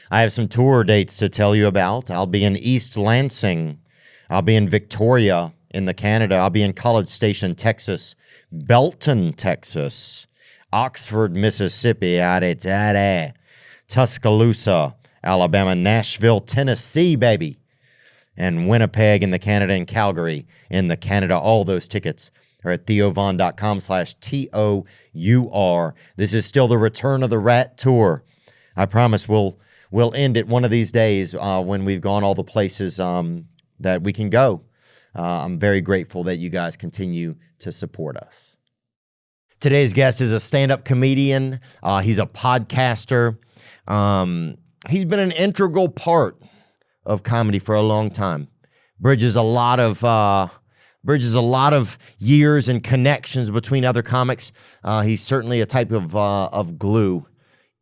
I have some tour dates to tell you about. I'll be in East Lansing. I'll be in Victoria in the Canada. I'll be in College Station, Texas, Belton, Texas, Oxford, Mississippi, Tuscaloosa, Alabama, Nashville, Tennessee, baby, and Winnipeg in the Canada, and Calgary in the Canada. All those tickets are at theovon.com/TOUR. This is still the Return of the Rat Tour. I promise we'll end it one of these days when we've gone all the places that we can go. I'm very grateful that you guys continue to support us. Today's guest is a stand-up comedian. He's a podcaster. He's been an integral part of comedy for a long time. Bridges a lot of years and connections between other comics. He's certainly a type of glue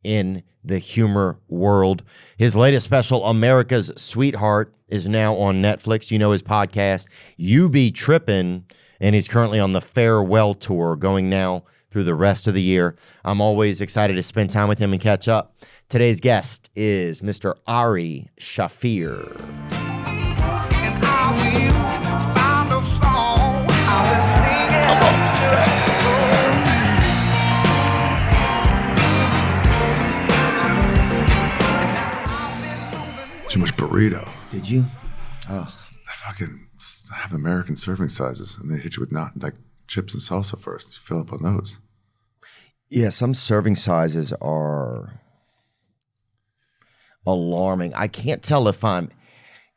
in the humor world. His latest special, America's Sweetheart, is now on Netflix. You know his podcast, Be Trippin, and he's currently on the Farewell Tour, going now through the rest of the year. I'm always excited to spend time with him and catch up. Today's guest is Mr. Ari Shaffir. And I will find a song I've been singing. Too much burrito. Did you? Oh. I fucking have American serving sizes, and they hit you with not like chips and salsa first. You fill up on those. Yeah, some serving sizes are alarming. I can't tell if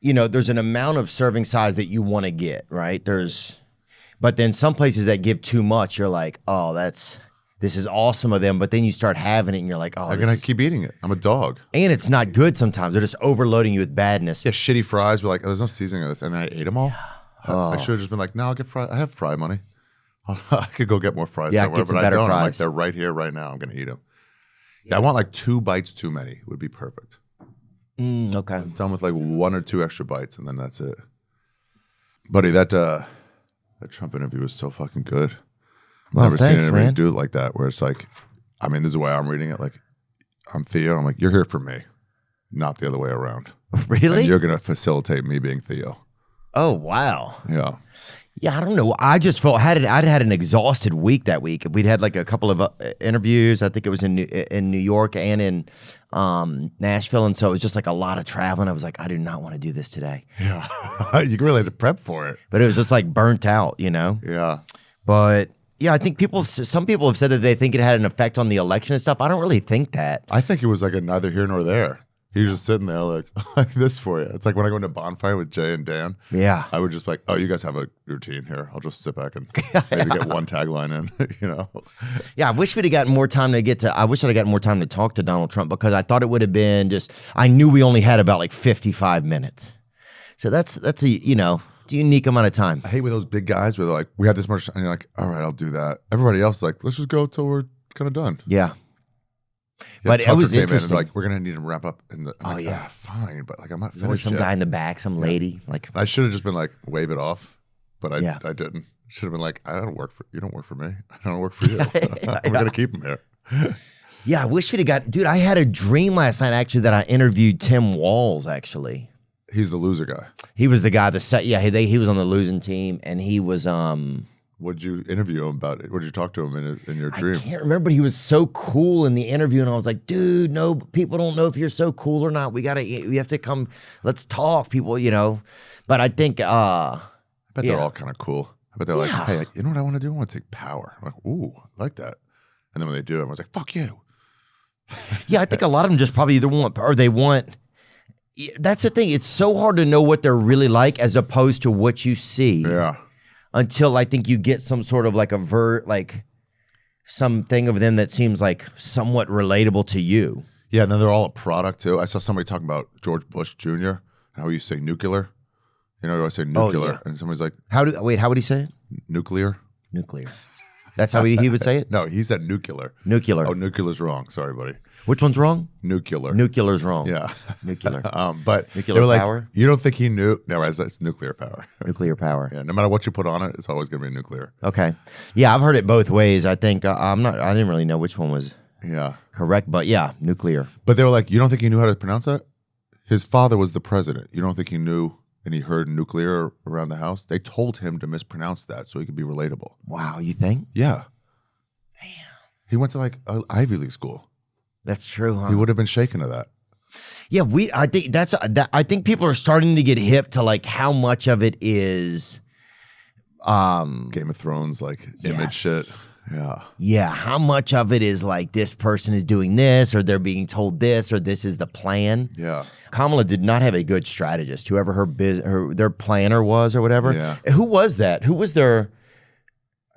there's an amount of serving size that you want to get, right? But then some places that give too much, you're like, oh, this is awesome of them. But then you start having it and you're like, oh, I'm going to keep eating it. I'm a dog. And it's not good sometimes. They're just overloading you with badness. Yeah, shitty fries. We're like, oh, there's no seasoning on this. And then I ate them all. Oh. I should have just been like, no, I'll get fries. I have fry money. I could go get more fries somewhere, but I don't. Fries. I'm like, they're right here, right now. I'm going to eat them. Yeah, I want like 2 bites too many would be perfect. Okay. I'm done with like 1 or 2 extra bites, and then that's it. Buddy, that Trump interview was so fucking good. I've never seen anybody do it like that, where it's like, I mean, this is the way I'm reading it. Like, I'm Theo. I'm like, you're here for me, not the other way around. Really? And you're going to facilitate me being Theo. Oh, wow. Yeah. Yeah, I don't know. I just felt I'd had an exhausted week that week. We'd had like a couple of interviews. I think it was in New York and in Nashville, and so it was just like a lot of traveling. I was like, I do not want to do this today. Yeah, you really had to prep for it. But it was just like burnt out, you know. Yeah. But yeah, I think some people have said that they think it had an effect on the election and stuff. I don't really think that. I think it was like a neither here nor there. He was just sitting there like this for you. It's like when I go into Bonfire with Jay and Dan. Yeah. I would just like, oh, you guys have a routine here. I'll just sit back and maybe get one tagline in, you know? Yeah, I wish we'd have gotten more time I wish I'd have gotten more time to talk to Donald Trump, because I thought it would have been I knew we only had about like 55 minutes. So that's a unique amount of time. I hate with those big guys where they're like, we have this much, and you're like, all right, I'll do that. Everybody else is like, let's just go till we're kind of done. Yeah. Yeah, but Tucker it was came interesting. In and like, we're gonna need to wrap up. Fine, but like I'm not finished. There's always some guy in the back, some lady. Like I should have just been like, wave it off, but I didn't. Should have been like, you don't work for me. I don't work for you. We're gonna keep him here. Yeah, I wish we'd have got. Dude, I had a dream last night actually that I interviewed Tim Walz. Actually, he's the loser guy. He was the guy that he was on the losing team, and he was What did you interview him about? What did you talk to him in your dream? I can't remember, but he was so cool in the interview, and I was like, dude, no, people don't know if you're so cool or not. We have to come, let's talk, people, you know. But I think, I bet they're all kind of cool. I bet they're like, hey, you know what I want to do? I want to take power. I'm like, ooh, I like that. And then when they do, everyone's like, fuck you. Yeah, I think a lot of them just probably either want, or they want. That's the thing. It's so hard to know what they're really like as opposed to what you see. Yeah. Until I think you get some sort of like something of them that seems like somewhat relatable to you. Yeah, and then they're all a product too. I saw somebody talking about George Bush Jr. and how you say nuclear. You know, I say nuclear, and somebody's like, how would he say it? Nuclear. That's how he would say it? No, he said nuclear. Nuclear. Oh, nuclear's wrong. Sorry, buddy. Which one's wrong? Nuclear. Nuclear's wrong. Yeah. Nuclear. But nuclear like, power? You don't think he knew? No, it's nuclear power. Nuclear power. Yeah. No matter what you put on it, it's always going to be nuclear. Okay. Yeah, I've heard it both ways. I think I didn't really know which one was Yeah. correct, but yeah, nuclear. But they were like, you don't think he knew how to pronounce that? His father was the president. You don't think he knew and he heard nuclear around the house? They told him to mispronounce that so he could be relatable. Wow, you think? Yeah. Damn. He went to like an Ivy League school. That's true, huh? He would have been shaken to that. Yeah, I think I think people are starting to get hip to like how much of it is Game of Thrones, like image shit. Yeah. Yeah, how much of it is like this person is doing this or they're being told this or this is the plan. Yeah. Kamala did not have a good strategist, whoever their planner was or whatever. Yeah. Who was that? Who was their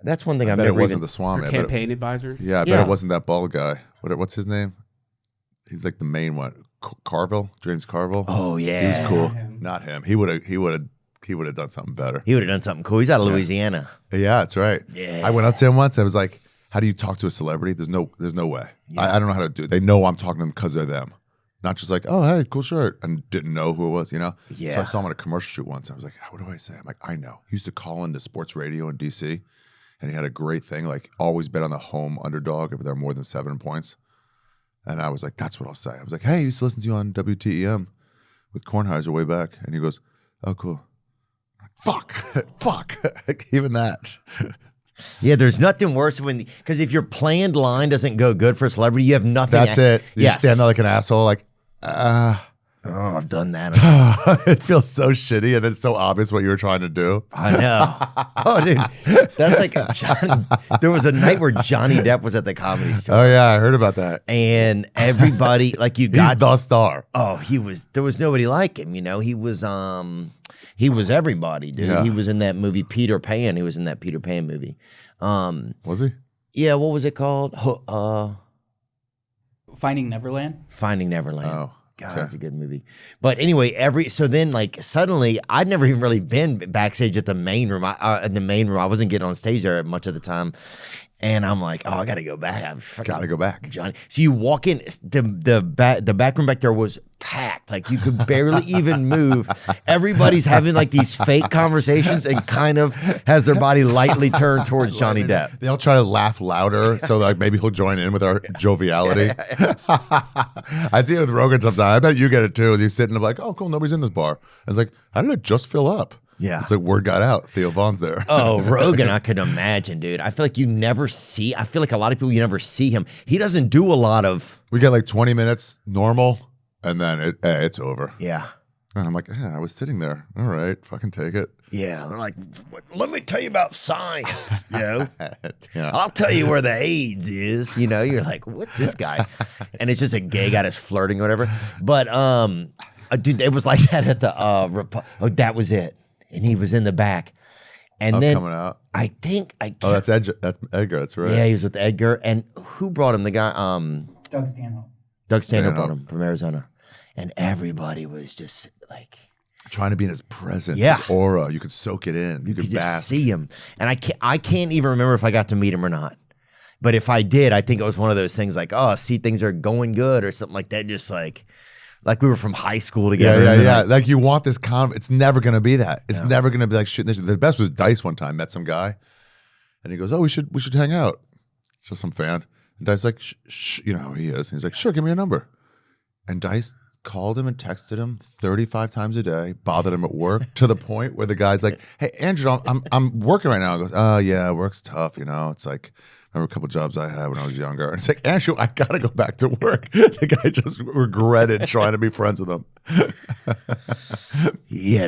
That's one thing I I've bet never it wasn't even the Swami. Her campaign advisor. Yeah, I bet it wasn't that bald guy. What's his name? He's like the main one. Carville, James Carville. Oh yeah. He was cool. Not him. Not him. He would have done something better. He would have done something cool. He's out of Louisiana. Yeah, that's right. Yeah. I went up to him once. I was like, "How do you talk to a celebrity? There's no way. I don't know how to do it. They know I'm talking to them because they're them, not just like, oh hey, cool shirt, and didn't know who it was. Yeah. So I saw him on a commercial shoot once. I was like, what do I say? I'm like, I know. He used to call into sports radio in DC, and he had a great thing, like always bet on the home underdog if they're more than 7 points. And I was like, that's what I'll say. I was like, hey, I used to listen to you on WTEM with Kornheiser way back, and he goes, oh cool. Fuck. Even that. Yeah, there's nothing worse because if your planned line doesn't go good for a celebrity, you have nothing. That's it. You Yes. stand there like an asshole, like, Oh, I've done that. it feels so shitty, and then it's so obvious what you were trying to do. I know. Oh, dude, that's like there was a night where Johnny Depp was at the Comedy Store, Oh yeah, I heard about that. and everybody like you He's got. the star. Oh, there was nobody like him. He was everybody, dude. Yeah. He was in that movie Peter Pan. He was in that Peter Pan movie. Was he? Yeah, what was it called? Finding Neverland. Finding Neverland. Oh, God, okay. that's a good movie. But anyway, so then like suddenly I'd never even really been backstage at the main room. In the main room, I wasn't getting on stage there much of the time. And I'm like, oh, I gotta go back. Gotta go back. Johnny. So you walk in, the back room back there was packed. Like you could barely even move. Everybody's having like these fake conversations and kind of has their body lightly turned towards Johnny Depp. They all try to laugh louder, so like maybe he'll join in with our joviality. I see it with Rogan sometimes. I bet you get it too. He's sitting there like, oh, cool, nobody's in this bar. And it's like, how did it just fill up? Yeah. It's like word got out. Theo Vaughn's there. Oh, Rogan, I could imagine, dude. I feel like I feel like a lot of people, you never see him. He doesn't do a lot of. We get like 20 minutes normal, and then it's over. Yeah. And I'm like, I was sitting there. All right, fucking take it. Yeah. They're like, let me tell you about science, Yeah. I'll tell you where the AIDS is. You're like, what's this guy? And it's just a gay guy that's flirting or whatever. But, dude, it was like that at the, that was it. And he was in the back. And then coming out. I think Oh, that's Edgar. That's right. Yeah, he was with Edgar. And who brought him? The guy, Doug Stanhope. Doug Stanhope brought him from Arizona. And everybody was just like Trying to be in his presence, Yeah. his aura. You could soak it in. You you could could just bask. see him. And I can't even remember if I got to meet him or not. But if I did, I think it was one of those things like, oh, see, things are going good or something like that. Just like we were from high school together. Yeah. And then Like you want this it's never gonna be that. It's never gonna be like shit. The best was Dice one time, met some guy, and he goes, oh, we should hang out. So some fan. And Dice like, you know how he is. And he's like, sure, give me your number. And Dice called him and texted him 35 times a day, bothered him at work to the point where the guy's like, hey, Andrew, I'm working right now. He goes, oh yeah, work's tough, It's like, remember a couple jobs I had when I was younger. And it's like, Andrew, I gotta go back to work. The guy just regretted trying to be friends with him. yeah,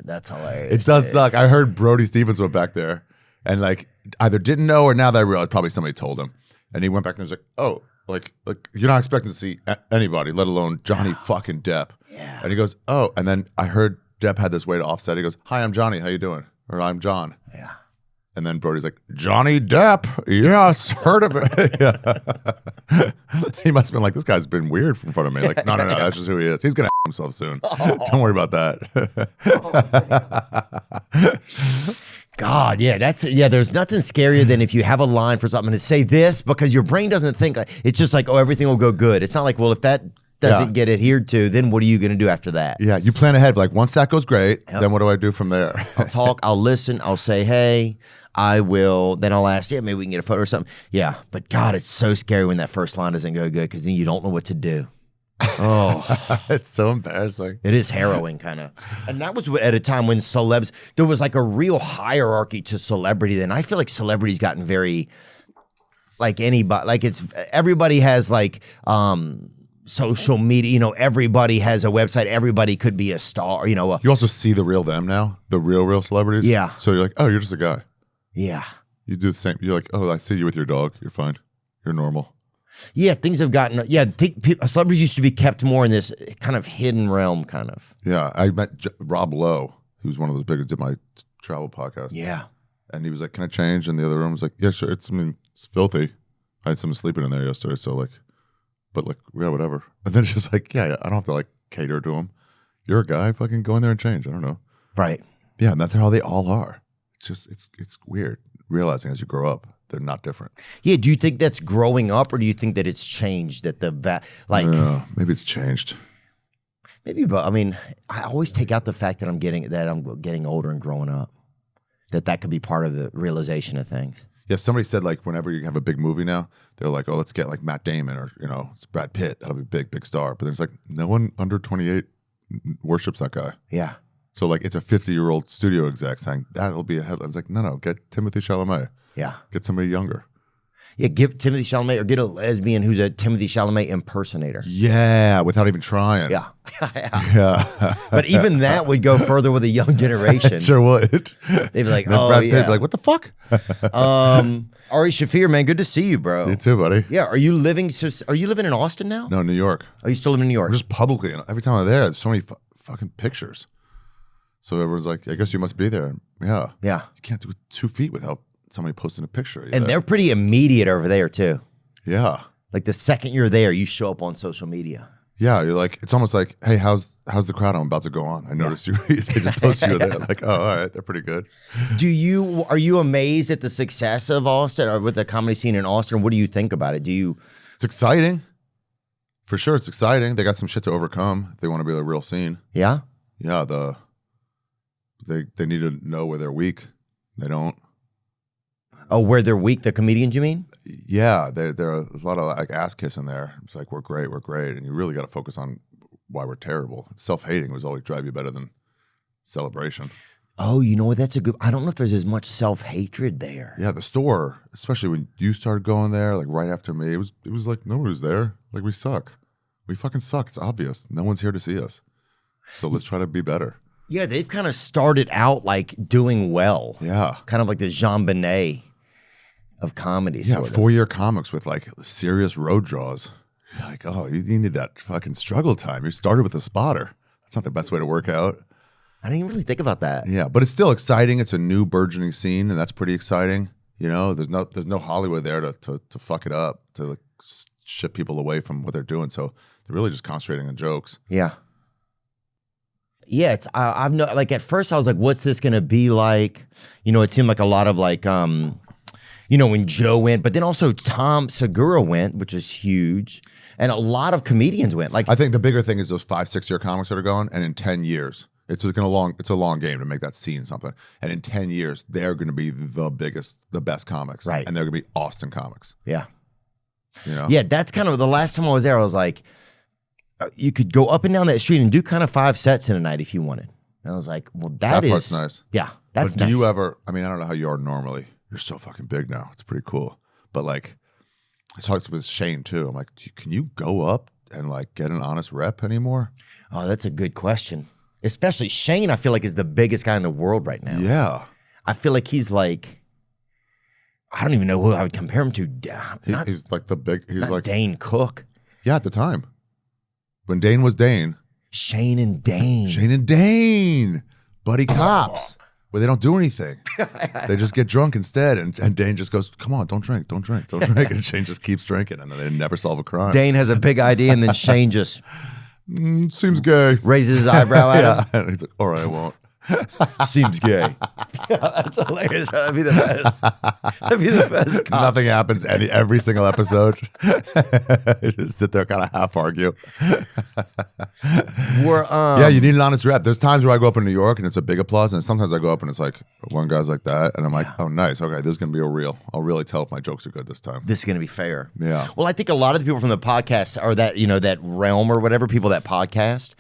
that's hilarious. It does suck. I heard Brody Stevens went back there and like either didn't know or now that I realized probably somebody told him. And he went back and was like, oh, like you're not expecting to see anybody, let alone Johnny fucking Depp. Yeah. And he goes, oh, and then I heard Depp had this way to offset. He goes, hi, I'm Johnny. How you doing? Or I'm John. Yeah. And then Brody's like, Johnny Depp. Yes, heard of it. Yeah. He must have been like, this guy's been weird in front of me. Like, no, that's just who he is. He's going to himself soon. Don't worry about that. God, yeah, there's nothing scarier than if you have a line for something to say this because your brain doesn't think, it's just like, oh, everything will go good. It's not like, well, if that doesn't get adhered to, then what are you going to do after that? Yeah, you plan ahead. Like once that goes great, then what do I do from there? I'll talk, I'll listen, I'll say, hey, I will. Then I'll ask, maybe we can get a photo or something. Yeah, but God, it's so scary when that first line doesn't go good because then you don't know what to do. Oh, It's so embarrassing. it is harrowing, kind of. And that was at a time when celebs, there was like a real hierarchy to celebrity. Then I feel like celebrity's gotten very, like anybody, like everybody has like, social media, everybody has a website. Everybody could be a star, You also see the real them now, the real celebrities. Yeah. So you're like, oh, you're just a guy. Yeah. You do the same. You're like, oh, I see you with your dog. You're fine. You're normal. Yeah, things have gotten, celebrities used to be kept more in this kind of hidden realm, kind of. Yeah. I met Rob Lowe, who's one of those big who did my travel podcast. Yeah. And he was like, can I change? And the other room was like, yeah, sure. It's filthy. I had someone sleeping in there yesterday. So like, but like, yeah, whatever. And then it's just like, yeah, I don't have to like cater to him. You're a guy, fucking go in there and change. I don't know. Right. Yeah, and that's how they all are. It's just, it's weird realizing as you grow up, they're not different. Yeah. Do you think that's growing up, or do you think that it's changed? That Maybe it's changed. maybe, but I mean, I always take out the fact that I'm getting older and growing up. That could be part of the realization of things. Yeah, somebody said like whenever you have a big movie now, they're like, oh, let's get like Matt Damon or it's Brad Pitt. That'll be big star. But there's like no one under 28 worships that guy. Yeah. So like it's a 50-year-old studio exec saying that'll be a headline. It's like no, get Timothy Chalamet. Yeah. Get somebody younger. Yeah, give Timothy Chalamet, or get a lesbian who's a Timothy Chalamet impersonator. Yeah, without even trying. Yeah. Yeah. But even that would go further with a young generation. Sure would. They'd be like, Then oh, Brad Pitt yeah. would be like, what the fuck? Ari Shaffir, man, good to see you, bro. You too, buddy. Yeah, are you living in Austin now? No, New York. Are you still living in New York? I'm just publicly. Every time I'm there, there's so many fucking pictures. So everyone's like, I guess you must be there. Yeah. Yeah. You can't do 2 feet without somebody posting a picture. of you And there. they're pretty immediate over there, too. Yeah. Like the second you're there, you show up on social media. Yeah. You're like, it's almost like, hey, how's the crowd I'm about to go on? I noticed you. They just posted you there. Like, oh, all right. They're pretty good. Are you amazed at the success of Austin, or with the comedy scene in Austin? What do you think about it? It's exciting. For sure. It's exciting. They got some shit to overcome if they want to be the real scene. Yeah? Yeah. They need to know where they're weak. They don't. Oh, where they're weak, the comedians, you mean? Yeah, there's a lot of like ass kissing there. It's like we're great, and you really got to focus on why we're terrible. Self-hating was always drive you better than celebration. Oh, you know what? That's a good. I don't know if there's as much self-hatred there. Yeah, the store, especially when you started going there, like right after me, it was like nobody was there. Like we suck, we fucking suck. It's obvious. No one's here to see us. So let's try to be better. Yeah, they've kind of started out like doing well. Yeah, kind of like the Jean Benet of comedy. Yeah, sort of. 4-year comics with like serious road draws. You're like, oh, you need that fucking struggle time. You started with a spotter. That's not the best way to work out. I didn't even really think about that. Yeah, but it's still exciting. It's a new burgeoning scene, and that's pretty exciting. There's no Hollywood there to fuck it up, to like shift people away from what they're doing. So they're really just concentrating on jokes. Yeah. Yeah, it's I've no like at first I was like, what's this gonna be like? It seemed like a lot of like when Joe went, but then also Tom Segura went, which is huge, and a lot of comedians went. Like I think the bigger thing is those 5-6-year comics that are going, and in 10 years, it's a long game to make that scene something. And in 10 years, they're going to be the biggest, the best comics, right? And they're going to be Austin comics. Yeah, Yeah. That's kind of the last time I was there. I was like, you could go up and down that street and do kind of 5 sets in a night if you wanted. And I was like, well, that part's nice. Yeah, that's but do nice. you ever? I mean, I don't know how you are normally. You're so fucking big now. It's pretty cool. But like, I talked with Shane too. I'm like, can you go up and like get an honest rep anymore? Oh, that's a good question. Especially Shane, I feel like is the biggest guy in the world right now. Yeah. I feel like he's like, I don't even know who I would compare him to. He's like the big, he's not like Dane Cook. Yeah, at the time. When Dane was Dane. Shane and Dane. Buddy cops. Where they don't do anything. They just get drunk instead. And Dane just goes, come on, don't drink. And Shane just keeps drinking. And then they never solve a crime. Dane has a big idea and then Shane just seems gay. Raises his eyebrow at him. And he's like, all right, I won't. Seems gay. That's hilarious. That'd be the best. That'd be the best. Nothing happens every single episode. Just sit there, kind of half argue. Yeah, you need an honest rep. There's times where I go up in New York and it's a big applause, and sometimes I go up and it's like one guy's like that, and I'm like, oh, nice. Okay, this is gonna be a real. I'll really tell if my jokes are good this time. This is gonna be fair. Yeah. Well, I think a lot of the people from the podcast are that that realm or whatever people that podcast.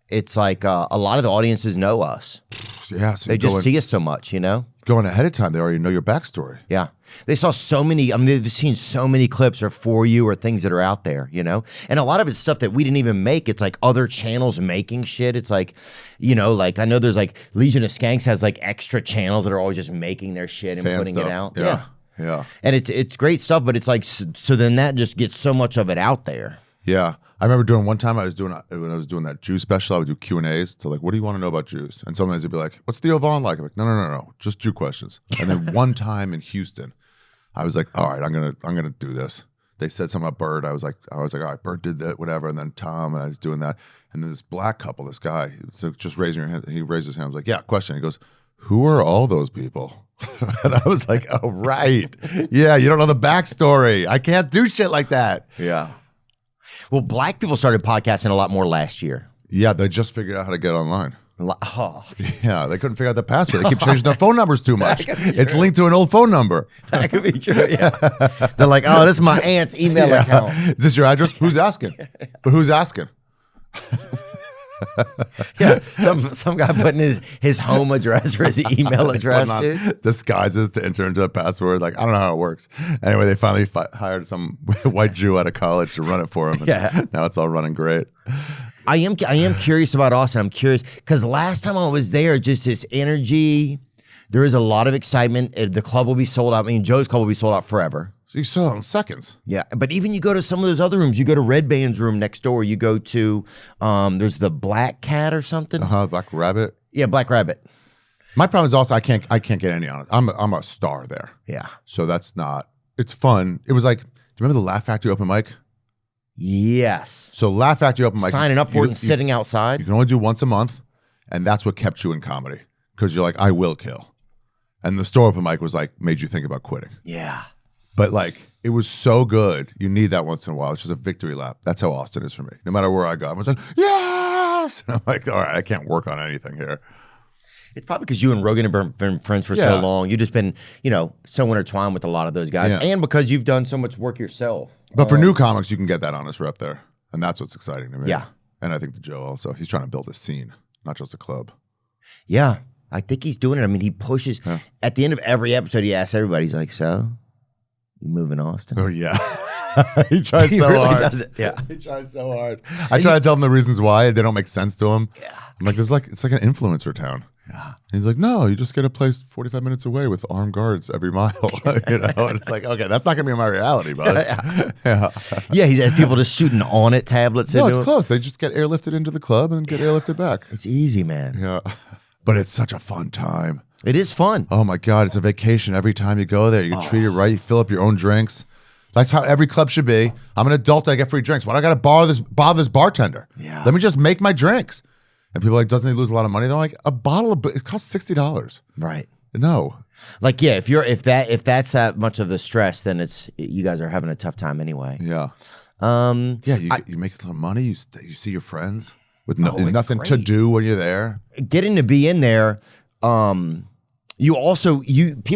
It's like a lot of the audiences know us. Yeah, so they just see us so much, Going ahead of time, they already know your backstory. Yeah. They saw so many, they've seen so many clips or for you or things that are out there, And a lot of it's stuff that we didn't even make. It's like other channels making shit. It's like, like I know there's like Legion of Skanks has like extra channels that are always just making their shit and Fan putting stuff. it out. Yeah. And it's great stuff, but it's like, so then that just gets so much of it out there. Yeah. I remember doing one time when I was doing that Jew special, I would do Q&As to like, what do you want to know about Jews? And sometimes they'd be like, what's Theo Vaughn like? I'm like, no, just Jew questions. And then one time in Houston, I was like, all right, I'm gonna do this. They said something about Bird. I was like, all right, Bird did that, whatever. And then Tom, and I was doing that. And then this black couple, this guy, so just raising your hand, he raised his hand. I was like, yeah, question. He goes, who are all those people? And I was like, oh, right. Yeah, you don't know the backstory. I can't do shit like that. Yeah. Well, black people started podcasting a lot more last year. Yeah, they just figured out how to get online. Oh. Yeah, they couldn't figure out the password. They keep changing their phone numbers too much. It's linked to an old phone number. That could be true, yeah. They're like, oh, this is my aunt's email account. Is this your address? Who's asking? But who's asking? Yeah, some guy putting his home address for his email address, dude. Disguises to enter into a password. Like, I don't know how it works. Anyway, they finally hired some white Jew out of college to run it for him. And now it's all running great. I am curious about Austin. I'm curious because last time I was there, just this energy. There is a lot of excitement. The club will be sold out. I mean, Joe's club will be sold out forever. So you sell it in seconds. Yeah, but even you go to some of those other rooms. You go to Red Band's room next door. You go to there's the Black Cat or something. Black Rabbit. Yeah, Black Rabbit. My problem is also I can't get any on it. I'm a star there. Yeah. So that's not. It's fun. It was like, do you remember the Laugh Factory open mic? Yes. So Laugh Factory open mic. Signing up for it and sitting outside. You can only do once a month, and that's what kept you in comedy because you're like, I will kill. And the store open mic was like made you think about quitting. Yeah. But like, it was so good. You need that once in a while. It's just a victory lap. That's how Austin is for me. No matter where I go, everyone's like, yes! And I'm like, all right, I can't work on anything here. It's probably because you and Rogan have been friends for so long. You've just been, so intertwined with a lot of those guys. Yeah. And because you've done so much work yourself. But for new comics, you can get that honest rep there. And that's what's exciting to me. Yeah. And I think to Joe also. He's trying to build a scene, not just a club. Yeah. I think he's doing it. I mean, he pushes. Yeah. At the end of every episode, he asks everybody, he's like, so, you moving Austin? Oh, yeah. He tries so really hard. Does it. Yeah. He tries so hard. I try to tell him the reasons why. They don't make sense to him. Yeah. I'm like, it's like an influencer town. Yeah. He's like, no, you just get a place 45 minutes away with armed guards every mile. And it's like, okay, that's not gonna be my reality, bud. Yeah, he has people just shooting on it tablets. No, it's close. They just get airlifted into the club and get airlifted back. It's easy, man. Yeah, but it's such a fun time. It is fun. Oh my God, it's a vacation every time you go there. You get treated right. You fill up your own drinks. That's how every club should be. I'm an adult. I get free drinks. Why do I got to bother this bartender? Yeah. Let me just make my drinks. And people are like, doesn't he lose a lot of money? They're like, a bottle of it costs $60. Right. No. Like, yeah, if that's that much of the stress, then you guys are having a tough time anyway. Yeah. You make a little money. You see your friends with nothing to do when you're there. Getting to be in there. People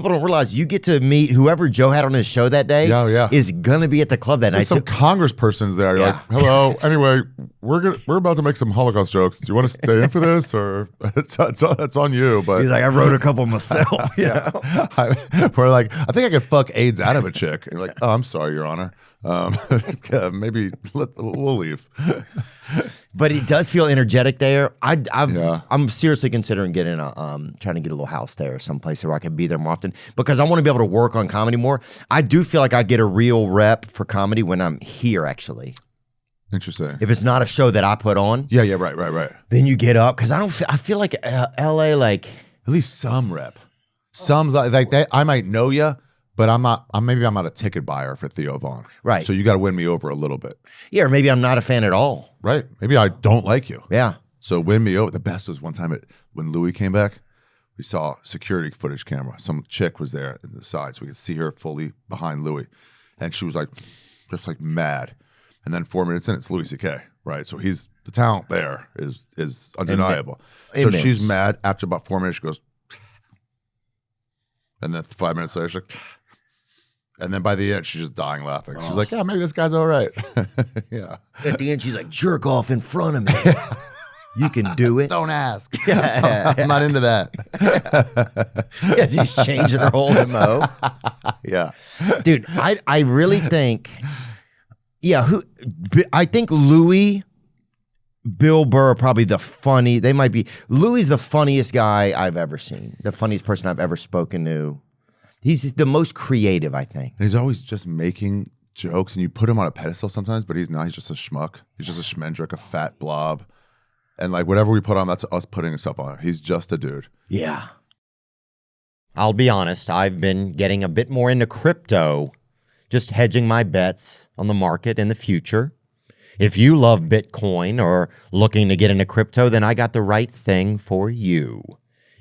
don't realize you get to meet whoever Joe had on his show that day. Is gonna be at the club that night. Some congresspersons there. You're like, hello. Anyway, we're about to make some Holocaust jokes. Do you want to stay in for this, or it's on you? But he's like, I wrote a couple myself. We're like, I think I could fuck AIDS out of a chick. And you're like, oh, I'm sorry, Your Honor. Maybe we'll leave. But it does feel energetic there. I'm seriously considering getting trying to get a little house there, someplace where I can be there more often because I want to be able to work on comedy more. I do feel like I get a real rep for comedy when I'm here, actually. Interesting. If it's not a show that I put on. Yeah, right. Then you get up because I feel like LA, like at least some rep. Some like that. I might know you. But maybe I'm not a ticket buyer for Theo Vaughn. Right. So you got to win me over a little bit. Yeah, or maybe I'm not a fan at all. Right. Maybe I don't like you. Yeah. So win me over. The best was one time when Louis came back, we saw security footage camera. Some chick was there in the side, so we could see her fully behind Louis. And she was like, just like mad. And then 4 minutes in, it's Louis C.K., right? So the talent there is undeniable. So she's mad. After about 4 minutes, she goes, and then 5 minutes later, she's like, and then by the end, she's just dying laughing. She's like, yeah, maybe this guy's all right. Yeah. At the end, she's like, jerk off in front of me. You can do it. Don't ask. I'm not into that. Yeah, she's changing her whole MO. Yeah. Dude, I really think, I think Louis, Bill Burr are probably Louis the funniest guy I've ever seen, the funniest person I've ever spoken to. He's the most creative, I think. And he's always just making jokes, and you put him on a pedestal sometimes, but he's just a schmuck. He's just a schmendrick, a fat blob. And like whatever we put on, that's us putting stuff on. He's just a dude. Yeah. I'll be honest, I've been getting a bit more into crypto, just hedging my bets on the market in the future. If you love Bitcoin or looking to get into crypto, then I got the right thing for you.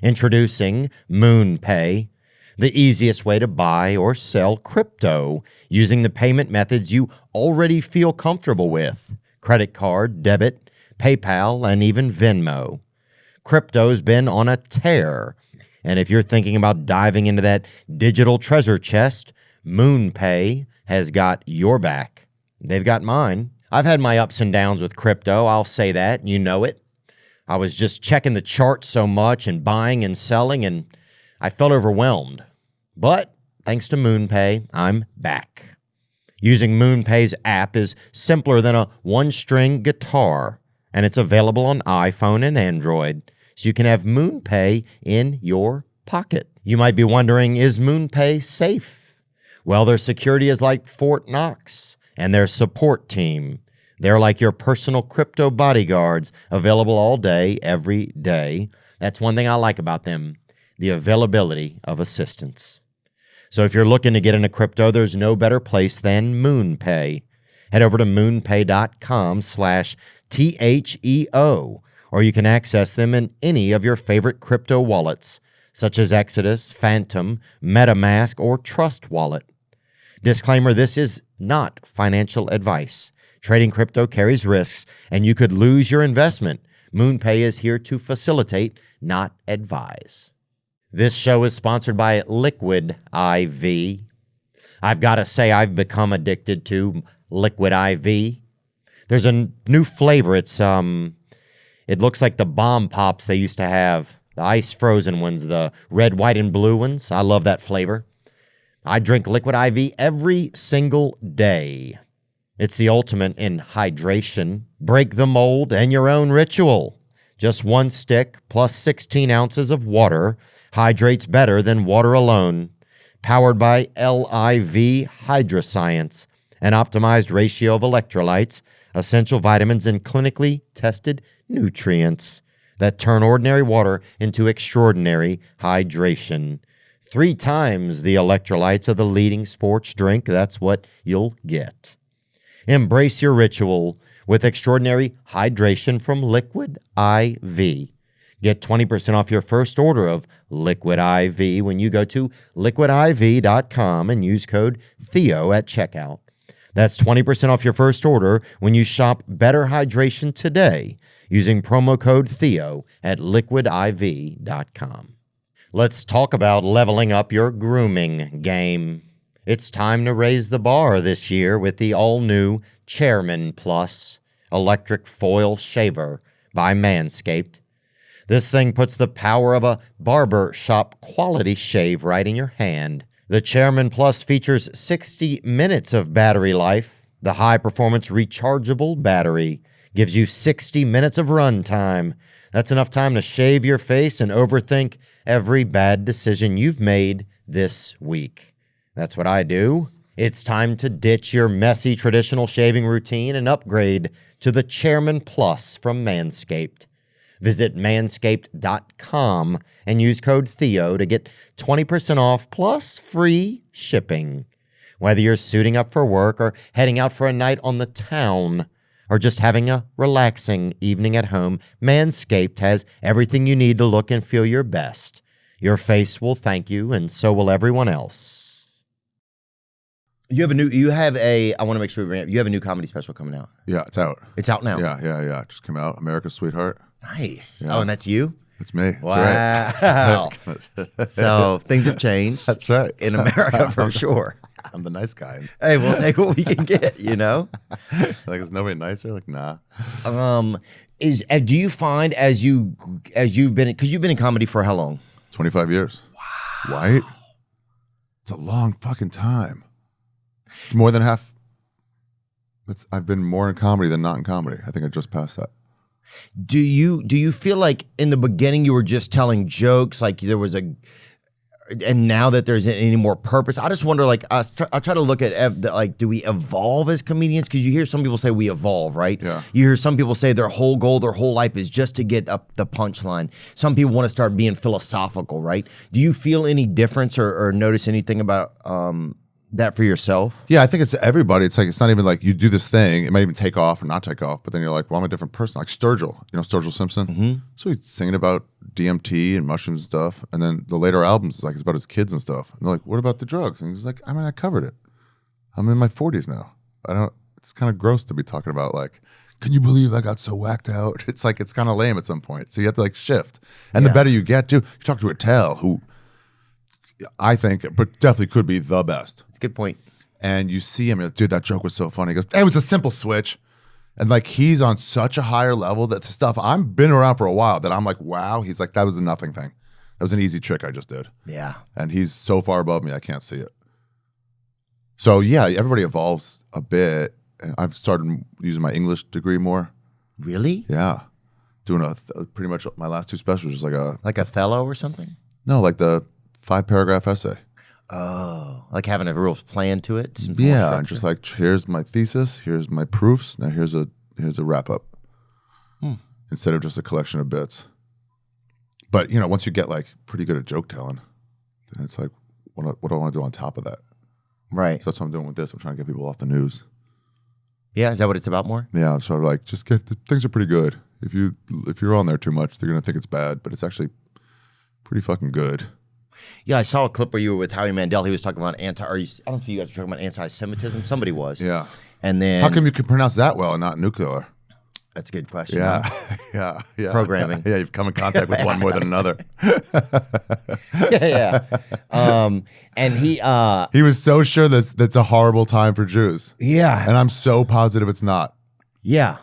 Introducing MoonPay, the easiest way to buy or sell crypto using the payment methods you already feel comfortable with: credit card, debit, PayPal, and even Venmo. Crypto's been on a tear, and if you're thinking about diving into that digital treasure chest, MoonPay has got your back. They've got mine. I've had my ups and downs with crypto, I'll say that, you know it. I was just checking the charts so much and buying and selling, and I felt overwhelmed. But thanks to MoonPay, I'm back. Using MoonPay's app is simpler than a one-string guitar, and it's available on iPhone and Android, so you can have MoonPay in your pocket. You might be wondering, is MoonPay safe? Well, their security is like Fort Knox, and their support team. They're like your personal crypto bodyguards, available all day, every day. That's one thing I like about them, the availability of assistance. So if you're looking to get into crypto, there's no better place than MoonPay. Head over to moonpay.com/THEO, or you can access them in any of your favorite crypto wallets, such as Exodus, Phantom, MetaMask, or Trust Wallet. Disclaimer, this is not financial advice. Trading crypto carries risks, and you could lose your investment. MoonPay is here to facilitate, not advise. This show is sponsored by Liquid IV. I've got to say, I've become addicted to Liquid IV. There's a new flavor. It looks like the bomb pops they used to have, the ice frozen ones, the red, white, and blue ones. I love that flavor. I drink Liquid IV every single day. It's the ultimate in hydration. Break the mold and your own ritual. Just one stick plus 16 ounces of water hydrates better than water alone. Powered by LIV Hydroscience, an optimized ratio of electrolytes, essential vitamins, and clinically tested nutrients that turn ordinary water into extraordinary hydration. 3 times the electrolytes of the leading sports drink. That's what you'll get. Embrace your ritual with extraordinary hydration from Liquid IV. Get 20% off your first order of Liquid IV when you go to liquidiv.com and use code Theo at checkout. That's 20% off your first order when you shop Better Hydration today using promo code Theo at liquidiv.com. Let's talk about leveling up your grooming game. It's time to raise the bar this year with the all-new Chairman Plus electric foil shaver by Manscaped. This thing puts the power of a barber shop quality shave right in your hand. The Chairman Plus features 60 minutes of battery life. The high-performance rechargeable battery gives you 60 minutes of run time. That's enough time to shave your face and overthink every bad decision you've made this week. That's what I do. It's time to ditch your messy traditional shaving routine and upgrade to the Chairman Plus from Manscaped. Visit manscaped.com and use code Theo to get 20% off plus free shipping. Whether you're suiting up for work or heading out for a night on the town, or just having a relaxing evening at home, Manscaped has everything you need to look and feel your best. Your face will thank you, and so will everyone else. I want to make sure you have a new comedy special coming out. Yeah, it's out. It's out now. Yeah. It just came out. America's Sweetheart. Nice. Yeah. Oh, and that's you? It's me. That's Wow. right. So things have changed. That's right. In America, for sure. I'm the nice guy. Hey, we'll take what we can get, you know? Like, is nobody nicer? Like, nah. Do you find as you've been, because you've been in comedy for how long? 25 years. Wow. Right? It's a long fucking time. It's more than half. I've been more in comedy than not in comedy. I think I just passed that. Do you feel like in the beginning you were just telling jokes, like there was and now that there's any more purpose? I just wonder, like, I try to look at, like, do we evolve as comedians? Because you hear some people say we evolve, right? Yeah. You hear some people say their whole goal, their whole life is just to get up the punchline. Some people want to start being philosophical, right? Do you feel any difference or notice anything about that for yourself? Yeah, I think it's everybody. It's like, it's not even like you do this thing. It might even take off or not take off, but then you're like, well, I'm a different person. Like Sturgill, you know Sturgill Simpson? Mm-hmm. So he's singing about DMT and mushrooms and stuff. And then the later albums is like, it's about his kids and stuff. And they're like, what about the drugs? And he's like, I mean, I covered it. I'm in my 40s now. It's kind of gross to be talking about, like, can you believe I got so whacked out? It's like, it's kind of lame at some point. So you have to like shift. And the better you get to, you talk to a Tell who I think, but definitely could be the best. It's a good point. And you see him, you're like, dude, that joke was so funny. He goes, it was a simple switch. And like, he's on such a higher level that the stuff, I've been around for a while that I'm like, wow. He's like, that was a nothing thing. That was an easy trick I just did. Yeah. And he's so far above me, I can't see it. So yeah, everybody evolves a bit. And I've started using my English degree more. Really? Yeah. Doing pretty much my last two specials, just like Othello or something? No, like the 5-paragraph essay. Oh, like having a real plan to it. Yeah, and just like, here's my thesis, here's my proofs. Now here's a wrap up, instead of just a collection of bits. But you know, once you get like pretty good at joke telling, then it's like, what do I want to do on top of that? Right. So that's what I'm doing with this. I'm trying to get people off the news. Yeah, is that what it's about more? Yeah, I'm sort of like, just things are pretty good. If you're on there too much, they're gonna think it's bad, but it's actually pretty fucking good. Yeah, I saw a clip where you were with Howie Mandel. He was talking about I don't know if you guys were talking about anti-Semitism. Somebody was. Yeah. And then how come you can pronounce that well and not nuclear? That's a good question. Yeah, Huh? yeah. Programming. Yeah, you've come in contact with one more than another. Yeah. And he was so sure that's a horrible time for Jews. Yeah. And I'm so positive it's not. Yeah.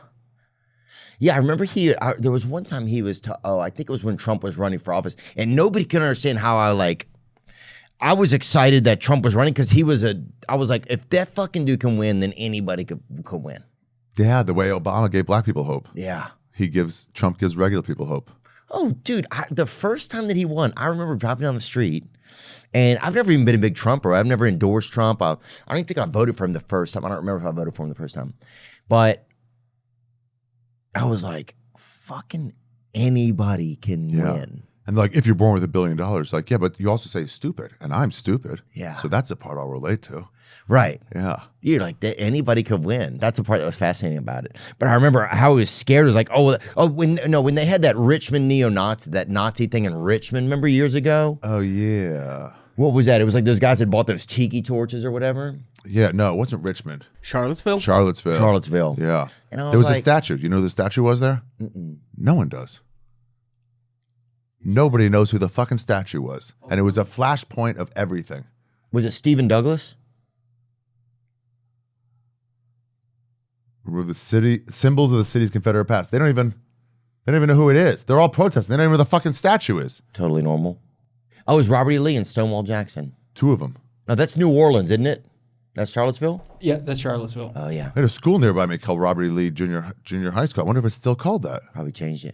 Yeah, I remember there was one time he was, I think it was when Trump was running for office, and nobody could understand how I was excited that Trump was running because I was like, if that fucking dude can win, then anybody could win. Yeah, the way Obama gave black people hope. Yeah. Trump gives regular people hope. Oh, dude, the first time that he won, I remember driving down the street, and I've never even been a big Trumper. I've never endorsed Trump. I don't even think I voted for him the first time. I don't remember if I voted for him the first time. But I was like, fucking anybody can win. And like, if you're born with $1 billion, like, yeah, but you also say stupid, and I'm stupid. Yeah. So that's the part I'll relate to. Right. Yeah. You're like, anybody could win. That's the part that was fascinating about it. But I remember how he was scared. It was like, when they had that Richmond neo-Nazi, that Nazi thing in Richmond, remember years ago? Oh, yeah. What was that? It was like those guys that bought those tiki torches or whatever. Yeah, no, it wasn't Richmond. Charlottesville? Charlottesville. Yeah. And there was a statue. You know who the statue was there? Mm-mm. No one does. Nobody knows who the fucking statue was. And it was a flashpoint of everything. Was it Stephen Douglas? Remove the symbols of the city's Confederate past. They don't even know who it is. They're all protesting. They don't even know who the fucking statue is. Totally normal. Oh, it was Robert E. Lee and Stonewall Jackson. Two of them. No, that's New Orleans, isn't it? That's Charlottesville? Yeah, that's Charlottesville. Oh, yeah. I had a school nearby me called Robert E. Lee Junior High School. I wonder if it's still called that. Probably changed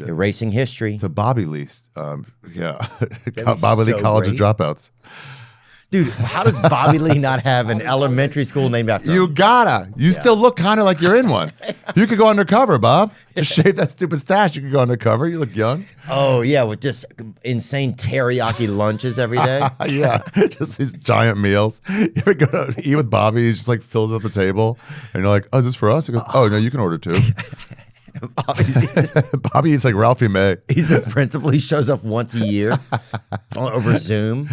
it. Erasing history. To Bobby Lee. Yeah. Bobby Lee College of Dropouts. Dude, how does Bobby Lee not have an elementary school named after him? You gotta. You still look kind of like you're in one. You could go undercover, Bob. Just shave that stupid stash. You could go undercover. You look young. Oh, yeah, with just insane teriyaki lunches every day. Yeah, just these giant meals. You ever go to eat with Bobby? He just like fills up the table, and you're like, "Oh, is this for us?" He goes, "Oh no, you can order too." Bobby eats like Ralphie May. He's a principal. He shows up once a year over Zoom.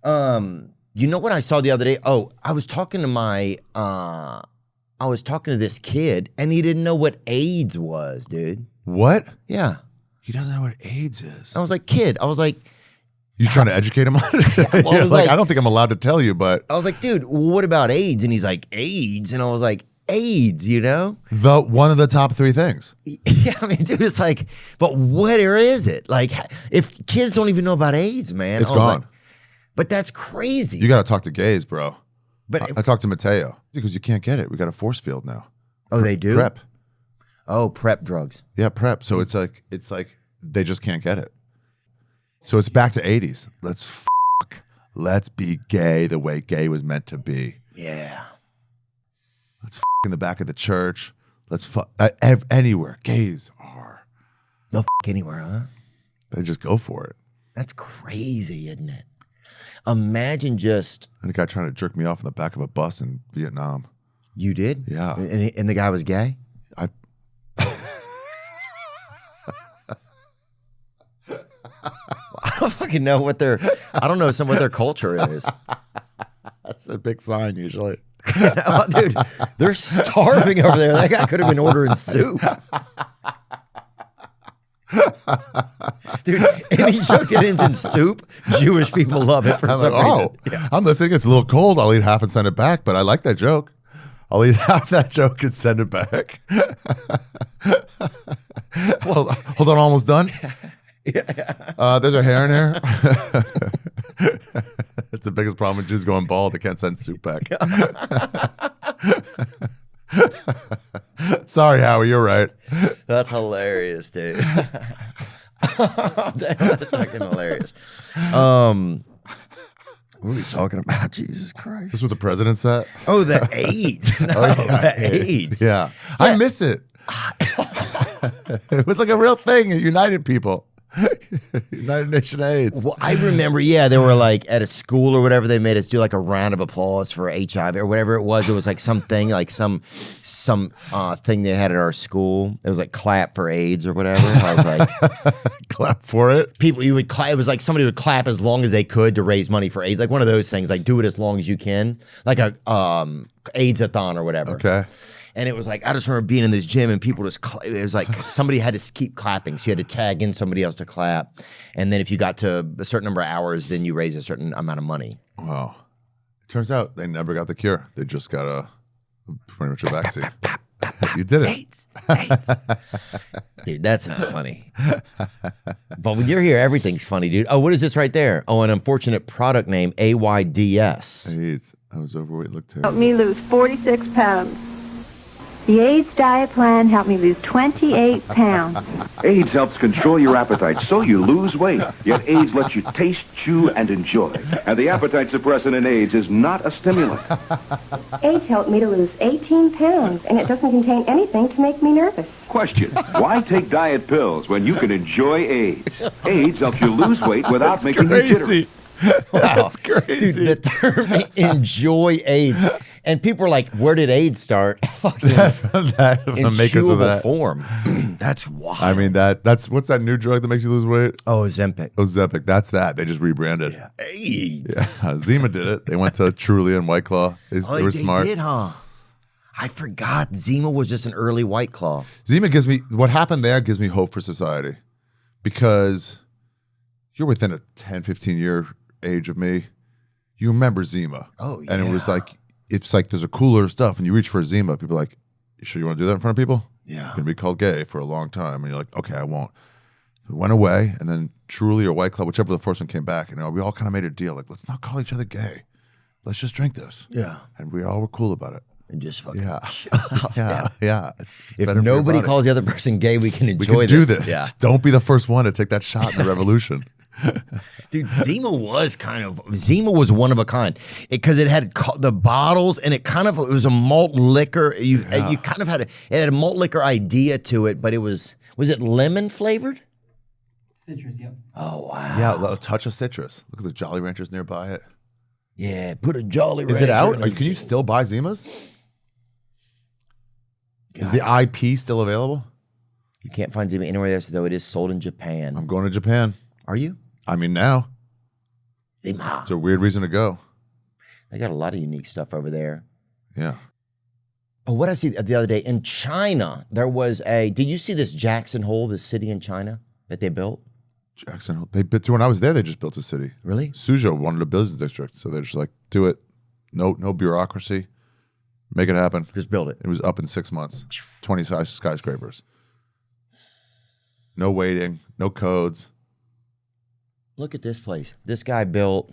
You know what I saw the other day? Oh, I was talking to this kid, and he didn't know what AIDS was, dude. What? Yeah. He doesn't know what AIDS is. I was like, kid. I was like, you trying to educate him on it? well, I was like, like- I don't think I'm allowed to tell you, but I was like, dude, what about AIDS? And he's like, AIDS? And I was like, AIDS, you know? one of the top 3 things. Yeah, I mean, dude, it's like, but where is it? Like, if kids don't even know about AIDS, man. It's I was gone. like, but that's crazy. You got to talk to gays, bro. But I talked to Mateo because you can't get it. We got a force field now. oh, they do? PrEP. Oh, PrEP drugs. Yeah, PrEP. So it's like they just can't get it. So it's back to 80s. Let's be gay the way gay was meant to be. Yeah. Let's in the back of the church. Let's anywhere. Gays are. They'll anywhere, huh? They just go for it. That's crazy, isn't it? Imagine just And a guy trying to jerk me off in the back of a bus in Vietnam. you did, Yeah. and the guy was gay. I I don't fucking know what their what their culture is. That's a big sign usually. Oh, dude, they're starving over there. That guy could have been ordering soup. Dude, any joke that ends in soup, Jewish people love it for I'm some like, reason. oh, I'm listening. It's a little cold. I'll eat half and send it back, but I like that joke. I'll eat half that joke and send it back. Hold on, almost done. There's a hair in here. That's the biggest problem with Jews going bald. They can't send soup back. Sorry, Howie, you're right. That's hilarious, dude. That's fucking hilarious. What are we talking about? Jesus Christ. Is this what the president said? Oh, the AIDS. No, the AIDS. Yeah. I miss it. It was like a real thing. It united people. United Nation AIDS. Well, I remember, they were like at a school or whatever. They made us do like a round of applause for HIV or whatever it was. It was like something, like some thing they had at our school. It was like clap for AIDS or whatever. I was like, Clap for it. people, you would clap. It was like somebody would clap as long as they could to raise money for AIDS. Like one of those things, like do it as long as you can, like a AIDS-a-thon or whatever. Okay. And it was like, I just remember being in this gym and people just, it was like somebody had to keep clapping. So you had to tag in somebody else to clap. And then if you got to a certain number of hours, then you raise a certain amount of money. Wow. Turns out they never got the cure. They just got pretty much a vaccine. You did it. AIDS. Dude, that's not funny. But when you're here, everything's funny, dude. Oh, what is this right there? Oh, an unfortunate product name, AIDS. AIDS. I was overweight. Looked Helped terrible. me lose 46 pounds. The AIDS diet plan helped me lose 28 pounds. AIDS helps control your appetite so you lose weight. Yet AIDS lets you taste, chew, and enjoy. And the appetite suppressant in AIDS is not a stimulant. AIDS helped me to lose 18 pounds, and it doesn't contain anything to make me nervous. Question, why take diet pills when you can enjoy AIDS? AIDS helps you lose weight without making you jittery. Crazy. That's crazy. Dude, the term enjoy AIDS. And people are like, where did AIDS start? Fucking The in makers of chewable that. form. That's wild. I mean, that's what's that new drug that makes you lose weight? Oh, Ozempic. Ozempic. That's that. They just rebranded. AIDS. Zima did it. They went to Truly and White Claw. They Oh, were they smart. did, huh? I forgot Zima was just an early White Claw. Zima gives me, what happened there gives me hope for society because you're within a 10, 15 year age of me. You remember Zima. Oh, And it was yeah. like, it's like there's a cooler of stuff and you reach for a Zima. People are like, you sure you want to do that in front of people? Yeah. You're going to be called gay for a long time. And you're like, okay, I won't. It went away. And then Truly or White Claw, whichever the first one came back, we all kind of made a deal. Like, let's not call each other gay. Let's just drink this. Yeah. And we all were cool about it. And just fucking. Yeah. Yeah. It's If better for your nobody body. calls the other person gay, we can we enjoy can do this. this. Yeah. Don't be the first one to take that shot in the revolution. Dude, Zima was one of a kind because it had the bottles and it was a malt liquor. You kind of it had a malt liquor idea to it, but was it lemon flavored? Citrus, yep. Oh, wow. Yeah, a touch of citrus. Look at the Jolly Ranchers nearby it. Yeah, put a Jolly Rancher. Is it out? in Can you still buy Zimas? Is the IP still available? You can't find Zima anywhere else, though it is sold in Japan. I'm going to Japan. Are you? I mean, now. Zima. It's a weird reason to go. They got a lot of unique stuff over there. Yeah. Oh, what I see the other day in China, there was did you see this Jackson Hole, this city in China that they built? Jackson Hole. When I was there, they just built a city. Really? Suzhou wanted a business district, so they're just like, do it. No bureaucracy. Make it happen. Just build it. It was up in 6 months. 20 skyscrapers. No waiting. No codes. Look at this place. This guy built.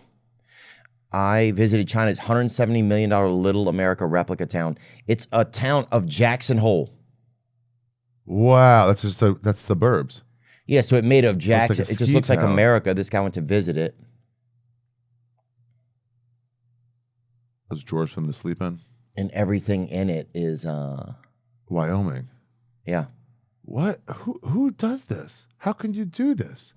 I visited China's $170 million Little America replica town. It's a town of Jackson Hole. Wow, that's the burbs. Yeah, so it made of Jackson. Like it just looks like town. America. This guy went to visit it. Those drawers from the sleep in. And everything in it is Wyoming. Yeah. What? Who does this? How can you do this?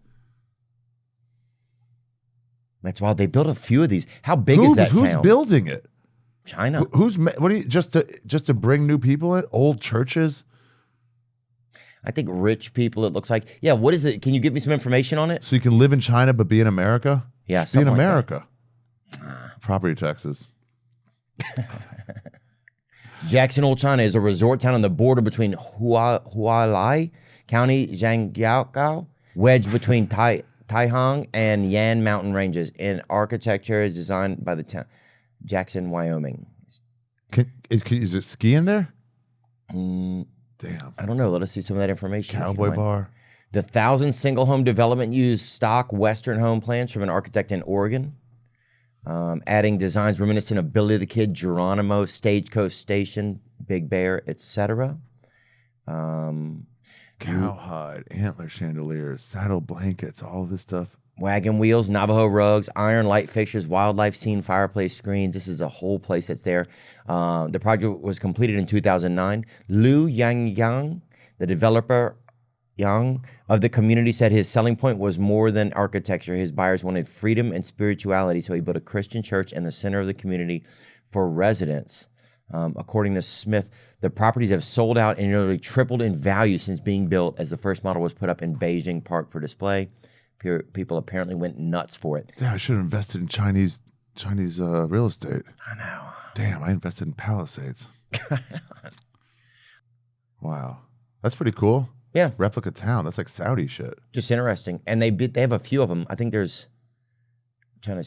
That's why they built a few of these. How big is that Who's town? building it? China. What do you just to bring new people in? Old churches? I think rich people, it looks like. Yeah, what is it? Can you give me some information on it? So you can live in China but be in America? Yeah, Just be in something like America. Property taxes. Jackson Hole, China is a resort town on the border between Hualai County, Zhangjiakou, wedged between Taihang and Yan mountain ranges. And architecture is designed by the town, Jackson, Wyoming. Is it skiing there? Damn. I don't know. Let us see some of that information. if you Cowboy mind. bar. The 1,000 single home development used stock Western home plans from an architect in Oregon, adding designs reminiscent of Billy the Kid, Geronimo, Stagecoach Station, Big Bear, etc. Cowhide, antler chandeliers, saddle blankets, all this stuff. Wagon wheels, Navajo rugs, iron light fixtures, wildlife scene, fireplace screens. This is a whole place that's there. The project was completed in 2009. Liu Yang, the developer of the community, said his selling point was more than architecture. His buyers wanted freedom and spirituality, so he built a Christian church in the center of the community for residents. According to Smith, the properties have sold out and nearly tripled in value since being built, as the first model was put up in Beijing Park for display. People apparently went nuts for it. Yeah, I should have invested in Chinese real estate. I know. Damn, I invested in Palisades. Wow, that's pretty cool. Yeah. Replica town. That's like Saudi shit. Just interesting. And they have a few of them. I think there's...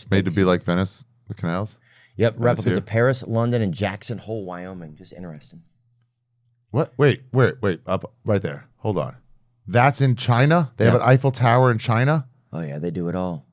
Made to be like Venice, the canals? Yep, replicas here. of Paris, London, and Jackson Hole, Wyoming. Just interesting. What? Wait. Up right there. Hold on. That's in China? They have an Eiffel Tower in China? Oh, yeah, they do it all.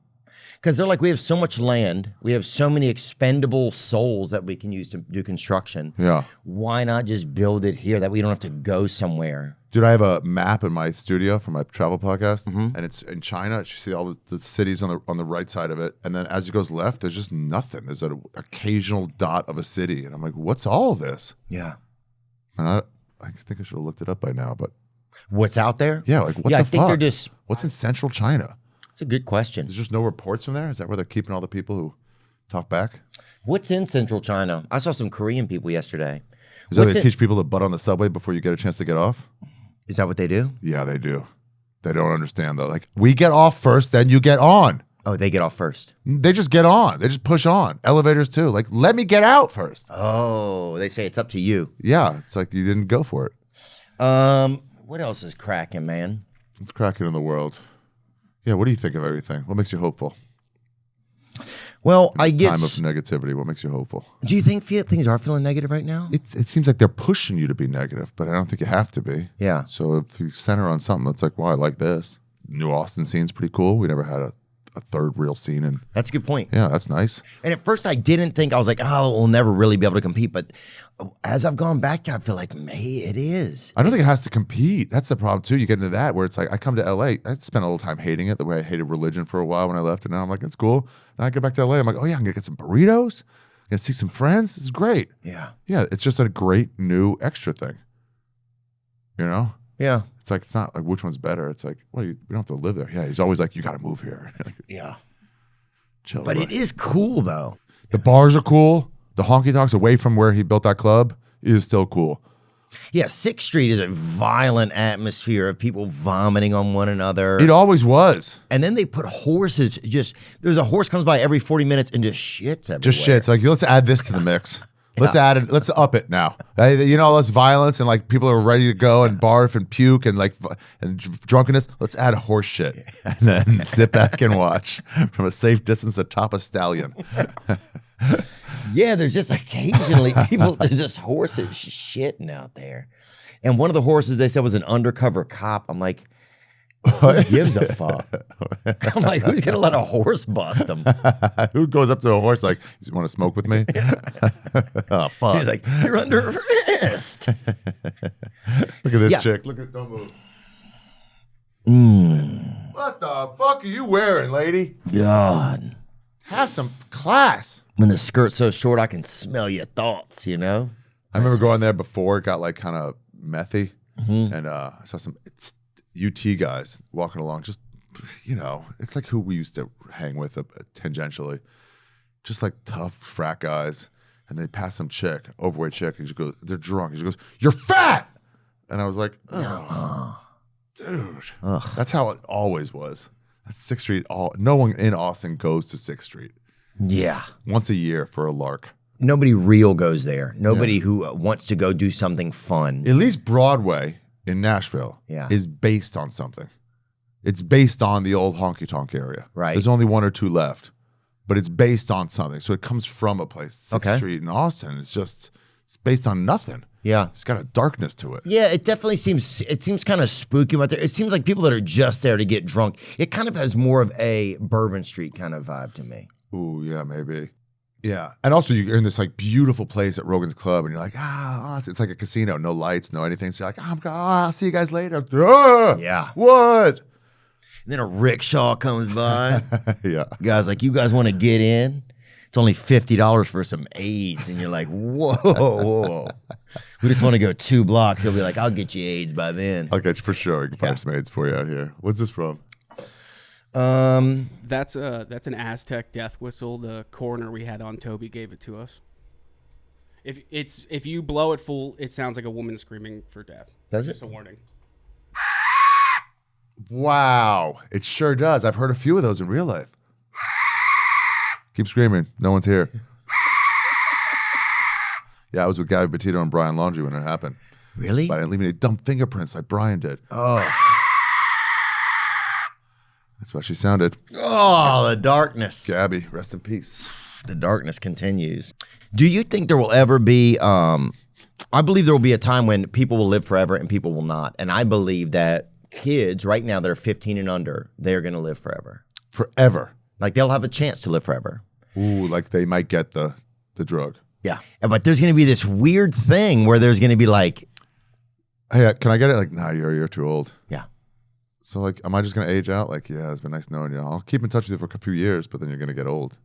Because they're like, we have so much land. We have so many expendable souls that we can use to do construction. Yeah. Why not just build it here that we don't have to go somewhere? Dude, I have a map in my studio for my travel podcast, and it's in China. You see all the cities on the right side of it, and then as it goes left, there's just nothing. There's an occasional dot of a city, and I'm like, what's all this? Yeah. And I think I should have looked it up by now, but What's out there? yeah, like what Yeah, the I think fuck? they're just... What's in central China? It's a good question. There's just no reports from there? Is that where they're keeping all the people who talk back? What's in central China? I saw some Korean people yesterday. Is that What's they in- teach people to butt on the subway before you get a chance to get off? Is that what they do? Yeah, they do. They don't understand though. Like, we get off first, then you get on. Oh, they get off first. They just get on. They just push on. Elevators too. Like, let me get out first. Oh, they say it's up to you. Yeah, it's like you didn't go for it. What else is cracking, man? It's cracking in the world. Yeah, what do you think of everything? What makes you hopeful? Well, I Time get... of negativity. What makes you hopeful? Do you think things are feeling negative right now? It seems like they're pushing you to be negative, but I don't think you have to be. Yeah. So if you center on something, it's like, well, I like this. New Austin scene's pretty cool. We never had a third real scene. And That's a good point. yeah, that's nice. And at first I didn't think, I was like, oh, we'll never really be able to compete. But as I've gone back, I feel like, it is. I don't think it has to compete. That's the problem too. You get into that where it's like, I come to LA, I spent a little time hating it the way I hated religion for a while when I left. And now I'm like, it's cool. And I get back to LA, I'm like, oh yeah, I'm gonna get some burritos. I'm gonna see some friends. This is great. Yeah. Yeah, it's just a great new extra thing. You know? Yeah. It's like, it's not like which one's better. It's like, well, we don't have to live there. Yeah, he's always like, you got to move here. Yeah. Chill. But it is cool, though. The bars are cool. The honky tonks away from where he built that club is still cool. Yeah, 6th Street is a violent atmosphere of people vomiting on one another. It always was. And then they put horses, there's a horse comes by every 40 minutes and just shits everywhere. Just shit. It's like, let's add this to the mix. Let's add it. Let's up it now. You know, less violence and like people are ready to go and barf and puke and like and drunkenness. Let's add horse shit and then sit back and watch from a safe distance atop a stallion. Yeah, there's just occasionally there's just horses shitting out there. And one of the horses they said was an undercover cop. I'm like, who gives a fuck? I'm like, who's gonna let a horse bust him? Who goes up to a horse like, you want to smoke with me? Oh, fuck. He's like, you're under arrest. Look at this chick. Look at, don't move. What the fuck are you wearing, lady? God. Have some class. When the skirt's so short, I can smell your thoughts, you know? I remember going there before it got like kind of methy. And I saw some UT guys walking along, just, you know, it's like who we used to hang with tangentially, just like tough frat guys. And they pass some chick, overweight chick, and she goes, they're drunk. And she goes, you're fat. And I was like, oh, dude, that's how it always was. That's 6th Street. No one in Austin goes to 6th Street. Yeah. Once a year for a lark. Nobody real goes there. Nobody who wants to go do something fun. At least Broadway in Nashville is based on something. It's based on the old honky-tonk area. Right. There's only 1 or 2 left, but it's based on something. So it comes from a place. 6th Street in Austin. It's based on nothing. Yeah. It's got a darkness to it. Yeah, it definitely seems kind of spooky out there. It seems like people that are just there to get drunk. It kind of has more of a Bourbon Street kind of vibe to me. Ooh, yeah, maybe. Yeah. And also you're in this like beautiful place at Rogan's Club and you're like, it's like a casino, no lights, no anything. So you're like, I'll see you guys later. Yeah. What? And then a rickshaw comes by. Yeah. Guys like, you guys want to get in? It's only $50 for some AIDS. And you're like, whoa. We just want to go 2 blocks. He'll be like, I'll get you AIDS by then. Okay, for sure. We can find some AIDS for you out here. What's this from? That's an Aztec death whistle. The coroner we had on Toby gave it to us. If you blow it full, it sounds like a woman screaming for death. Does it? Just a warning. Wow, it sure does. I've heard a few of those in real life. Keep screaming. No one's here. Yeah, I was with Gabby Petito and Brian Laundrie when it happened. Really? But I didn't leave any dumb fingerprints like Brian did. Oh. That's what she sounded. Oh, the darkness. Gabby, rest in peace. The darkness continues. Do you think there will ever be, I believe there will be a time when people will live forever and people will not. And I believe that kids right now that are 15 and under, they're going to live forever. Forever. Like they'll have a chance to live forever. Ooh, like they might get the drug. Yeah. But there's going to be this weird thing where there's going to be like, hey, can I get it? Like, nah, you're too old. Yeah. So like, am I just going to age out? Like, yeah, it's been nice knowing you. I'll keep in touch with you for a few years, but then you're going to get old.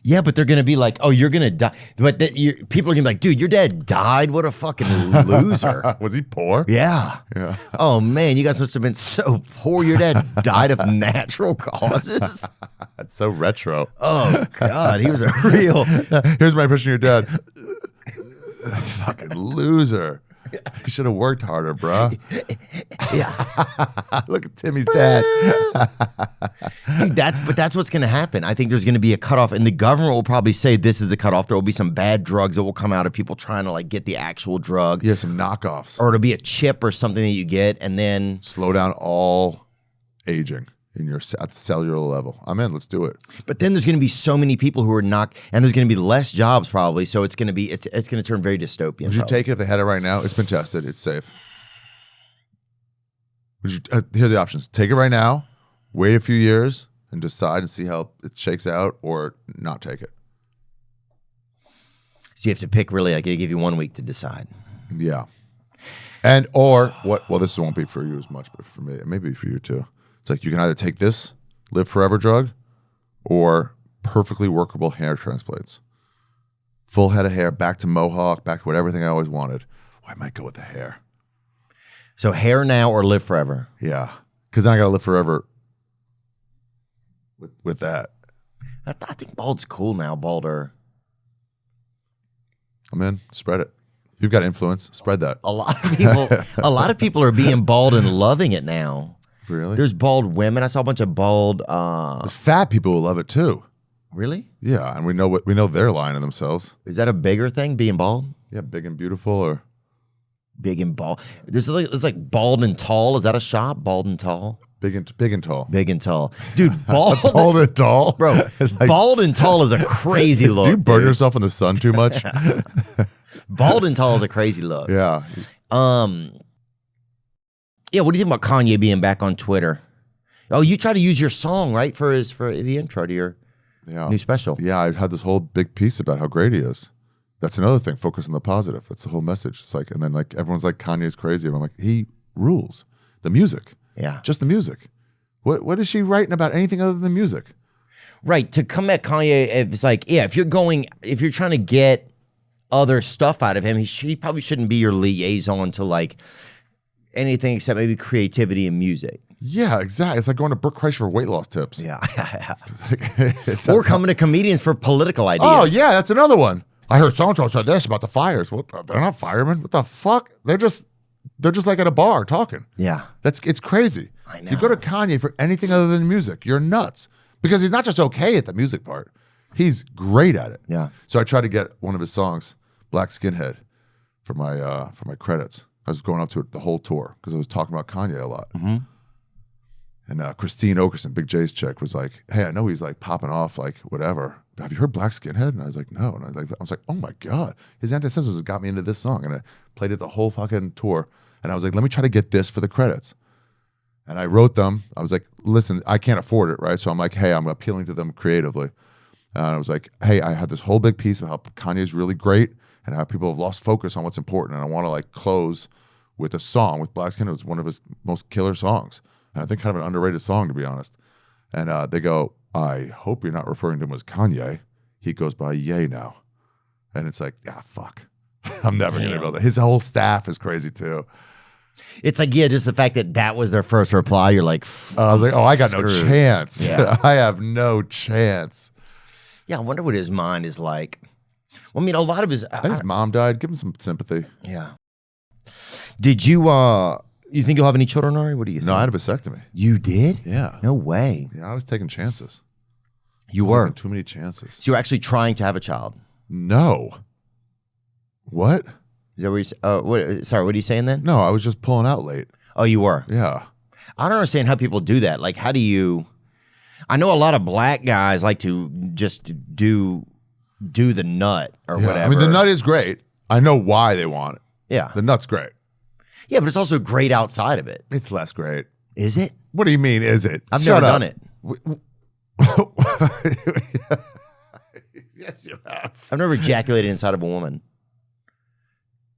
Yeah, but they're going to be like, oh, you're going to die. But people are going to be like, dude, your dad died? What a fucking loser. Was he poor? Yeah. Yeah. Oh, man, you guys must have been so poor. Your dad died of natural causes? That's so retro. Oh, God, he was a real... Here's my impression of your dad. Fucking loser. You should have worked harder, bro. Yeah. Look at Timmy's dad. Dude, that's what's going to happen. I think there's going to be a cutoff, and the government will probably say this is the cutoff. There will be some bad drugs that will come out of people trying to like get the actual drug. Yeah, some knockoffs. Or it'll be a chip or something that you get, and then... Slow down all aging in your at the cellular level. I'm in. Let's do it. But then there's going to be so many people who are knocked, and there's going to be less jobs probably. So it's going to be it's going to turn very dystopian. Would you take it if they had it right now? It's been tested. It's safe. Would you? Here are the options. Take it right now. Wait a few years. and decide and see how it shakes out, or not take it. So you have to pick really, like they give you 1 week to decide. Yeah. And or what? Well, this won't be for you as much, but for me, it may be for you too. It's like you can either take this live forever drug, or perfectly workable hair transplants. Full head of hair, back to mohawk, back to what everything I always wanted. Well, I might go with the hair. So hair now or live forever? Yeah, because then I got to live forever with that. I think bald's cool now. Balder. I'm in. Spread it. You've got influence. Spread that. A lot of people are being bald and loving it now. Really? There's bald women. I saw a bunch of bald. There's fat people who love it too. Really? Yeah, and we know they're lying to themselves. Is that a bigger thing? Being bald? Yeah, big and beautiful, or Big and bald. There's like bald and tall. Is that a shop? Bald and tall. big and tall. Big and tall, dude. Bald, Bald and tall, bro. It's like, Bald and tall is a crazy look. do you burn dude. yourself in the sun too much? Bald and tall is a crazy look. Yeah. Yeah. What do you think about Kanye being back on Twitter? Oh, you try to use your song right for the intro to your new special. Yeah, I had this whole big piece about how great he is. That's another thing. Focus on the positive. That's the whole message. It's like, and then like everyone's like, Kanye's crazy, and I'm like, he rules. The music, Yeah. just the music. What is she writing about anything other than music? Right. To come at Kanye, it's like, yeah, if you're trying to get other stuff out of him, he probably shouldn't be your liaison to like anything except maybe creativity and music. Yeah, exactly. It's like going to Brooke Kreischer for weight loss tips. Yeah. Or Or coming to comedians for political ideas. Oh yeah, that's another one. I heard so-and-so said this about the fires. Well, they're not firemen. What the fuck? They're just like at a bar talking. Yeah. It's crazy. I know. You go to Kanye for anything other than music, you're nuts. Because he's not just okay at the music part. He's great at it. Yeah. So I tried to get one of his songs, Black Skinhead, for my credits. I was going up to it the whole tour because I was talking about Kanye a lot. Mm-hmm. And Christine Okerson, Big J's chick, was like, "Hey, I know he's like popping off, like whatever. Have you heard Black Skinhead?" And I was like, "No." And I was like, "Oh my god, his anti-Semitism got me into this song." And I played it the whole fucking tour. And I was like, "Let me try to get this for the credits." And I wrote them. I was like, "Listen, I can't afford it, right?" So I'm like, "Hey, I'm appealing to them creatively." And I was like, "Hey, I had this whole big piece of how Kanye's really great and how people have lost focus on what's important, and I want to like close with a song with Black Skinhead. It was one of his most killer songs." And I think kind of an underrated song, to be honest. And they go, "I hope you're not referring to him as Kanye. He goes by Ye now." And it's like, yeah, fuck. I'm never going to build it. His whole staff is crazy too. It's like, yeah, just the fact that was their first reply. You're like, I was like, oh, I got no screwed. chance. Yeah. I have no chance. Yeah, I wonder what his mind is like. Well, I mean, a lot of his... And his mom died. Give him some sympathy. Yeah. Did you... You think you'll have any children, Ari? What do you think? No, I had a vasectomy. You did? Yeah. No way. Yeah, I was taking chances. You I was were? taking too many chances. So you're actually trying to have a child? No. What? Is that what you... sorry, what are you saying then? No, I was just pulling out late. Oh, you were? Yeah. I don't understand how people do that. Like, how do you... I know a lot of black guys like to just do the nut or Yeah. whatever. I mean, the nut is great. I know why they want it. Yeah. The nut's great. Yeah, but it's also great outside of it. It's less great. Is it? What do you mean, is it? I've Shut never up. done it. Yes, you have. I've never ejaculated inside of a woman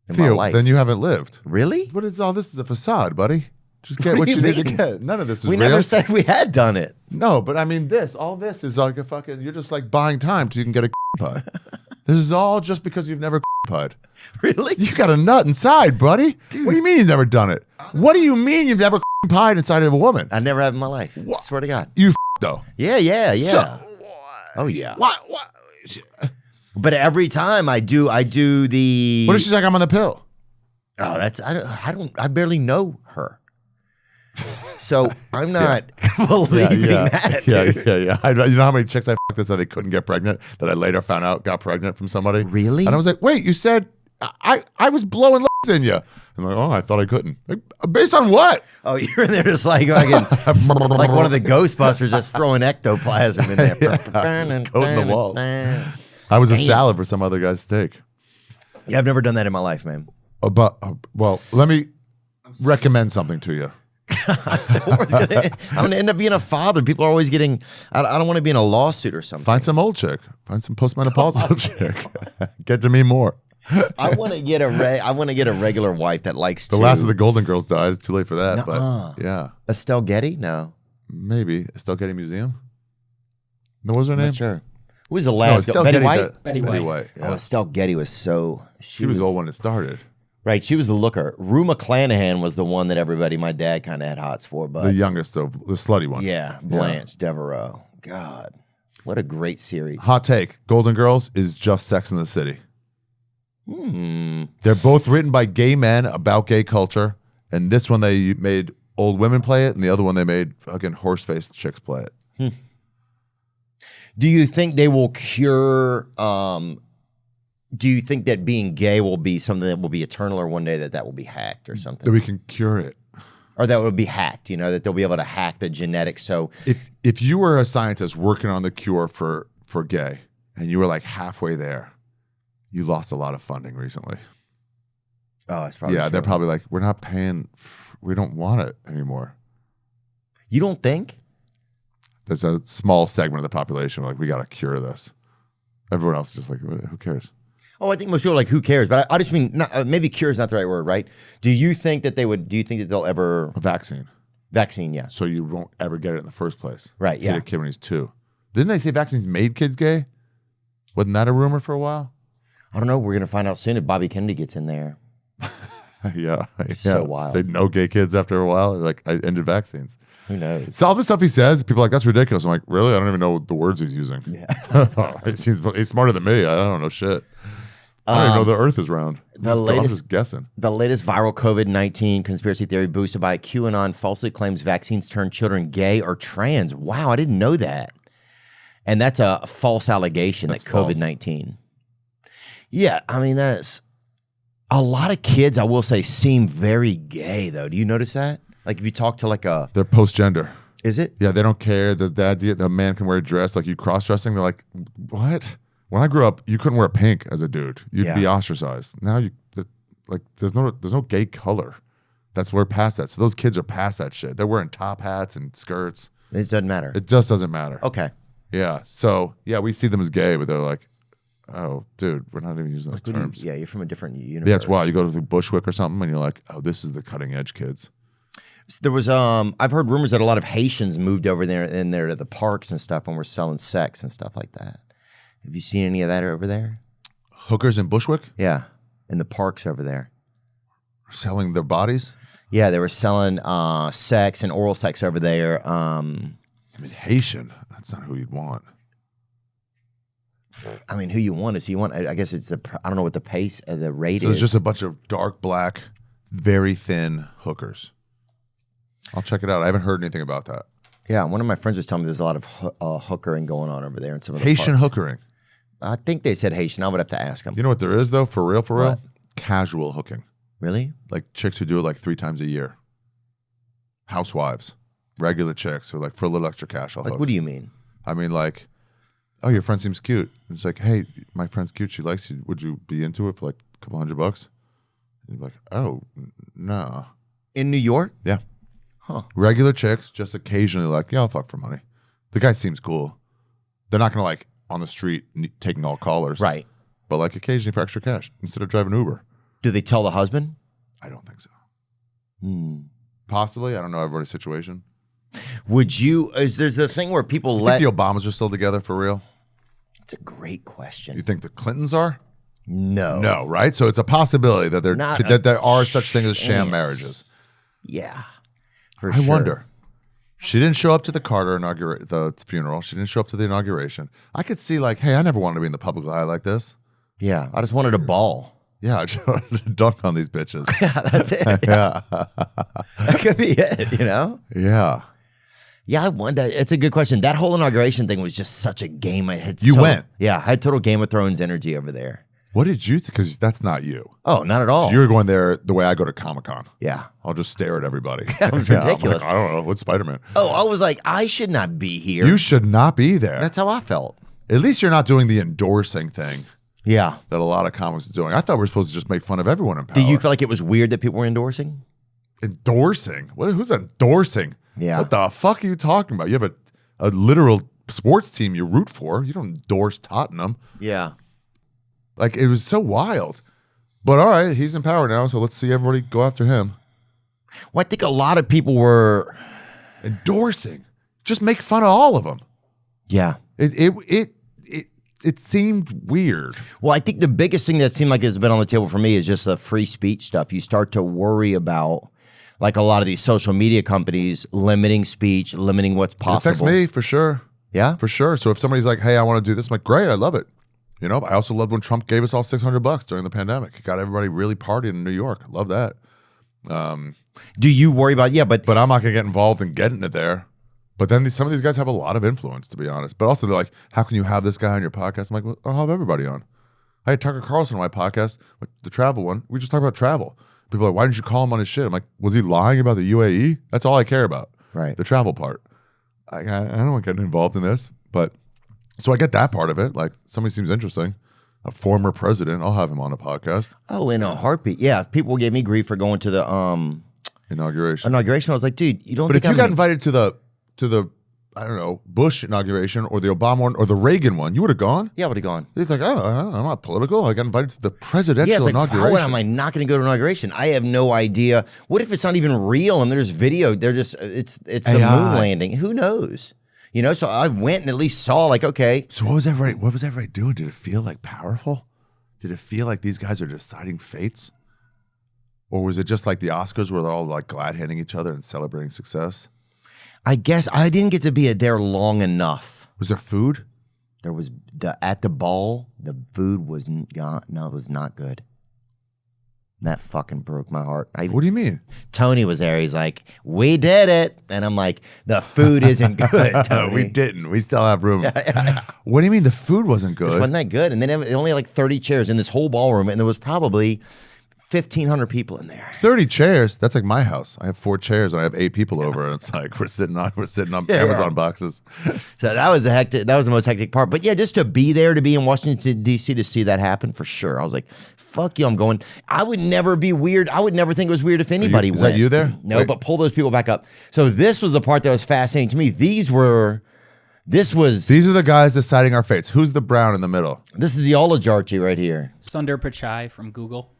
in my Theo, life. then you haven't lived. Really? What is all this? Is a facade, buddy. Just get What what do you you need to mean? get. None of this is We real. never said we had done it. No, but I mean all this is like a fucking, you're just like buying time till you can get a pud. This is all just because you've never pud. Really? You got a nut inside, buddy. What do you mean you've never done it? What do you mean you've never pied inside of a woman? I never have in my life. Swear to God. You though. Yeah. So, Oh yeah. what? But every time I do the. What if she's like, I'm on the pill? Oh, that's I barely know her. So I'm not believing that. Dude. Yeah. You know how many chicks I fucked that said they couldn't get pregnant that I later found out got pregnant from somebody? Really? And I was like, wait, you said I was blowing in you. And like, oh, I thought I couldn't. Like, based on what? Oh, you're in there just like like one of the Ghostbusters just throwing ectoplasm in there. Coating the walls. I was a salad for some other guy's steak. Yeah, I've never done that in my life, man. Well, let me recommend something to you. I'm going to end up being a father. People are always getting. I don't want to be in a lawsuit or something. Find some old chick. Find some postmenopausal chick. Get to me more. I want to get a regular wife that likes the last of the Golden Girls died. It's too late for that. Nuh-uh. But yeah, Estelle Getty. No, maybe Estelle Getty Museum. What was her I'm name? not sure. Who was the last? Estelle Betty Getty White. died- Betty White. Yeah. Oh, Estelle Getty was so. She was old when it started. Right, she was the looker. Rue McClanahan was the one that my dad kind of had hots for. But The youngest of the slutty one. yeah, Blanche Devereaux. God, what a great series. Hot take: Golden Girls is just Sex in the City. They're both written by gay men about gay culture, and this one they made old women play it, and the other one they made fucking horse-faced chicks play it. Do you think they will cure? Do you think that being gay will be something that will be eternal, or one day that will be hacked or something? That we can cure it. Or that would be hacked, that they'll be able to hack the genetics. So If you were a scientist working on the cure for gay, and you were like halfway there, you lost a lot of funding recently. oh, it's probably Yeah, they're true. probably like, we're not paying. We don't want it anymore. You don't think? There's a small segment of the population like, we got to cure this. Everyone else is just like, who cares? Oh, I think most people are like, who cares? But I just mean, maybe cure is not the right word, right? Do you think that they'll ever A vaccine. vaccine? Yeah, So you won't ever get it in the first place. Right, Hit yeah. a kid when he's 2. Didn't they say vaccines made kids gay? Wasn't that a rumor for a while? I don't know. We're gonna find out soon if Bobby Kennedy gets in there. Yeah. So wild. Say no gay kids after a while. Like, I ended vaccines. Who knows? So all the stuff he says, people are like, that's ridiculous. I'm like, really? I don't even know the words he's using. Yeah. He's smarter than me. I don't know shit. I don't even know the earth is round. I'm just guessing. The latest viral COVID-19 conspiracy theory boosted by QAnon falsely claims vaccines turn children gay or trans. Wow, I didn't know that. And that's a false allegation That's that false. COVID-19. Yeah, I mean, that's a lot of kids, I will say, seem very gay, though. Do you notice that? Like if you talk to like a, They're post-gender. is it? Yeah, they don't care. The man can wear a dress. Like you cross-dressing, they're like, what? When I grew up, you couldn't wear pink as a dude. You'd be ostracized. Now there's no gay color. We're past that. So those kids are past that shit. They're wearing top hats and skirts. It doesn't matter. It just doesn't matter. Okay. Yeah. So yeah, we see them as gay, but they're like, oh, dude, we're not even using those terms. Yeah, you're from a different universe. Yeah, it's wild. You go to Bushwick or something, and you're like, oh, this is the cutting edge kids. There was I've heard rumors that a lot of Haitians moved over there to the parks and stuff and were selling sex and stuff like that. Have you seen any of that over there? Hookers in Bushwick Yeah, in the parks over there. selling their bodies. Yeah, they were selling sex and oral sex over there. I mean, Haitian. That's not who you'd want. I mean, who you want is who you want. I guess it's I don't know what the rate So is. it's just a bunch of dark black, very thin hookers. I'll check it out. I haven't heard anything about that. Yeah, one of my friends was telling me there's a lot of hookering going on over there in some of the Haitian parks. hookering. I think they said Haitian. I would have to ask them. You know what there is though? For real? What? Casual hooking. Really? Like chicks who do it like 3 times a year. Housewives. Regular chicks who are like, for a little extra cash, I'll Like, hook. what do you mean? I mean, like, oh, your friend seems cute. It's like, hey, my friend's cute. She likes you. Would you be into it for like a couple $100? And you're like, oh, no. In New York? Yeah. Huh. Regular chicks, just occasionally like, yeah, I'll fuck for money. The guy seems cool. They're not going to like on the street taking all callers. Right. But like occasionally for extra cash instead of driving Uber. Do they tell the husband? I don't think so. Possibly. I don't know everybody's situation. Would you? There's the thing where people You let. think the Obamas are still together for real? It's a great question. You think the Clintons are? No. No, right? So it's a possibility that Not there are such things as sham chance. marriages. Yeah. For I sure. wonder. She didn't show up to the Carter the funeral. She didn't show up to the inauguration. I could see like, hey, I never wanted to be in the public eye like this. Yeah. I just wanted a ball. Yeah, I just wanted to dunk on these bitches. Yeah, that's it. Yeah. That could be it, you know? Yeah. Yeah, I wonder. It's a good question. That whole inauguration thing was just such a game. You went? Yeah, I had total Game of Thrones energy over there. What did you think? Because that's not you. Oh, not at all. You were going there the way I go to Comic-Con. Yeah. I'll just stare at everybody. That was I'm like, ridiculous. I don't know. What's Spider-Man? Oh, I was like, I should not be here. You should not be there. That's how I felt. At least you're not doing the endorsing thing Yeah. that a lot of comics are doing. I thought we were supposed to just make fun of everyone in power. Do you feel like it was weird that people were endorsing? Endorsing? Who's endorsing? Yeah. What the fuck are you talking about? You have a literal sports team you root for. You don't endorse Tottenham. Yeah. Like, it was so wild. But all right, he's in power now, so let's see everybody go after him. Well, I think a lot of people were Endorsing. Just make fun of all of them. Yeah. It seemed weird. Well, I think the biggest thing that seemed like has been on the table for me is just the free speech stuff. You start to worry about, like, a lot of these social media companies limiting speech, limiting what's possible. Text me for sure. Yeah, for sure. So if somebody's like, "Hey, I want to do this," I'm like, "Great, I love it." You know, I also loved when Trump gave us all $600 during the pandemic. It got everybody really partying in New York. Love that. Do you worry about? Yeah, but I'm not gonna get involved in getting it there. But then some of these guys have a lot of influence, to be honest. But also they're like, "How can you have this guy on your podcast?" I'm like, "Well, I'll have everybody on." I had Tucker Carlson on my podcast, the travel one. We just talk about travel. People are like, "Why didn't you call him on his shit?" I'm like, "Was he lying about the UAE? That's all I care about. Right. The travel part. I don't want to get involved in this, but so I get that part of it. Like, somebody seems interesting. A former president, I'll have him on a podcast. Oh, in a heartbeat. Yeah, people gave me grief for going to the inauguration. I was like, dude, you don't. But think if you I'm got invited to the I don't know, Bush inauguration or the Obama one or the Reagan one, you would have gone. Yeah, I would have gone. It's like, oh, I'm not political. I got invited to the presidential Yeah, it's like, inauguration. how am I not going to go to inauguration? I have no idea. What if it's not even real and there's video? They're just it's the moon landing. Who knows? You know. So I went and at least saw, like, okay. So what was everybody doing? Did it feel like powerful? Did it feel like these guys are deciding fates? Or was it just like the Oscars where they're all like glad handing each other and celebrating success? I guess I didn't get to be there long enough. Was there food? There was at the ball. The food was not good. That fucking broke my heart. What do you mean? Tony was there. He's like, "We did it," and I'm like, "The food isn't good, Tony." We didn't. We still have room. What do you mean the food wasn't good? It wasn't that good. And then it only had like 30 chairs in this whole ballroom, and there was probably 1,500 people in there. 30 chairs. That's like my house. I have 4 chairs and I have 8 people over, and it's like we're sitting on Amazon boxes. So that was the most hectic part. But yeah, just to be there, to be in Washington D.C. to see that happen, for sure. I was like, fuck you, I'm going. I would never be weird. I would never think it was weird if anybody went. Is that you there? No, Wait. But pull those people back up. So this was the part that was fascinating to me. These are the guys deciding our fates. Who's the brown in the middle? This is the oligarchy right here. Sundar Pichai from Google.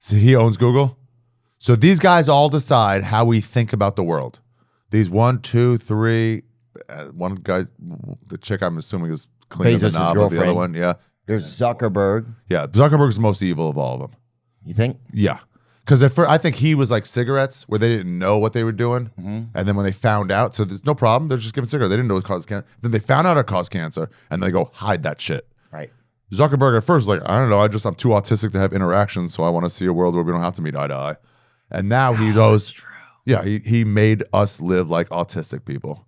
So he owns Google. So these guys all decide how we think about the world. These 1, 2, 3. One guy, the chick I'm assuming is cleaning the Bezos' knob of the other girlfriend. one. Yeah. There's Zuckerberg. Yeah. Zuckerberg's the most evil of all of them. You think? Yeah. Because I think he was like cigarettes where they didn't know what they were doing. Mm-hmm. And then when they found out, so there's no problem. They're just giving cigarettes. They didn't know it caused cancer. Then they found out it caused cancer and they go hide that shit. Right. Zuckerberg at first was like, I don't know, I'm too autistic to have interactions, so I want to see a world where we don't have to meet eye to eye. And now he goes, yeah, he made us live like autistic people.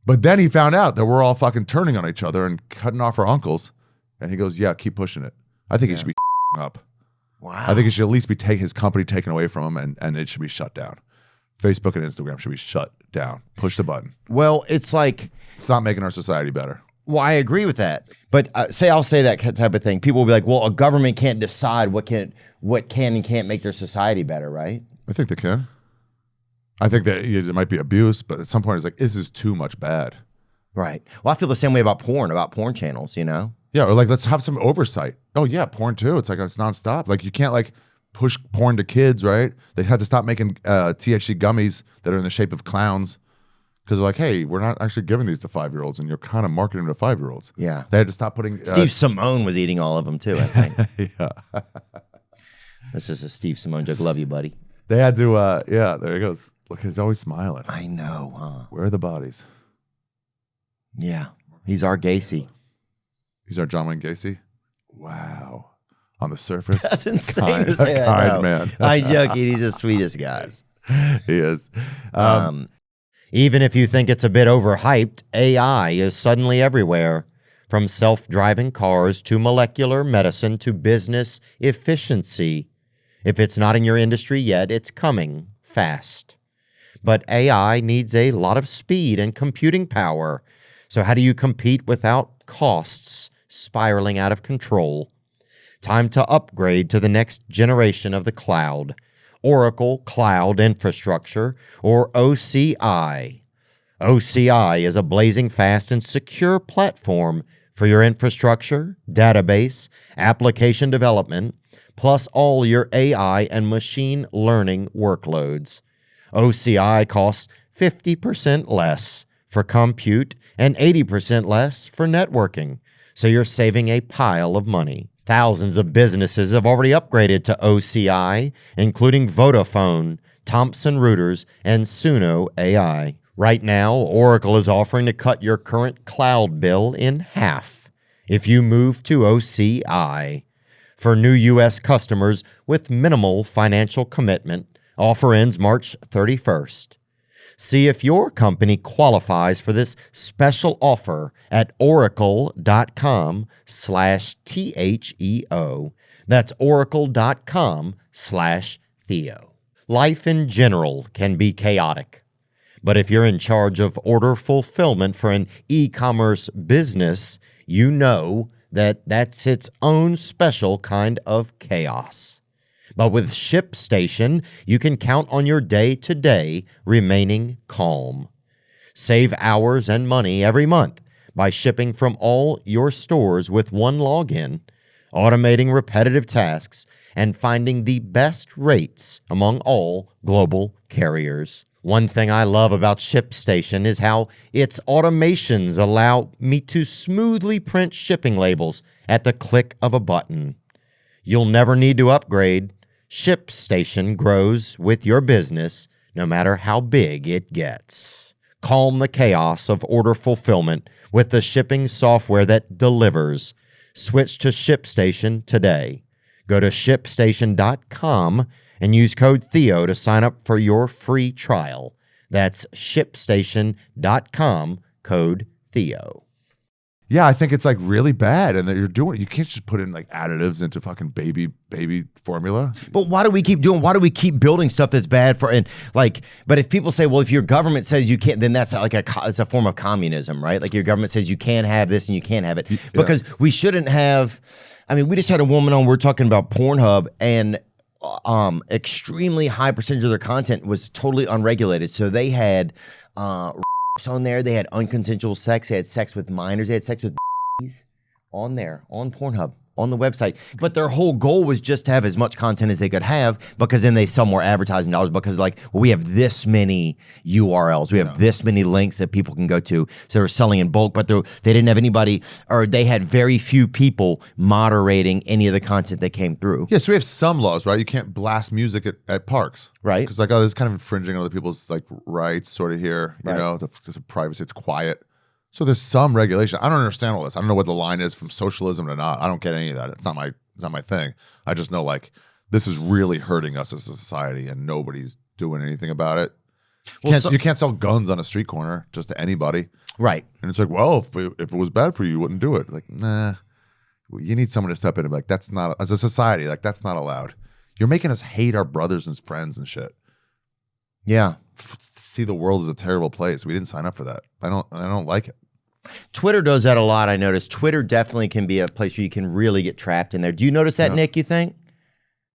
But then he found out that we're all fucking turning on each other and cutting off our uncles. And he goes, yeah, keep pushing it. I think he should be up. Wow. I think it should at least be his company taken away from him and it should be shut down. Facebook and Instagram should be shut down. Push the button. Well, it's like, it's not making our society better. Well, I agree with that. But I'll say that type of thing. People will be like, well, a government can't decide what can and can't make their society better, right? I think they can. I think that it might be abuse, but at some point it's like, this is too much bad. Right. Well, I feel the same way about porn channels, you know? Yeah, or like, let's have some oversight. Oh yeah, porn too. It's like, it's nonstop. Like, you can't like push porn to kids, right? They had to stop making THC gummies that are in the shape of clowns. Because they're like, hey, we're not actually giving these to 5-year-olds, and you're kind of marketing them to 5-year-olds. Yeah. They had to stop putting... Steve Simone was eating all of them, too, I think. Yeah. That's just a Steve Simone joke. Love you, buddy. They had to, yeah, there he goes. Look, he's always smiling. I know, huh? Where are the bodies? Yeah. He's our Gacy. He's our John Wayne Gacy? Wow. On the surface. That's insane to say that. Kind man. I'm joking. He's the sweetest guy. He is. Even if you think it's a bit overhyped, AI is suddenly everywhere. From self-driving cars to molecular medicine to business efficiency. If it's not in your industry yet, it's coming fast. But AI needs a lot of speed and computing power. So how do you compete without costs spiraling out of control? Time to upgrade to the next generation of the cloud. Oracle Cloud Infrastructure, or OCI. OCI is a blazing fast and secure platform for your infrastructure, database, application development, plus all your AI and machine learning workloads. OCI costs 50% less for compute and 80% less for networking, so you're saving a pile of money. Thousands of businesses have already upgraded to OCI, including Vodafone, Thomson Reuters, and Suno AI. Right now, Oracle is offering to cut your current cloud bill in half if you move to OCI. For new U.S. customers with minimal financial commitment, offer ends March 31st. See if your company qualifies for this special offer at oracle.com/THEO. That's oracle.com/Theo. Life in general can be chaotic, but if you're in charge of order fulfillment for an e-commerce business, you know that that's its own special kind of chaos. But with ShipStation, you can count on your day-to-day remaining calm. Save hours and money every month by shipping from all your stores with one login, automating repetitive tasks, and finding the best rates among all global carriers. One thing I love about ShipStation is how its automations allow me to smoothly print shipping labels at the click of a button. You'll never need to upgrade. ShipStation grows with your business, no matter how big it gets. Calm the chaos of order fulfillment with the shipping software that delivers. Switch to ShipStation today. Go to ShipStation.com and use code Theo to sign up for your free trial. That's ShipStation.com, code Theo. Yeah, I think it's like really bad, and that you're doing. You can't just put in like additives into fucking baby formula. But why do we keep building stuff that's bad for But if people say, well, if your government says you can't, then that's like it's a form of communism, right? Like your government says you can't have this and you can't have it because we shouldn't have. I mean, we just had a woman on. We're talking about Pornhub, and extremely high percentage of their content was totally unregulated. So they had on there, they had unconsensual sex, they had sex with minors, they had sex with on there, on Pornhub, on the website. But their whole goal was just to have as much content as they could have, because then they sell more advertising dollars, because we have this many URLs, we have this many links that people can go to. So they're selling in bulk, but they didn't have anybody, or they had very few people moderating any of the content that came through. Yeah, so we have some laws, right? You can't blast music at parks. Right. Because this is kind of infringing on other people's rights sort of here, you know, the privacy, it's quiet. So there's some regulation. I don't understand all this. I don't know what the line is from socialism to not. I don't get any of that. It's not my thing. I just know this is really hurting us as a society, and nobody's doing anything about it. Well, you can't sell guns on a street corner just to anybody. Right. And it's like, well, if it was bad for you, you wouldn't do it. Like, nah. You need someone to step in and be like, that's not, as a society, that's not allowed. You're making us hate our brothers and friends and shit. Yeah. See the world as a terrible place. We didn't sign up for that. I don't like it. Twitter does that a lot, I noticed. Twitter definitely can be a place where you can really get trapped in there. Do you notice that, Nick, you think?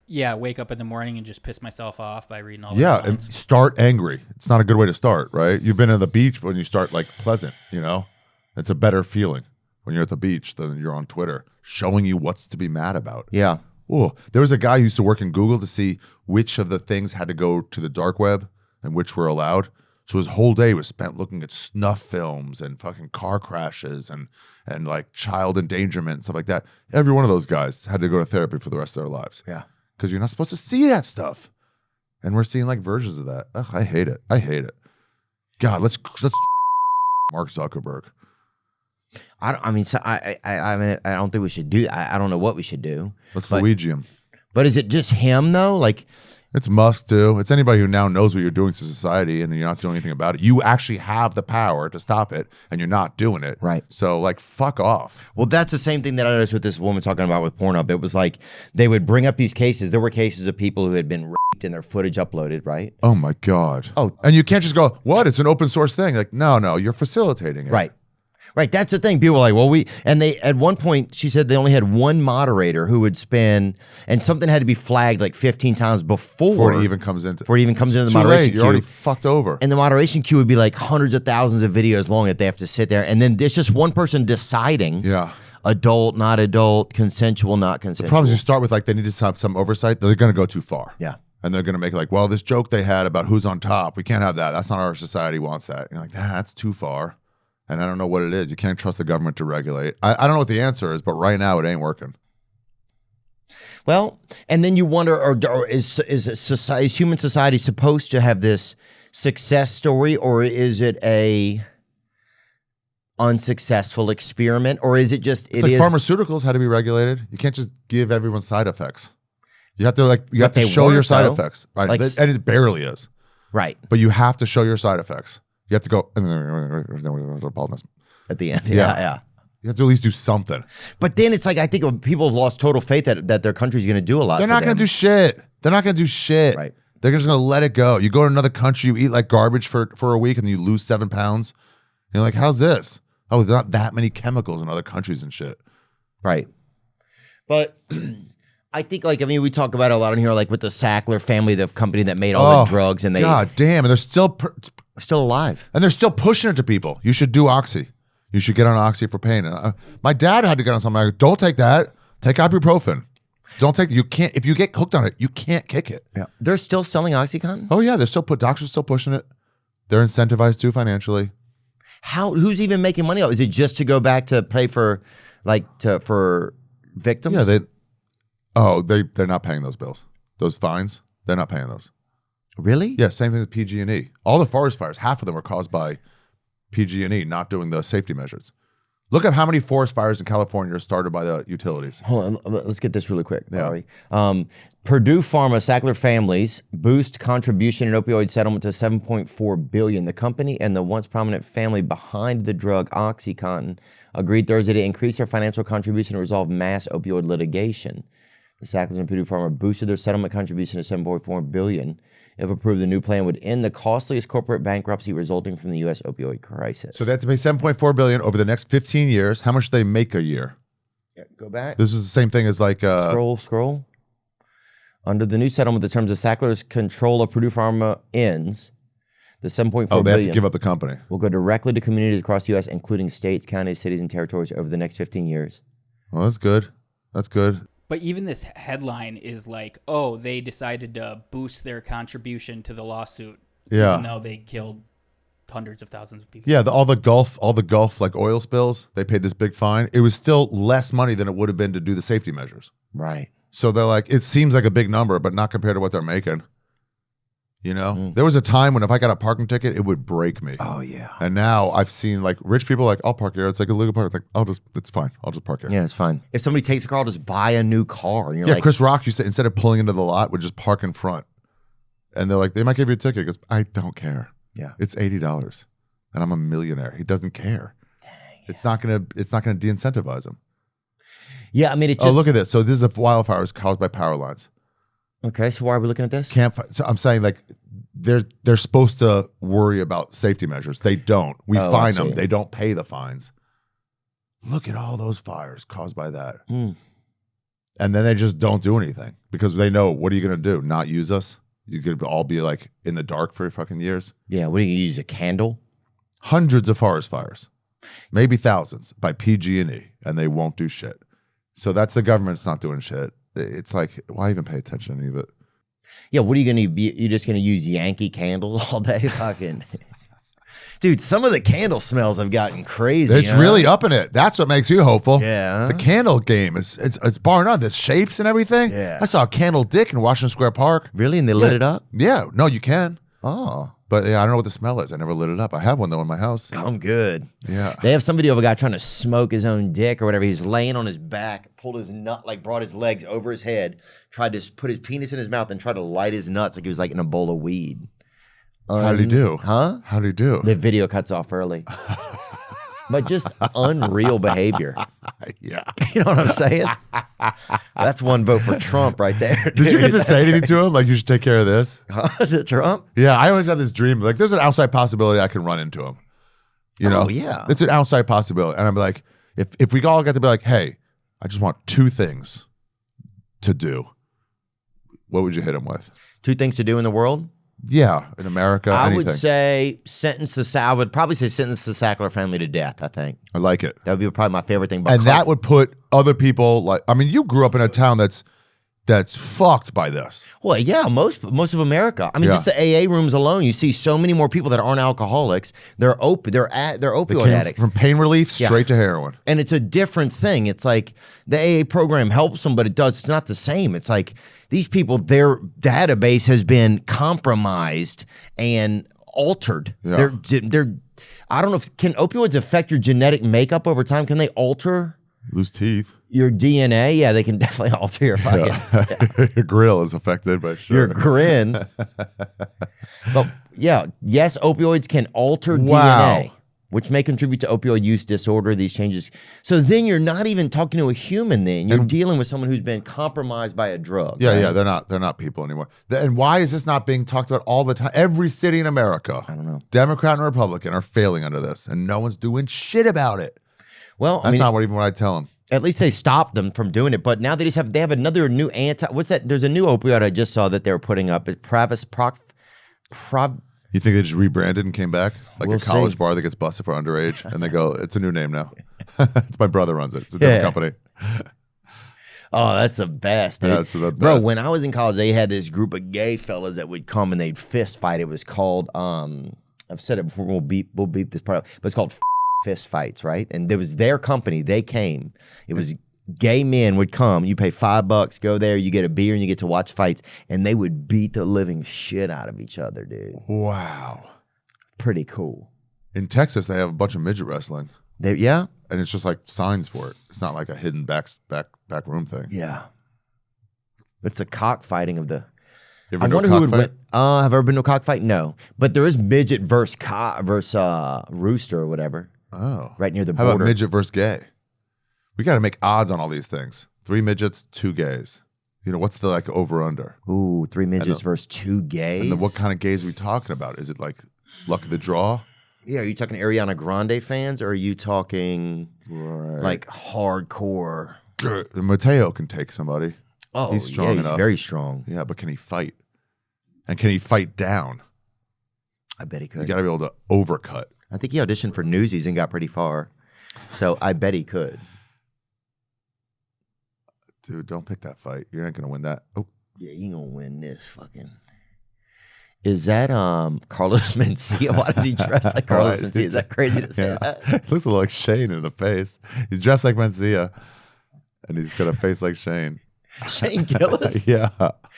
Yeah, wake up in the morning and just piss myself off by reading all the and start angry. It's not a good way to start, right? You've been at the beach when you start pleasant, you know? It's a better feeling when you're at the beach than you're on Twitter, showing you what's to be mad about. Yeah. Oh, there was a guy who used to work in Google to see which of the things had to go to the dark web and which were allowed. So his whole day was spent looking at snuff films and fucking car crashes and child endangerment and stuff like that. Every one of those guys had to go to therapy for the rest of their lives. Yeah. Because you're not supposed to see that stuff. And we're seeing versions of that. Ugh, I hate it. God, let's Mark Zuckerberg. I don't think we should do that. I don't know what we should do. Let's Luigi him. But is it just him though? It's Musk too. It's anybody who now knows what you're doing to society and you're not doing anything about it. You actually have the power to stop it, and you're not doing it. Right. So fuck off. Well, that's the same thing that I noticed with this woman talking about with Pornhub. It was they would bring up these cases. There were cases of people who had been raped and their footage uploaded, right? Oh my God. Oh. And you can't just go, what? It's an open source thing. No, you're facilitating it. Right. Right, that's the thing. People are like, well, they at one point she said they only had one moderator who would spin, and something had to be flagged like 15 times before it even comes into the too moderation late. queue. You're already fucked over. And the moderation queue would be like hundreds of thousands of videos long that they have to sit there, and then there's just one person deciding. Yeah. Adult, not adult, consensual, not consensual. The problem is you start with like they need to have some oversight. They're going to go too far. Yeah. And they're going to make like, well, this joke they had about who's on top, we can't have that. That's not our society wants that. You're like, that's too far. And I don't know what it is. You can't trust the government to regulate. I don't know what the answer is, but right now it ain't working. Well, and then you wonder, or is human society supposed to have this success story, or is it a unsuccessful experiment, or is it just it's like pharmaceuticals had to be regulated. You can't just give everyone side effects. You have to you have to show your side effects, right? Like, and it barely is, right? But you have to show your side effects. You have to go at the end. Yeah. You have to at least do something. But then it's like I think people have lost total faith that their country's going to do a lot. They're not going to do shit. They're not going to do shit. Right. They're just going to let it go. You go to another country, you eat like garbage for a week, and then you lose 7 pounds. And you're like, how's this? Oh, there's not that many chemicals in other countries and shit. Right. But I think, we talk about it a lot on here, like with the Sackler family, the company that made all the drugs, and God damn, and they're still alive, and they're still pushing it to people. You should do Oxy. You should get on Oxy for pain. And my dad had to get on something. Like, don't take that. Take ibuprofen. Don't take. You can't. If you get hooked on it, you can't kick it. Yeah, they're still selling OxyContin. Oh yeah, doctors still pushing it. They're incentivized too financially. Who's even making money? Is it just to go back to pay for for victims? Yeah, they're not paying those bills. Those fines, they're not paying those. Really? Yeah, same thing with PG&E. All the forest fires, half of them were caused by PG&E not doing the safety measures. Look at how many forest fires in California are started by the utilities. Hold on, let's get this really quick, Ari. Purdue Pharma Sackler families boost contribution in opioid settlement to $7.4 billion. The company and the once prominent family behind the drug OxyContin agreed Thursday to increase their financial contribution to resolve mass opioid litigation. The Sacklers and Purdue Pharma boosted their settlement contribution to $7.4 billion. If approved, the new plan would end the costliest corporate bankruptcy resulting from the U.S. opioid crisis. So they have to pay $7.4 billion over the next 15 years. How much do they make a year? Yeah, go back. This is the same thing as like scroll. Under the new settlement, the terms of Sackler's control of Purdue Pharma ends. The $7.4 billion they have to give up the company. Will go directly to communities across the U.S., including states, counties, cities, and territories over the next 15 years. Well, that's good. That's good. But even this headline is like, oh, they decided to boost their contribution to the lawsuit. Yeah. Even though they killed hundreds of thousands of people. Yeah, all the Gulf like oil spills, they paid this big fine. It was still less money than it would have been to do the safety measures. Right. So they're like, it seems like a big number, but not compared to what they're making. You know, there was a time when if I got a parking ticket, it would break me. Oh yeah. And now I've seen like rich people like, I'll park here. It's like a legal park. It's like, it's fine. I'll just park here. Yeah, it's fine. If somebody takes a car, I'll just buy a new car. And you're like, Chris Rock used to, instead of pulling into the lot, would just park in front. And they're like, they might give you a ticket. He goes, I don't care. Yeah. It's $80. And I'm a millionaire. He doesn't care. Dang. It's not gonna de-incentivize him. Yeah, I mean, it just. Oh, look at this. So this is a wildfire caused by power lines. Okay, so why are we looking at this? So I'm saying like they're supposed to worry about safety measures. They don't. We fine them. They don't pay the fines. Look at all those fires caused by that. And then they just don't do anything because they know, what are you going to do? Not use us? You could all be like in the dark for fucking years. Yeah, what are you going to use, a candle? Hundreds of forest fires, maybe thousands by PG&E, and they won't do shit. So that's the government's not doing shit. It's like, why even pay attention to any of it? Yeah, what are you going to be? You're just going to use Yankee candles all day? Fucking. Dude, some of the candle smells have gotten crazy. It's really up in it. That's what makes you hopeful. Yeah. The candle game it's bar none. The shapes and everything. Yeah. I saw a candle dick in Washington Square Park. Really? And they lit it up? Yeah. No, you can. Oh. But yeah, I don't know what the smell is. I never lit it up. I have one though in my house. I'm good. Yeah. They have some video of a guy trying to smoke his own dick or whatever. He's laying on his back, pulled his nut, like brought his legs over his head, tried to put his penis in his mouth and tried to light his nuts like he was like in a bowl of weed. How did he do? Huh? How did he do? The video cuts off early. But just unreal behavior. Yeah. You know what I'm saying? That's one vote for Trump right there. Dude. Did you get to say anything to him? Like, you should take care of this? Is it Trump? Yeah, I always have this dream. Like, there's an outside possibility I can run into him. You know, yeah. It's an outside possibility. And I'm like, if we all got to be like, hey, I just want 2 things to do, what would you hit him with? 2 things to do in the world? Yeah, in America, I anything. would say I would probably say sentence the Sackler family to death, I think. I like it. That would be probably my favorite thing. About And that would put other people like, I mean, you grew up in a town that's fucked by this. Well, yeah, most of America. I mean, just the AA rooms alone, you see so many more people that aren't alcoholics. They're opioid addicts. From pain relief straight to heroin. And it's a different thing. It's like the AA program helps them, but it's not the same. It's like these people, their database has been compromised and altered. Yeah. They're I don't know can opioids affect your genetic makeup over time? Can they alter Lose teeth. your DNA? Yeah, they can definitely alter your fucking Your grill is affected, but sure. your grin. But yeah, yes, opioids can alter DNA, which may contribute to opioid use disorder, these changes. So then you're not even talking to a human then. You're dealing with someone who's been compromised by a drug. Yeah, right? yeah, they're not people anymore. And why is this not being talked about all the time? Every city in America, I don't know. Democrat and Republican are failing under this, and no one's doing shit about it. Well, That's not what I tell them. At least they stopped them from doing it, but now they have another new what's that? There's a new opioid I just saw that they were putting up. It's You think they just rebranded and came back? Like We'll a college see. bar that gets busted for underage, and they go, it's a new name now. It's my brother runs it. It's a different company. Oh, that's the best, dude. Yeah, it's the Bro, best. when I was in college, they had this group of gay fellas that would come and they'd fist fight. It was called, I've said it before, we'll beep this part out, but it's called fist fights, right? And there was their company. They came. It was gay men would come. You pay $5, go there, you get a beer, and you get to watch fights. And they would beat the living shit out of each other, dude. Wow. Pretty cool. In Texas, they have a bunch of midget wrestling, Yeah? and it's just like signs for it. It's not like a hidden back room thing. Yeah. It's a cockfighting of the... You ever I know wonder who would cockfight? win. Have I ever been to a cockfight? No. But there is midget versus rooster or whatever. Oh. Right near the How border. about midget versus gay? We got to make odds on all these things. 3 midgets, 2 gays. You know, what's the like over under? Ooh, 3 midgets versus 2 gays. And then what kind of gays are we talking about? Is it like luck of the draw? Yeah, are you talking Ariana Grande fans or are you talking like hardcore? Mateo can take somebody. Oh, he's strong yeah, he's enough. very strong. Yeah, but can he fight? And can he fight down? I bet he You could. got to be able to overcut. I think he auditioned for Newsies and got pretty far. So I bet he could. Dude, don't pick that fight. You're not going to win that. Oh, Yeah, you ain't gonna win this fucking. Is that Carlos Mencia? Why does he dress like Carlos Right. Mencia? Is that crazy to say that? Looks a little like Shane in the face. He's dressed like Mencia, and he's got a face like Shane. Shane Gillis? Yeah.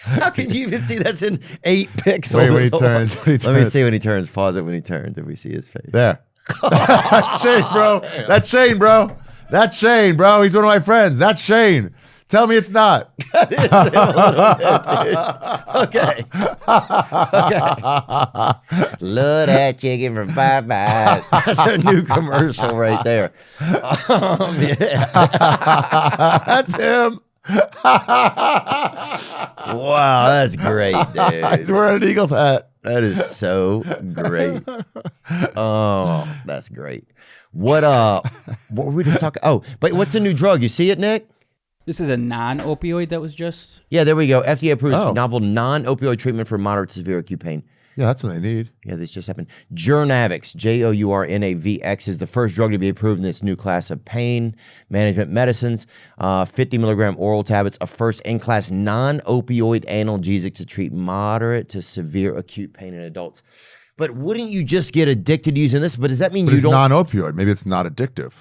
How can you even see that's in 8 pixels? Wait, when he turns. When he Let me turns. see when he turns. Pause it when he turns if we see his face. There. That's Shane, bro. That's Shane, bro. That's Shane, bro. He's one of my friends. That's Shane. Tell me it's not. Okay. Okay. Love that chicken from Popeyes. That's a new commercial right there. Yeah. That's him. Wow, that's great, He's dude. wearing an Eagles hat. That is so great. Oh, that's great. What were we just talking? Oh, but what's the new drug? You see it, Nick? This is a non-opioid that was just... Yeah, there we go. FDA approves Oh. novel non-opioid treatment for moderate to severe acute pain. Yeah, that's what they need. Yeah, this just happened. Journavx, Journavx, is the first drug to be approved in this new class of pain management medicines. 50 milligram oral tablets, a first in-class non-opioid analgesic to treat moderate to severe acute pain in adults. But wouldn't you just get addicted to using this? But does that mean But you it's don't? non-opioid. Maybe it's not addictive.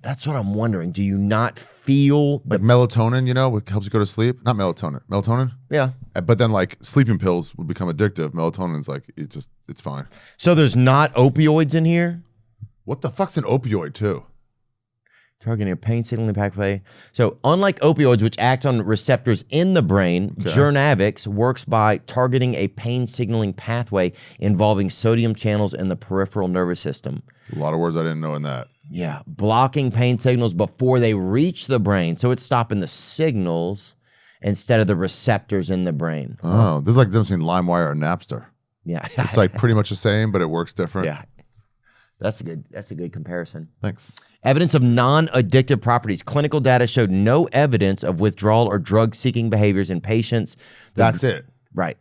That's what I'm wondering. Do you not feel the? Like melatonin, you know, what helps you go to sleep. Not melatonin. Melatonin? Yeah. But then like sleeping pills would become addictive. Melatonin's like, it's fine. So there's not opioids in here? What the fuck's an opioid too? Targeting a pain signaling pathway. So, unlike opioids, which act on receptors in the brain, Journavx works by targeting a pain signaling pathway involving sodium channels in the peripheral nervous system. A lot of words I didn't know in that. Yeah, blocking pain signals before they reach the brain. So, it's stopping the signals instead of the receptors in the brain. Oh, this is like the difference between LimeWire and Napster. Yeah. It's like pretty much the same, but it works different. Yeah. That's a good comparison. Thanks. Evidence of non-addictive properties. Clinical data showed no evidence of withdrawal or drug-seeking behaviors in patients. That's it. Right.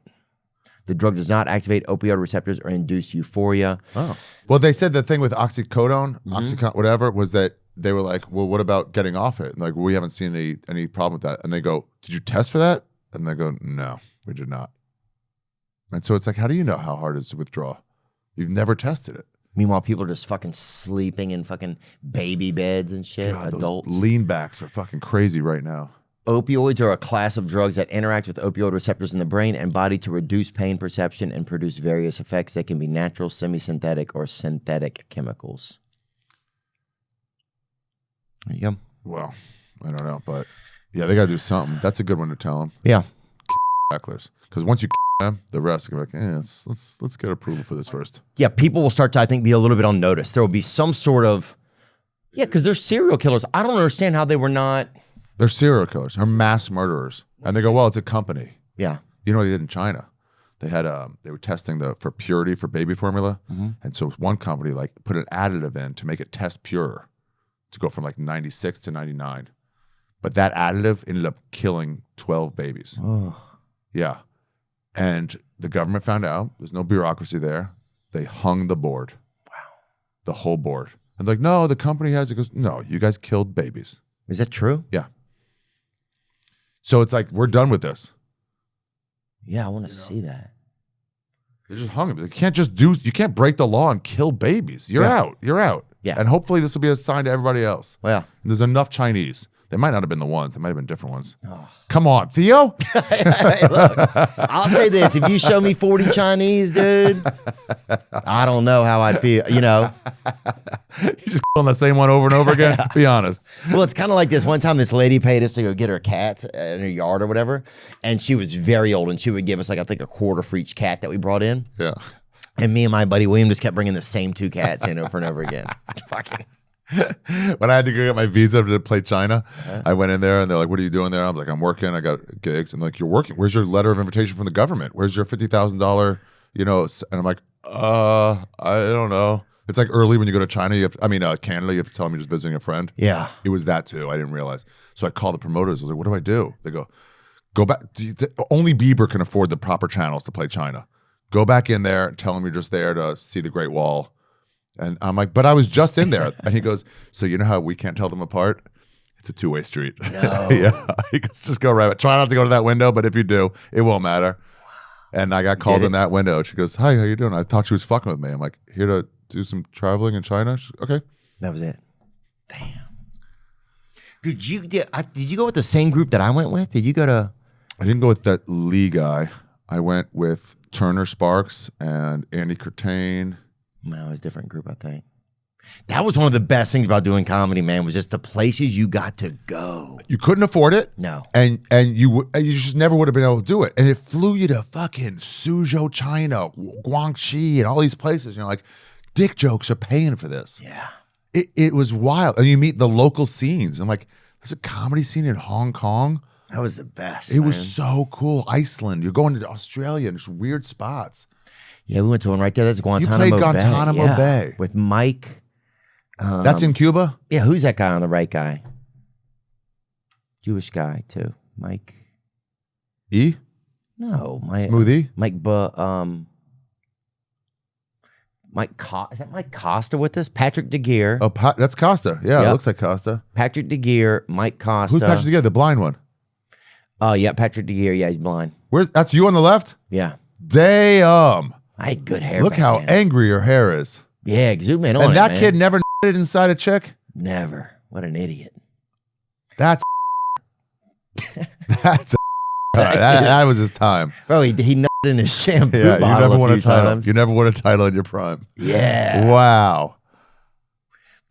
The drug does not activate opioid receptors or induce euphoria. Oh. Well, they said the thing with oxycodone, whatever, was that they were like, well, what about getting off it? And like, well, we haven't seen any problem with that. And they go, did you test for that? And they go, no, we did not. And so it's like, how do you know how hard it is to withdraw? You've never tested it. Meanwhile, people are just fucking sleeping in fucking baby beds and shit. God, Adults. those lean backs are fucking crazy right now. Opioids are a class of drugs that interact with opioid receptors in the brain and body to reduce pain perception and produce various effects that can be natural, semi-synthetic, or synthetic chemicals. There you go. Well, I don't know, but yeah, they got to do something. That's a good one to tell them. Yeah. Hecklers. Because once you them, the rest are like, let's get approval for this first. Yeah, people will start to, I think, be a little bit on notice. There will be some sort of, because they're serial killers. I don't understand how they were not. They're serial killers. They're mass murderers. And they go, well, it's a company. Yeah. You know what they did in China? They had they were testing for purity for baby formula. And so one company like put an additive in to make it test pure to go from like 96 to 99. But that additive ended up killing 12 babies. Oh. Yeah. And the government found out. There's no bureaucracy there. They hung the board. Wow. The whole board. And like, no, the company has it. Goes, no, you guys killed babies. Is that true? Yeah. So it's like, we're done with this. Yeah, I want to see that. They just hung him. You can't break the law and kill babies. You're out. You're out. Yeah. And hopefully this will be a sign to everybody else. Well, yeah. And there's enough Chinese. They might not have been the ones. They might have been different ones. Oh. Come on, Theo. Hey, look, I'll say this. If you show me 40 Chinese, dude, I don't know how I'd feel, you know. You just on the same one over and over again? Yeah. Be honest. Well, it's kind of like this. One time this lady paid us to go get her cats in her yard or whatever. And she was very old. And she would give us like, I think, a quarter for each cat that we brought in. Yeah. And me and my buddy William just kept bringing the same 2 cats in over and over again. Fucking. When I had to go get my visa to play China, I went in there and they're like, what are you doing there? I'm like, I'm working. I got gigs. And like, you're working. Where's your letter of invitation from the government? Where's your $50,000, you know? And I'm like, I don't know. It's like early when you go to China, Canada, you have to tell them you're just visiting a friend. Yeah. It was that too. I didn't realize. So I called the promoters. I was like, what do I do? They go back. Only Bieber can afford the proper channels to play China. Go back in there and tell them you're just there to see the Great Wall. And I'm like, but I was just in there. And he goes, so you know how we can't tell them apart? It's a 2-way street. No. Yeah. He goes, just go right. Try not to go to that window, but if you do, it won't matter. And I got called in that window. She goes, hi, how you doing? I thought she was fucking with me. I'm like, here to do some traveling in China? She's, okay. That was it. Damn. Did you go with the same group that I went with? Did you go to? I didn't go with that Lee guy. I went with Turner Sparks and Andy Curtain. No, it was a different group, I think. That was one of the best things about doing comedy, man, was just the places you got to go. You couldn't afford it. No. And you just never would have been able to do it. And it flew you to fucking Suzhou, China, Guangxi, and all these places. You're like, dick jokes are paying for this. Yeah. It was wild. And you meet the local scenes. I'm like, there's a comedy scene in Hong Kong. That was the best. It was so cool. Iceland. You're going to Australia and there's weird spots. Yeah, we went to one right there. That's Guantanamo Bay. You played Guantanamo Bay. With Mike. That's in Cuba? Yeah, who's that guy on the right guy? Jewish guy, too. Mike. E? No. Smoothie? Mike, is that Mike Costa with us? Patrick DeGear. Oh, that's Costa. Yeah, It looks like Costa. Patrick DeGear, Mike Costa. Who's Patrick DeGear? The blind one? Oh, yeah, Patrick DeGear. Yeah, he's blind. That's you on the left? Yeah. Damn. I had good hair. Look how angry your hair is. Yeah, zoom in on it, and that man. kid never it inside a chick? Never. What an idiot. That's that was his time. Bro, he nutted in his shampoo Yeah, bottle you never a won few a title. times. You never won a title in your prime. Yeah. Wow.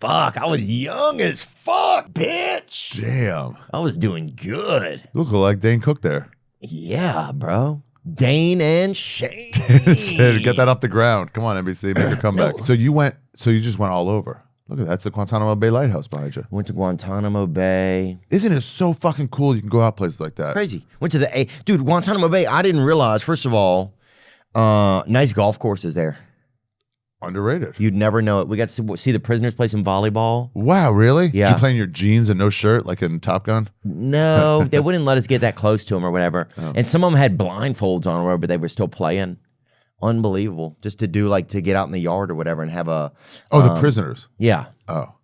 Fuck, I was young as fuck, bitch. Damn. I was doing good. You look like Dane Cook there. Yeah, bro. Dane and Shane. Get that off the ground. Come on, NBC, make your comeback. No. So you just went all over. Look at that. That's the Guantanamo Bay Lighthouse behind you. Went to Guantanamo Bay. Isn't it so fucking cool you can go out places like that? Crazy. Went to the dude, Guantanamo Bay. I didn't realize, first of all, nice golf courses there. Underrated. You'd never know it. We got to see the prisoners play some volleyball. Wow, really? Yeah. Did you play in your jeans and no shirt like in Top Gun? No, they wouldn't let us get that close to them or whatever. Oh. And some of them had blindfolds on or whatever, but they were still playing. Unbelievable. Just to do like to get out in the yard or whatever and have a. Oh, the prisoners. Yeah. Oh.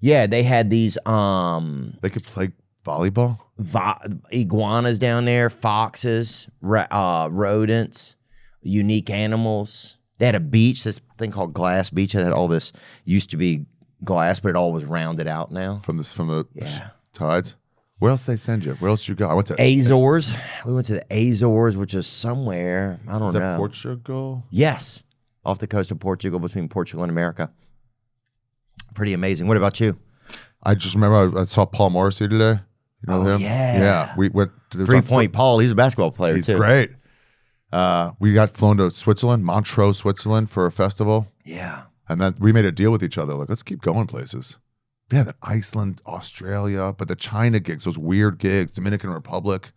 Yeah, they had these They could play volleyball? iguanas down there, foxes, rodents, unique animals. They had a beach, this thing called Glass Beach. It had all this, used to be glass, but it all was rounded out now. From the tides? Where else did they send you? Where else did you go? I went to Azores. We went to the Azores, which is somewhere, I don't Is know. that Portugal? Yes, off the coast of Portugal, between Portugal and America. Pretty amazing. What about you? I just remember I saw Paul Morrissey today. You know him? yeah. Yeah. We went to 3-point Paul, he's a basketball player He's too. great. We got flown to Switzerland, Montreux, Switzerland for a festival. Yeah. And then we made a deal with each other. Like, let's keep going places. Yeah, then Iceland, Australia, but the China gigs, those weird gigs, Dominican Republic.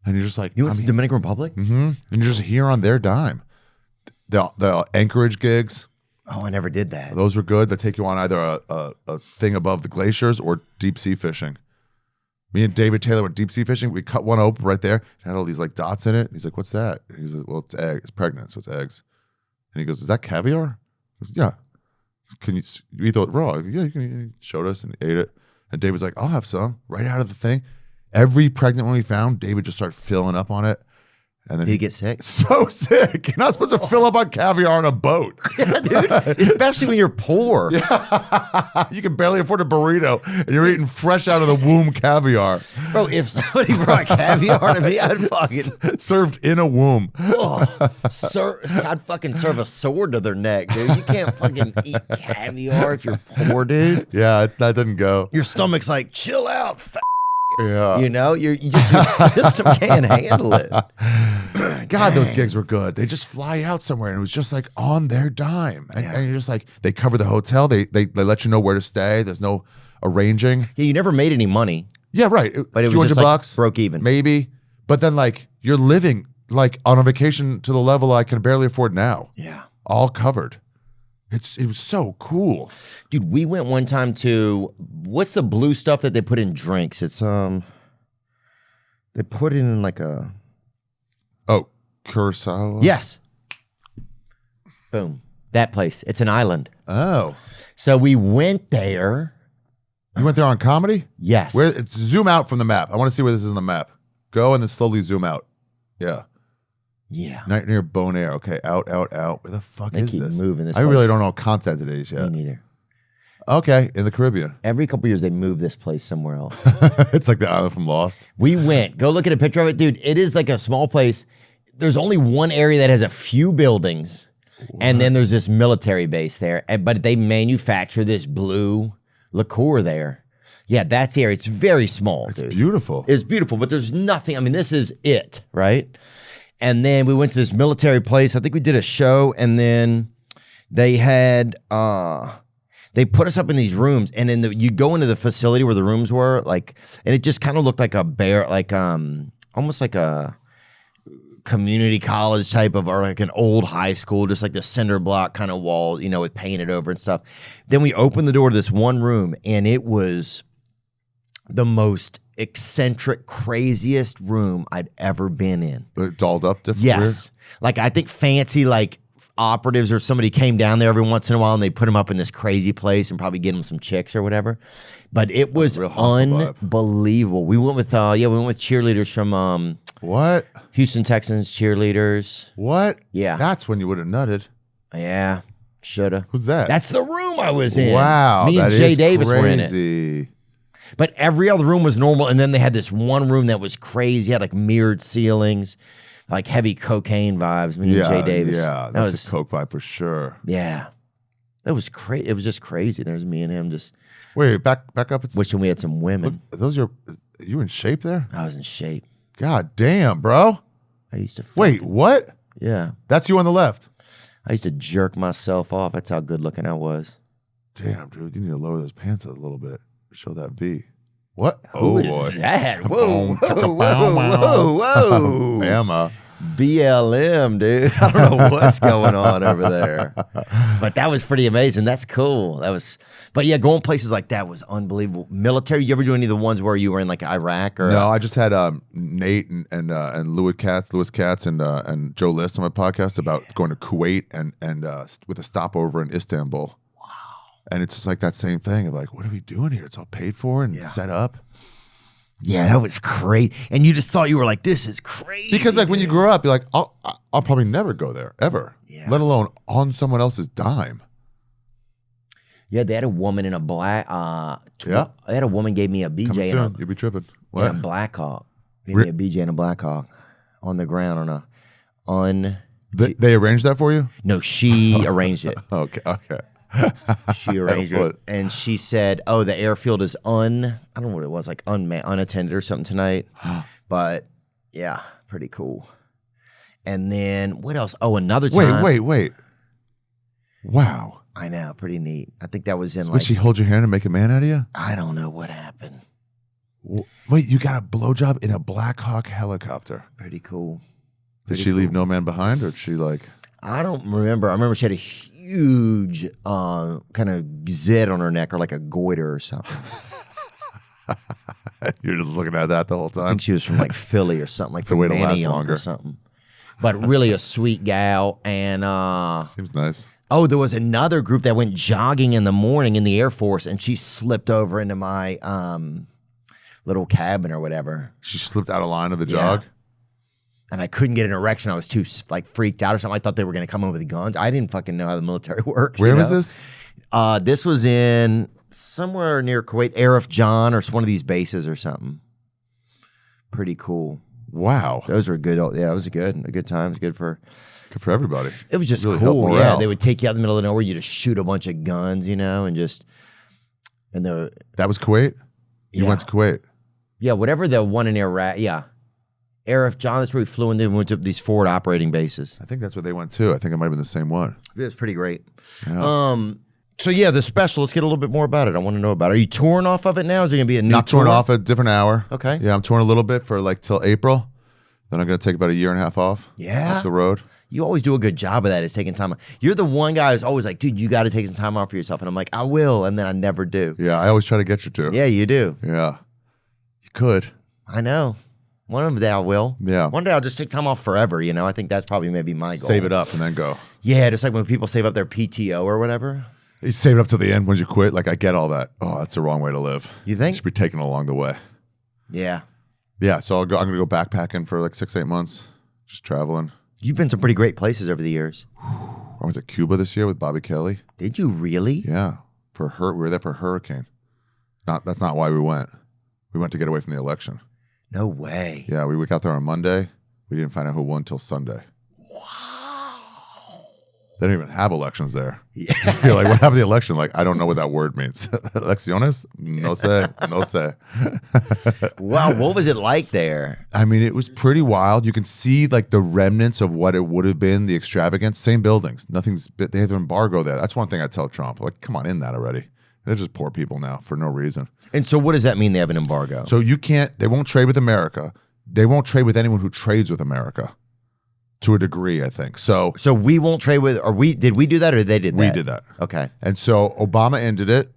And you're just like, You went to Dominican Republic? Mm-hmm. And you're just here on their dime. The Anchorage gigs, Oh, I never did that. those were good. They take you on either a thing above the glaciers or deep sea fishing. Me and David Taylor went deep sea fishing. We cut one open right there. It had all these like dots in it. He's like, "What's that?" He's like, "Well, it's egg. It's pregnant, so it's eggs." And he goes, "Is that caviar?" He goes, "Yeah." Can you eat it raw? Yeah, you can. He showed us and ate it. And David's like, "I'll have some." Right out of the thing. Every pregnant one we found, David just started filling up on it. And then Did he get sick? so sick. You're not supposed to fill up on caviar on a boat. Yeah, dude. Especially when you're poor. You can barely afford a burrito, and you're eating fresh out of the womb caviar. Bro, if somebody brought caviar to me, I'd fucking served in a womb. I'd fucking serve a sword to their neck, dude. You can't fucking eat caviar if you're poor, dude. Yeah, that didn't go. Your stomach's like, chill out, Yeah. you know? Your system can't handle it. God, those gigs were good. They just fly out somewhere, and it was just like on their dime. And you're just like, they cover the hotel. They let you know where to stay. There's no arranging. Yeah, you never made any money. Yeah, right. But it was just, like, $200 broke even. maybe. But then like you're living like on a vacation to the level I can barely afford now. Yeah. All covered. It was so cool. Dude, we went one time to, what's the blue stuff that they put in drinks? It's, they put it in like a. Oh, Curacao. Yes. Boom. That place. It's an island. Oh, So we went there. you went there on comedy? Yes. Zoom out from the map. I want to see where this is on the map. Go and then slowly zoom out. Yeah. Yeah. Night near Bonaire. Okay, out. Where the fuck They is keep this? moving this I really place. don't know what content it is Me yet. neither. Okay, in the Caribbean. Every couple years they move this place somewhere else. It's like the island from Lost. We went. Go look at a picture of it, dude. It is like a small place. There's only one area that has a few buildings, and then there's this military base there. But they manufacture this blue liqueur there. Yeah, that's the area. It's very small. It's dude. beautiful. It's beautiful, but there's nothing. I mean, this is it, right? And then we went to this military place. I think we did a show, and then they had they put us up in these rooms, and then you go into the facility where the rooms were, like, and it just kind of looked like a bear, like almost like a community college type of, or like an old high school, just like the cinder block kind of wall, you know, with painted over and stuff. Then we opened the door to this one room, and it was the most eccentric, craziest room I'd ever been in. Dolled up different. Yes. Like, I think fancy, like, operatives or somebody came down there every once in a while and they put him up in this crazy place and probably get him some chicks or whatever. But it was real hostile vibe. unbelievable. We went with cheerleaders from What? Houston Texans cheerleaders. What? Yeah. That's when you would have nutted. Yeah. Shoulda. Who's that? That's the room I was in. Wow. Me and that Jay is Davis were in it. crazy. But every other room was normal, and then they had this one room that was crazy. It had like mirrored ceilings, like heavy cocaine vibes. Me and Jay Davis. Yeah, that that's was a coke vibe for sure. yeah. That was crazy. It was just crazy. There's me and him just Wait, back up. It's, wishing we had some women. look, those are you in shape there? I was in shape. God damn, bro. I used to Wait, what? yeah. That's you on the left. I used to jerk myself off. That's how good looking I was. Damn, dude, you need to lower those pants a little bit. Show that V. What? Who is that? Whoa, whoa, whoa, whoa, whoa. Bama. BLM, dude. I don't know what's going on over there. But that was pretty amazing. That's cool. But yeah, going places like that was unbelievable. Military, you ever do any of the ones where you were in like Iraq or? No, I just had Nate and Louis Katz and Joe List on my podcast about going to Kuwait and with a stopover in Istanbul. Wow. And it's just like that same thing of like, what are we doing here? It's all paid for and set up. Yeah, that was crazy. And you just thought you were like, this is crazy. Because like when you grow up, you're like, I'll probably never go there ever. Yeah. Let alone on someone else's dime. Yeah, they had a woman in a black. Yeah. They had a woman gave me a Coming BJ soon. You'll be tripping. What? and a Blackhawk. Gave me a BJ and a Blackhawk on the ground on a They arranged that for you? No, she arranged it. Okay. She arranged it, and she said, "Oh, the airfield is I don't know what it was, like unattended or something tonight." But yeah, pretty cool. And then what else? Oh, another time. Wait. Wow. I know, pretty neat. I think that was in Would she hold your hand and make a man out of you? I don't know what happened. Wait, you got a blowjob in a Black Hawk helicopter? Pretty cool. Did she leave no man behind, or did she like? I don't remember. I remember she had a huge kind of zit on her neck, or like a goiter or something. You're just looking at that the whole I time. think she was from like Philly or something, like It's a way to last Manayunk longer. or something. But really a sweet gal. And Seems nice. oh, there was another group that went jogging in the morning in the Air Force, and she slipped over into my little cabin or whatever. She slipped out of line of the jog. And I couldn't get an erection. I was too like freaked out or something. I thought they were going to come in with guns. I didn't fucking know how the military works. Where you was know? this? This was in somewhere near Kuwait, Arif John, or one of these bases or something. Pretty cool. Wow. Those were good. Yeah, it was good. A good time. It was good for everybody. It was just Really helped cool. morale. Yeah, they would take you out in the middle of nowhere. You just shoot a bunch of guns, and That was Kuwait? You went to Kuwait? Yeah, whatever the one in Iraq. Yeah. Arif John, that's where we flew in. They went to these forward operating bases. I think that's where they went too. I think it might have been the same one. It was pretty great. Yeah. So yeah, the special. Let's get a little bit more about it. I want to know about it. Are you touring off of it now? Is it going to be a new Not tour? touring off a different hour. Okay. Yeah, I'm touring a little bit for like till April. Then I'm going to take about a year and a half off. Yeah. Off the road. You always do a good job of that, is taking time. You're the one guy who's always like, dude, you got to take some time off for yourself. And I'm like, I will. And then I never do. Yeah, I always try to get you to. Yeah, you do. Yeah. You could. I know. One day I will. Yeah. One day I'll just take time off forever. I think that's probably maybe my goal. Save it up and then go. Yeah, just like when people save up their PTO or whatever. You save it up to the end when you quit. Like, I get all that. Oh, that's the wrong way to live. You think? You should be taken along the way. Yeah. Yeah, so I'm going to go backpacking for like 6-8 months. Just traveling. You've been some pretty great places over the years. I went to Cuba this year with Bobby Kelly. Did you really? Yeah. We were there for a hurricane. That's not why we went. We went to get away from the election. No way. Yeah, we got there on Monday. We didn't find out who won until Sunday. Wow. They don't even have elections there. Yeah. You're like, what happened to the election? Like, I don't know what that word means. Elecciones? No sé. No sé. Wow, what was it like there? I mean, it was pretty wild. You can see like the remnants of what it would have been, the extravagance. Same buildings. They have an embargo there. That's one thing I tell Trump. Like, come on, in that already. They're just poor people now for no reason. And so what does that mean, they have an embargo? So they won't trade with America. They won't trade with anyone who trades with America to a degree, I think. So we won't trade with, did we do that or they did that? we did that. Okay. And so Obama ended it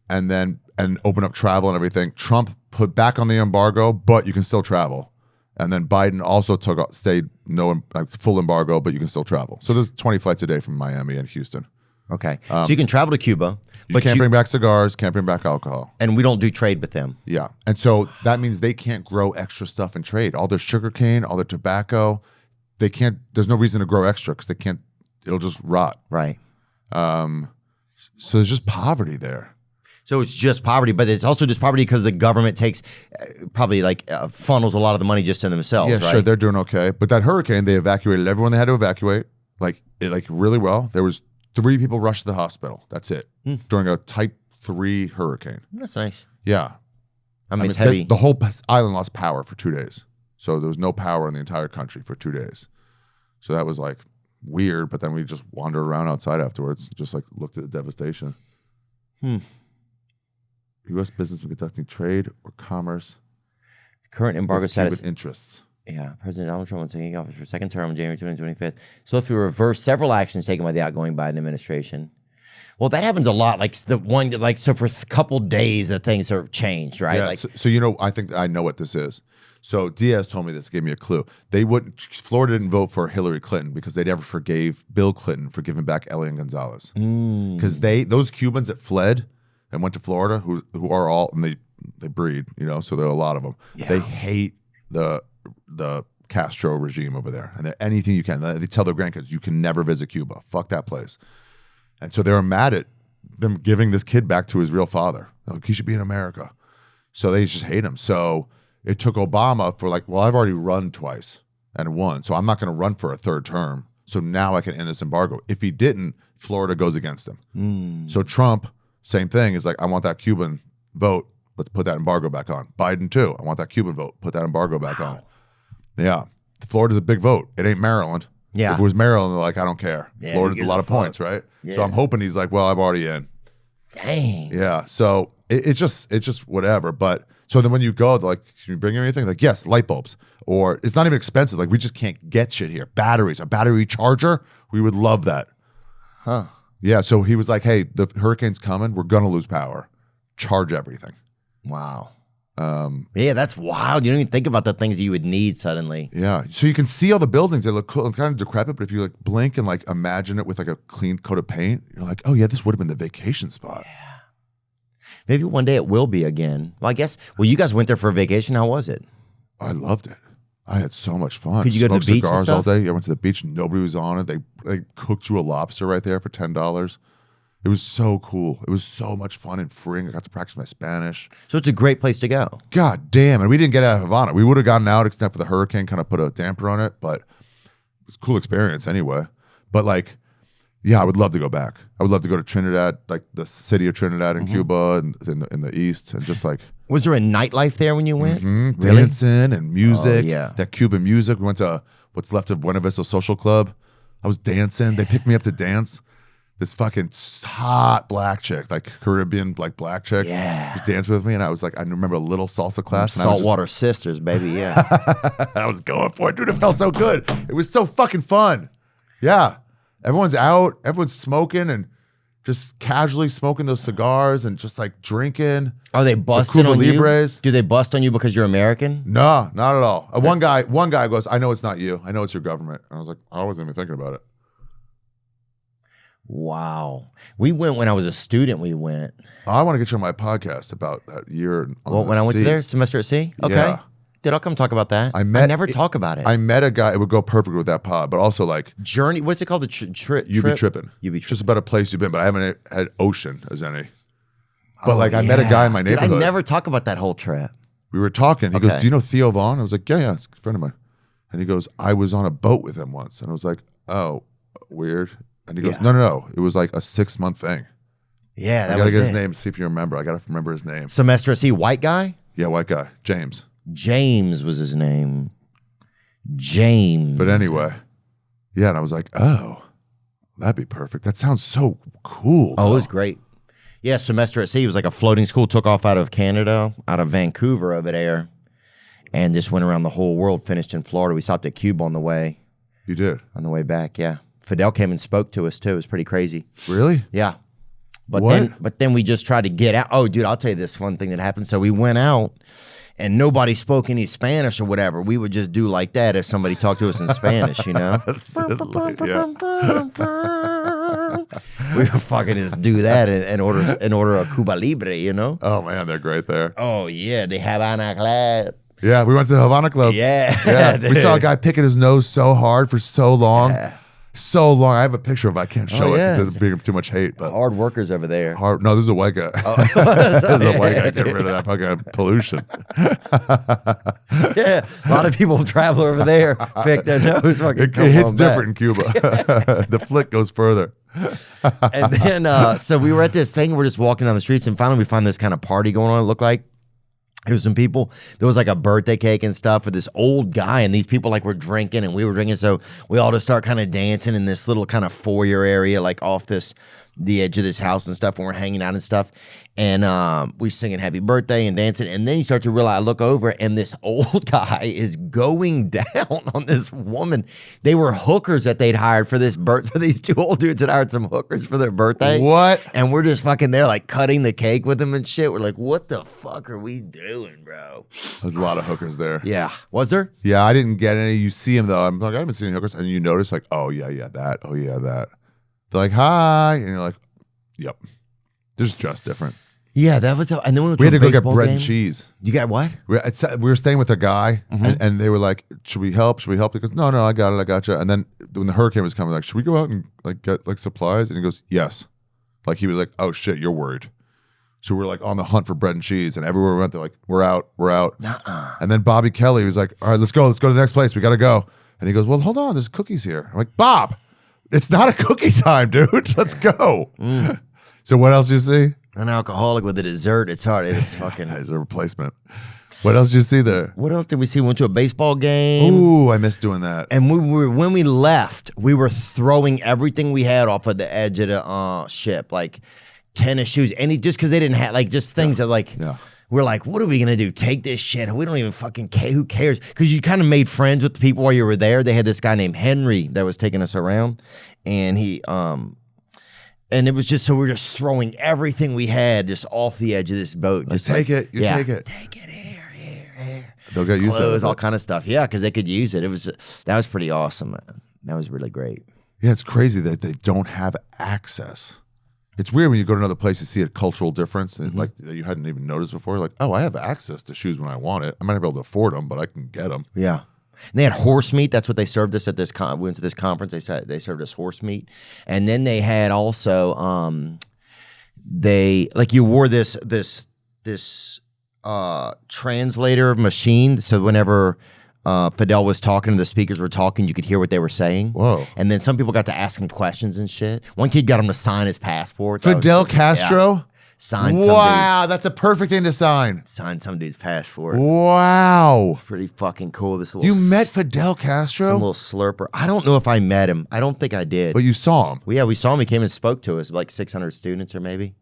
and opened up travel and everything. Trump put back on the embargo, but you can still travel. And then Biden also stayed full embargo, but you can still travel. So there's 20 flights a day from Miami and Houston. Okay. So you can travel to Cuba. But you can't bring back cigars, can't bring back alcohol. And we don't do trade with them. Yeah. And so that means they can't grow extra stuff and trade. All their sugar cane, all their tobacco, they can't, there's no reason to grow extra because they can't, it'll just rot. Right. So there's just poverty there. So it's just poverty, but it's also just poverty because the government takes probably funnels a lot of the money just to themselves, Yeah, right? sure, they're doing okay. But that hurricane, they evacuated everyone they had to evacuate, really well. There was 3 people rushed to the hospital. That's it. During a type 3 hurricane. That's nice. Yeah. I mean, it's heavy. The whole island lost power for 2 days. So there was no power in the entire country for 2 days. So that was like weird, but then we just wandered around outside afterwards, just like looked at the devastation. U.S. business when conducting trade or commerce. Current embargo with status. Cuban interests. Yeah, President Donald Trump was taking office for second term on January 2025. So if we reverse several actions taken by the outgoing Biden administration. Well, that happens a lot. Like so for a couple days, the things are changed, right? Yeah. Like, So I think I know what this is. So Diaz told me this, gave me a clue. Florida didn't vote for Hillary Clinton because they never forgave Bill Clinton for giving back Elian Gonzalez. Because those Cubans that fled and went to Florida, who are all, and they breed, so there are a lot of them. Yeah. They hate the Castro regime over there, and anything you can. They tell their grandkids, you can never visit Cuba. Fuck that place. And so they were mad at them giving this kid back to his real father. Like, he should be in America. So they just hate him. So it took Obama for I've already run twice and won, so I'm not going to run for a third term. So now I can end this embargo. If he didn't, Florida goes against him. So Trump, same thing, is like, I want that Cuban vote. Let's put that embargo back on. Biden too. I want that Cuban vote. Put that embargo back on. Yeah. Florida's a big vote. It ain't Maryland. Yeah. If it was Maryland, they're like, I don't care. Yeah, Florida's a lot of points, right? Yeah. So I'm hoping he's like, well, I'm already in. Dang. Yeah. So it's just whatever. But so then when you go, they're like, can you bring anything? Like, yes, light bulbs. Or it's not even expensive. Like, we just can't get shit here. Batteries, a battery charger. We would love that. Huh. Yeah. So he was like, hey, the hurricane's coming. We're going to lose power. Charge everything. Wow. Yeah, that's wild. You don't even think about the things you would need suddenly. Yeah. So you can see all the buildings. They look cool, kind of decrepit, but if you blink and imagine it with a clean coat of paint, you're like, oh yeah, this would have been the vacation spot. Yeah. Maybe one day it will be again. Well, I guess. Well, you guys went there for a vacation. How was it? I loved it. I had so much fun. Could you go to the beach and cigars all stuff? day. I went to the beach. Nobody was on it. They cooked you a lobster right there for $10. It was so cool. It was so much fun and freeing. I got to practice my Spanish. So it's a great place to go. God damn. And we didn't get out of Havana. We would have gotten out except for the hurricane kind of put a damper on it, but it was a cool experience anyway. But yeah, I would love to go back. I would love to go to Trinidad, the city of Trinidad in Cuba and in the East, and just Was there a nightlife there when you went? Really? Dancing and music. Oh, yeah. That Cuban music. We went to what's left of Buena Vista Social Club. I was dancing. They picked me up to dance. This fucking hot black chick, Caribbean black chick, was dancing with me, and I was I remember a little salsa class. Saltwater Sisters, baby, yeah. I was going for it, dude. It felt so good. It was so fucking fun. Yeah, everyone's out, everyone's smoking, and just casually smoking those cigars and just drinking. Are they busting on Libres. you? Do they bust on you because you're American? No, not at all. One guy goes, "I know it's not you. I know it's your government." And I was like, I wasn't even thinking about it. Wow. We went when I was a student. We went. I want to get you on my podcast about that year. When I went to there, semester at sea? Okay. Yeah. Dude, I'll come talk about that. I never talk about it. I met a guy. It would go perfect with that pod, but also Journey. What's it called? The trip? You Be Trippin. You Be Trippin. Just about a place you've been, but I haven't had ocean as any. But I met a guy in my neighborhood. Dude, I never talk about that whole trip. We were talking. He goes, do you know Theo Vaughn? I was like, yeah, it's a friend of mine. And he goes, I was on a boat with him once. And I was like, oh, weird. And he goes, no. It was a 6-month thing. Yeah, that I gotta was get it. his name, see if you remember. I gotta remember his name. Semester at sea, white guy? Yeah, white guy. James. James was his name. James. But anyway, yeah, and I was like, oh, that'd be perfect. That sounds so cool. Oh, it was great. Yeah, semester at sea was like a floating school. Took off out of Canada, out of Vancouver over there, and just went around the whole world. Finished in Florida. We stopped at Cuba on the way. You did? On the way back, yeah. Fidel came and spoke to us too. It was pretty crazy. Really? Yeah. But what? then we just tried to get out. Oh, dude, I'll tell you this fun thing that happened. So we went out, and nobody spoke any Spanish or whatever. We would just do like that if somebody talked to us in Spanish, you know? We would fucking just do that and order a Cuba Libre, you know? Oh man, they're great there. Oh yeah, the Havana Club. Yeah, we went to the Havana Club. Yeah. We saw a guy picking his nose so hard for so long. Yeah. So long. I have a picture of it. I can't show it because it's being too much hate. But hard workers over there. No, this is a white guy. This is a white guy. Get rid of that fucking pollution. Yeah, a lot of people travel over there, pick their nose. It hits different in Cuba. The flick goes further. And then, so we were at this thing. We're just walking down the streets, and finally we find this kind of party going on. It looked like there was some people. There was like a birthday cake and stuff for this old guy, and these people were drinking, and we were drinking. So we all just start kind of dancing in this little kind of foyer area, off this the edge of this house and stuff, and we're hanging out and stuff, and we singing happy birthday and dancing, and then you start to realize, I look over, and this old guy is going down on this woman. They were hookers that they'd hired for this for these two old dudes that hired some hookers for their birthday. What? And we're just fucking there, like cutting the cake with them and shit. We're like, what the fuck are we doing, bro? There's a lot of hookers there. Yeah. Was there? Yeah, I didn't get any. You see them though. I'm like, I haven't seen any hookers, and you notice like, oh yeah, that. Oh yeah, that. They're like, hi, and you're like, yep. They're just dressed different. Yeah, that was. And then we had to go get baseball bread game. and cheese. You got what? We were staying with a guy, and they were like, should we help? Should we help? He goes, no, I got it, I got you. And then when the hurricane was coming, like, should we go out and like get like supplies? And he goes, yes. Like he was like, oh shit, you're worried. So we're like on the hunt for bread and cheese, and everywhere we went, they're like, we're out. Nuh-uh. And then Bobby Kelly was like, all right, let's go to the next place. We got to go. And he goes, well, hold on, there's cookies here. I'm like, Bob, it's not a cookie time, dude. Let's go. So what else you see? An alcoholic with a dessert. It's hard. It's fucking. As a replacement. What else did you see there? What else did we see? We went to a baseball game. Ooh, I miss doing that. And when we left, we were throwing everything we had off of the edge of the ship, like tennis shoes, just because they didn't have like just things that like. Yeah. We're like, what are we gonna do? Take this shit? We don't even fucking care. Who cares? Because you kind of made friends with the people while you were there. They had this guy named Henry that was taking us around, and he and it was just so we're just throwing everything we had just off the edge of this boat. Just take it. You yeah, take it. Take it here. They'll get used to Clothes, it. all kind of stuff. Yeah, because they could use it. That was pretty awesome, man. That was really great. Yeah, it's crazy that they don't have access. It's weird when you go to another place, you see a cultural difference like that you hadn't even noticed before. Like, oh, I have access to shoes when I want it. I might not be able to afford them, but I can get them. Yeah. And they had horse meat. That's what they served us at this we went to this conference. They served us horse meat. And then they had also you wore this translator machine. So whenever Fidel was talking, the speakers were talking, you could hear what they were saying. Whoa. And then some people got to ask him questions and shit. One kid got him to sign his passport. Fidel Castro? Yeah. Signed wow, that's a perfect thing to sign. Signed some dude's passport. Wow. Pretty fucking cool. This little You met Fidel Castro? some little slurper. I don't know if I met him. I don't think I did. But you saw him. Well, yeah, we saw him. He came and spoke to us, like 600 students or maybe.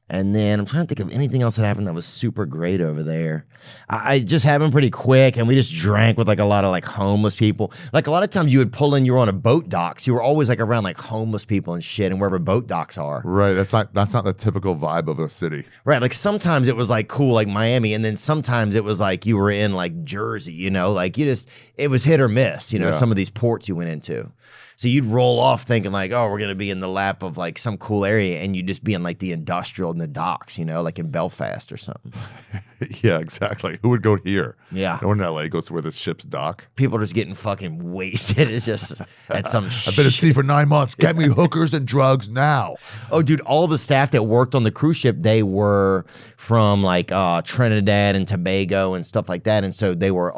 And then I'm trying to think of anything else that happened that was super great over there. I just happened pretty quick, and we just drank with like a lot of like homeless people. Like a lot of times you would pull in, you were on a boat docks. You were always like around like homeless people and shit, and wherever boat docks are. Right. That's not the typical vibe of a city. Right. Like sometimes it was like cool, like Miami, and then sometimes it was like you were in like Jersey. You know, like it was hit or miss. You know, some of these ports you went into. So you'd roll off thinking like, oh, we're going to be in the lap of like some cool area, and you'd just be in like the industrial and the docks, you know, like in Belfast or something. Yeah, exactly. Who would go here? Yeah. No one in LA goes to where the ship's dock. People are just getting fucking wasted. It's just at some I've been at sea for 9 months. Get me hookers and drugs now. Oh, dude, all the staff that worked on the cruise ship, they were from like Trinidad and Tobago and stuff like that. And so they would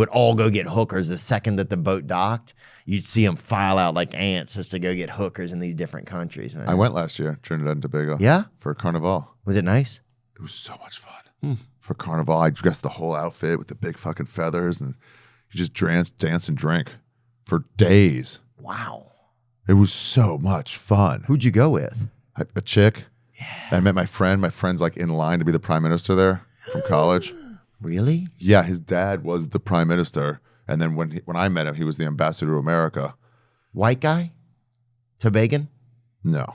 all go get hookers the second that the boat docked. You'd see them file out like ants just to go get hookers in these different countries. I went last year, Trinidad and Tobago. Yeah? For Carnival. Was it nice? It was so much fun. For Carnival, I dressed the whole outfit with the big fucking feathers, and you just dance and drink for days. Wow. It was so much fun. Who'd you go with? A chick. Yeah. I met my friend. My friend's like in line to be the prime minister there from college. Really? Yeah, his dad was the prime minister. And then when I met him, he was the ambassador to America. White guy? Tobagan? No.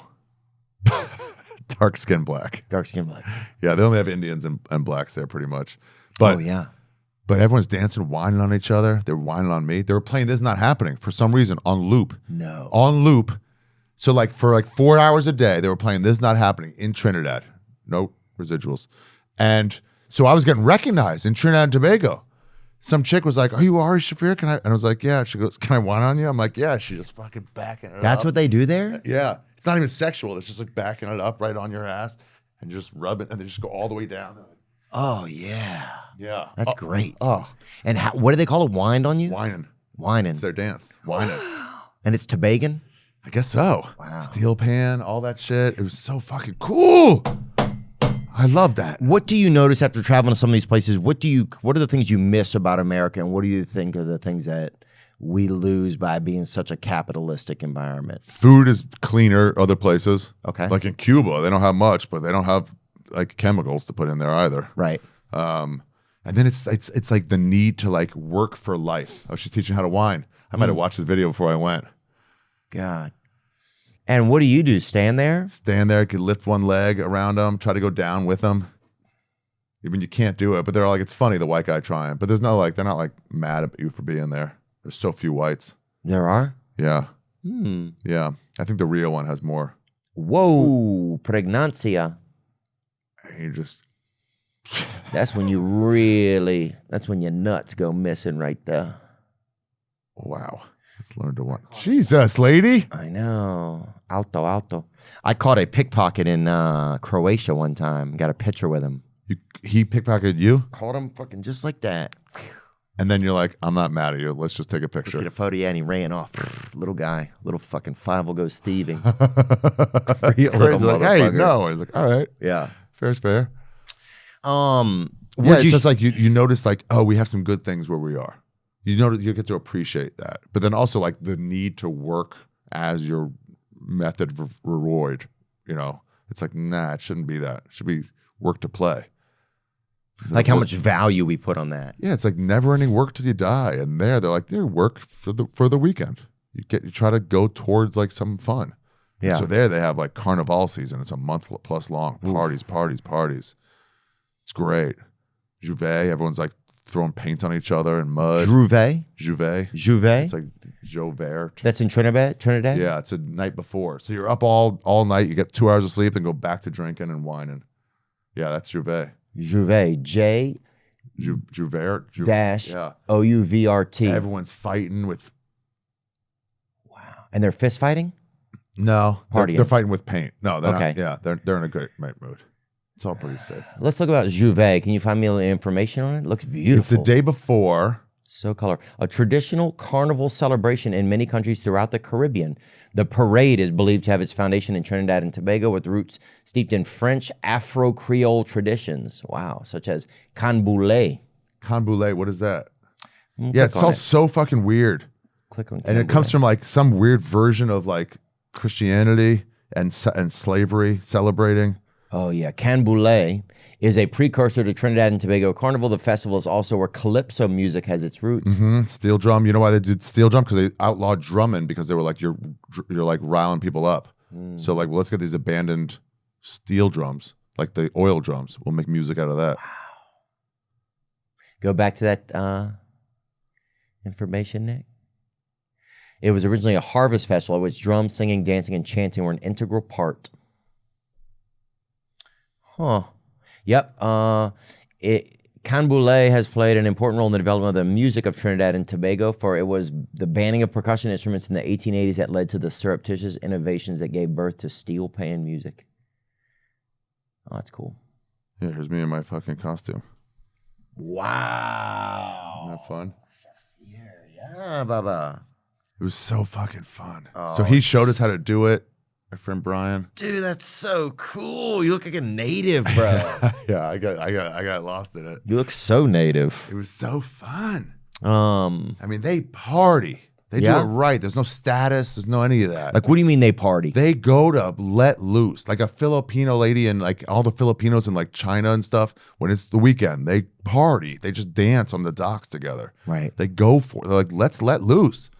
Dark skin black. Dark skin black. Yeah, they only have Indians and blacks there pretty much. But, oh, yeah. But everyone's dancing, whining on each other. They were whining on me. They were playing This Is Not Happening for some reason on loop. No. On loop. So like for like 4 hours a day, they were playing This Is Not Happening in Trinidad. No residuals. And so I was getting recognized in Trinidad and Tobago. Some chick was like, "Are you Ari Shaffir?" And I was like, "Yeah." She goes, "Can I whine on you?" I'm like, "Yeah." She just fucking backing it up. That's what they do there? Yeah. It's not even sexual. It's just like backing it up right on your ass and just rub it, and they just go all the way down. Oh, yeah. Yeah. That's great. Oh. And what do they call it? Whined on you? Whining. Whining. It's their dance. Whining. And it's Tobagan? I guess so. Wow. Steel pan, all that shit. It was so fucking cool. I love that. What do you notice after traveling to some of these places? What are the things you miss about America, and what do you think of the things that we lose by being such a capitalistic environment. Food is cleaner other places. Okay. Like in Cuba, they don't have much, but they don't have like chemicals to put in there either. Right. And then it's like the need to like work for life. Oh, she's teaching how to whine. I might have watched this video before I went. God. And what do you do? Stand there? Stand there, could lift one leg around them, try to go down with them. Even you can't do it, but they're like, it's funny, the white guy trying. But there's no like, they're not like mad at you for being there. There's so few whites. There are? Yeah. Yeah. I think the Rio one has more. Whoa, pregnancia. You just. That's when your nuts go missing right there. Wow. Let's learn to watch. Jesus, lady. I know. Alto. I caught a pickpocket in Croatia one time. Got a picture with him. He pickpocketed you? Caught him fucking just like that. And then you're like, I'm not mad at you. Let's just take a Let's picture. get a photo. Yeah, and he ran off. Little guy. Little fucking five goes thieving. Crazy Crazy. Like, hey, no. He's like, all right. Yeah. Fair's fair. Yeah, it's just like you notice like, oh, we have some good things where we are. You know, you get to appreciate that. But then also like the need to work as your method of reward, you know, it's like, nah, it shouldn't be that. It should be work to play. Like how much value we put on that. Yeah, it's like never ending work till you die. And they're like, they're work for the weekend. You try to go towards like some fun. Yeah. And so there they have like Carnival season. It's a month plus long. Parties. It's great. Juvet, everyone's like throwing paint on each other and mud. Juvet. It's like Jovert. That's in Trinidad? Yeah, it's a night before. So you're up all night. You get 2 hours of sleep, then go back to drinking and whining. Yeah, that's Juvet. Juvet. Juvert. Dash. Yeah. OUVRT. Everyone's fighting with. Wow. And they're fist fighting? No, Partying. They're fighting with paint. No, they're Okay. not. Yeah, they're in a great mood. It's all pretty safe. Let's look about Juvet. Can you find me any information on it? It looks beautiful. It's the day before. So color. A traditional carnival celebration in many countries throughout the Caribbean. The parade is believed to have its foundation in Trinidad and Tobago with roots steeped in French Afro-Creole traditions. Wow. Such as canboulé. Canboulé, what is that? Click Yeah, it on sounds so fucking weird. Click on And it comes from like some weird version of like Christianity and slavery celebrating. Oh, yeah. Canboulé is a precursor to Trinidad and Tobago Carnival. The festival is also where calypso music has its roots. Steel drum. You know why they did steel drum? Because they outlawed drumming because they were like, you're like riling people up. So like, well, let's get these abandoned steel drums, like the oil drums. We'll make music out of that. Go back to that information, Nick. It was originally a harvest festival at which drums, singing, dancing, and chanting were an integral part. Huh. Yep. Canboulé has played an important role in the development of the music of Trinidad and Tobago, for it was the banning of percussion instruments in the 1880s that led to the surreptitious innovations that gave birth to steel pan music. Oh, that's cool. Yeah, here's me in my fucking costume. Wow. Isn't that fun? Yeah, Baba. It was so fucking fun. So he showed us how to do it. My friend Brian. Dude, that's so cool. You look like a native, bro. Yeah, I got lost in it. You look so native. It was so fun. I mean, they party. They do Yeah? it right. There's no status. There's no any of that. Like, what do you mean they party? They go to let loose. Like a Filipino lady and like all the Filipinos in like China and stuff, when it's the weekend, they party. They just dance on the docks together. Right. They go for it. They're like, let's let loose.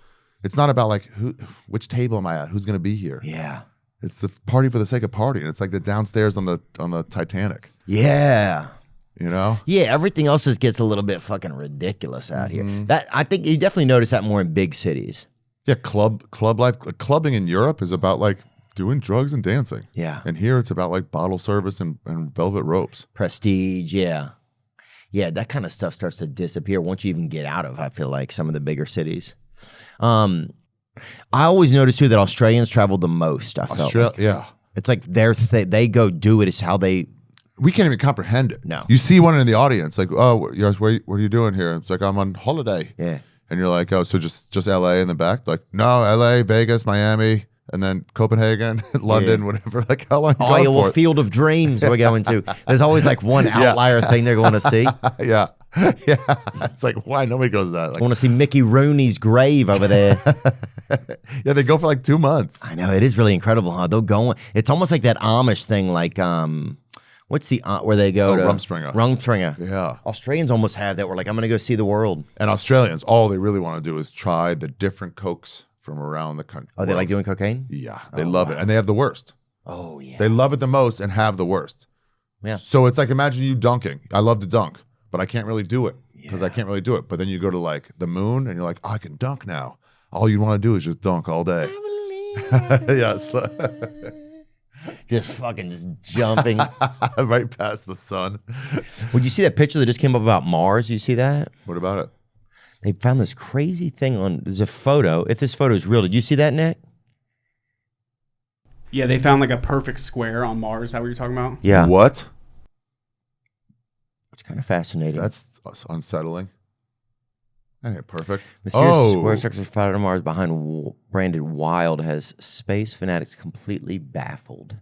It's not about like which table am I at? Who's gonna be here? Yeah. It's the party for the sake of partying. It's like the downstairs on the Titanic. Yeah. You know? Yeah, everything else just gets a little bit fucking ridiculous out here. That I think you definitely notice that more in big cities. Yeah, club life. Clubbing in Europe is about like doing drugs and dancing. Yeah. And here it's about like bottle service and velvet ropes. Prestige, yeah. Yeah, that kind of stuff starts to disappear once you even get out of, I feel like, some of the bigger cities. I always notice too that Australians travel the most, I felt like. Yeah. It's like they go do it. It's how they... We can't even comprehend it. No. You see one in the audience, like, oh, what are you doing here? It's like, I'm on holiday. Yeah. And you're like, oh, so just LA in the back? Like, no, LA, Vegas, Miami, and then Copenhagen, London, whatever. Like, how long Oh, yeah, well, Field of Dreams we're going to. There's always like one outlier thing they're going to see. Yeah. Yeah, it's like, why nobody goes to that? I Like, want to see Mickey Rooney's grave over there. yeah, they go for like 2 months. I know, it is really incredible, huh? They'll go. It's almost like that Amish thing, like what's the where they go to Rumspringa. Rumspringa. Yeah. Australians almost have that. We're like, I'm gonna go see the world. And Australians, all they really want to do is try the different cokes from around the country. Oh, they like doing cocaine? Yeah, they love it, and they have the worst. Oh yeah. They love it the most and have the worst. Yeah. So it's like, imagine you dunking. I love to dunk, but I can't really do it because I can't really do it. But then you go to like the moon and you're like, oh, I can dunk now. All you want to do is just dunk all day. Yeah, just fucking just jumping right past the sun. Would you see that picture that just came up about Mars? You see that? What about it? They found this crazy thing on. There's a photo. If this photo is real, did you see that, Nick? Yeah, they found like a perfect square on Mars. Is that what you're talking about? Yeah. What? It's kind of fascinating. That's unsettling. That ain't perfect. Mysterious square structure found on Mars behind branded wild has space fanatics completely baffled.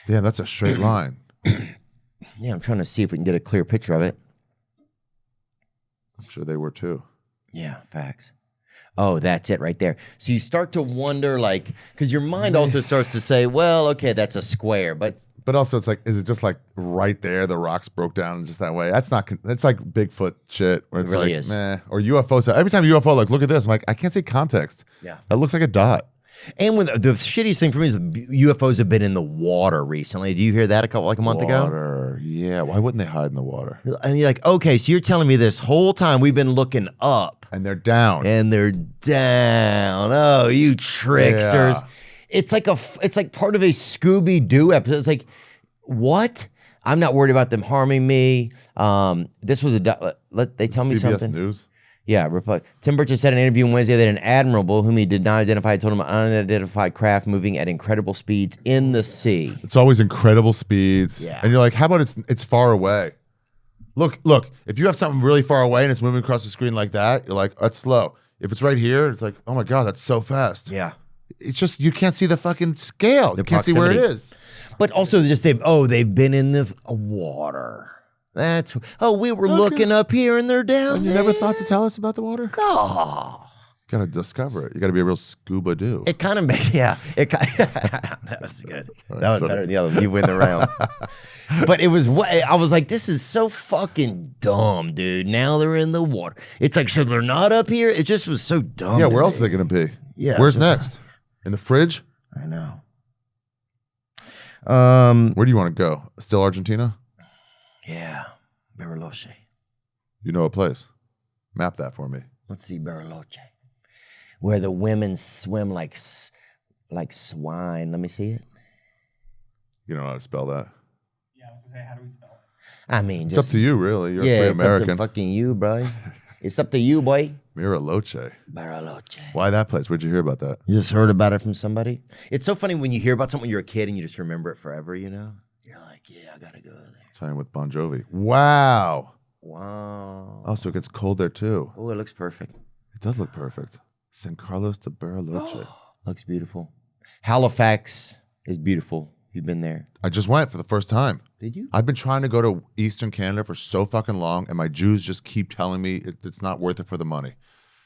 Yeah, that's a straight line. Yeah, I'm trying to see if we can get a clear picture of it. I'm sure they were too. Yeah, facts. Oh, that's it right there. So you start to wonder, like, because your mind also starts to say, well, okay, that's a square, but also it's like, is it just like right there? The rocks broke down just that way. That's not. That's like Bigfoot shit. Where it's really like, is. meh. Or UFO stuff. Every time UFO, like, look at this. I'm like, I can't see context. Yeah. That looks like a dot. And when the shittiest thing for me is UFOs have been in the water recently. Do you hear that a month ago? Water. Yeah. Why wouldn't they hide in the water? And you're like, okay, so you're telling me this whole time we've been looking up And they're down. and they're down. Oh, you tricksters! Yeah. It's like part of a Scooby-Doo episode. It's like, what? I'm not worried about them harming me. This was they tell me CBS something. News. Yeah, Tim Burchett said in an interview on Wednesday that an admiral, whom he did not identify, told him an unidentified craft moving at incredible speeds in the sea. It's always incredible speeds. Yeah. And you're like, how about it's far away? Look, if you have something really far away and it's moving across the screen like that, you're like, that's slow. If it's right here, it's like, oh my God, that's so fast. Yeah. It's just, you can't see the fucking scale. You can't see where it is. But also they've been in the water. We were looking up here and they're down And you there. never thought to tell us about the water? Oh. You gotta discover it. You gotta be a real scuba do. It kind of makes, yeah. That was good. That was better than the other one. You win the round. But I was like, this is so fucking dumb, dude. Now they're in the water. It's like, so they're not up here? It just was so dumb. Yeah, to where else me. are they gonna be? Yeah, Where's it's just- next? In the fridge? I know. Where do you want to go? Still Argentina? Yeah. Bariloche. You know a place. Map that for me. Let's see, Bariloche. Where the women swim like swine. Let me see it. You don't know how to spell that. Yeah, I was gonna say, how do we spell it? I mean, It's up to you, really. You're yeah, free it's up American. to fucking you, bro. It's up to you, boy. Bariloche. Bariloche. Why that place? Where'd you hear about that? You just heard about it from somebody? It's so funny when you hear about something when you're a kid and you just remember it forever, you know? You're like, yeah, I gotta go there. Time with Bon Jovi. Wow. Wow. Oh, so it gets cold there too. Oh, it looks perfect. It does look perfect. San Carlos de Bariloche. Looks beautiful. Halifax is beautiful. You've been there. I just went for the first time. Did you? I've been trying to go to Eastern Canada for so fucking long, and my Jews just keep telling me it's not worth it for the money.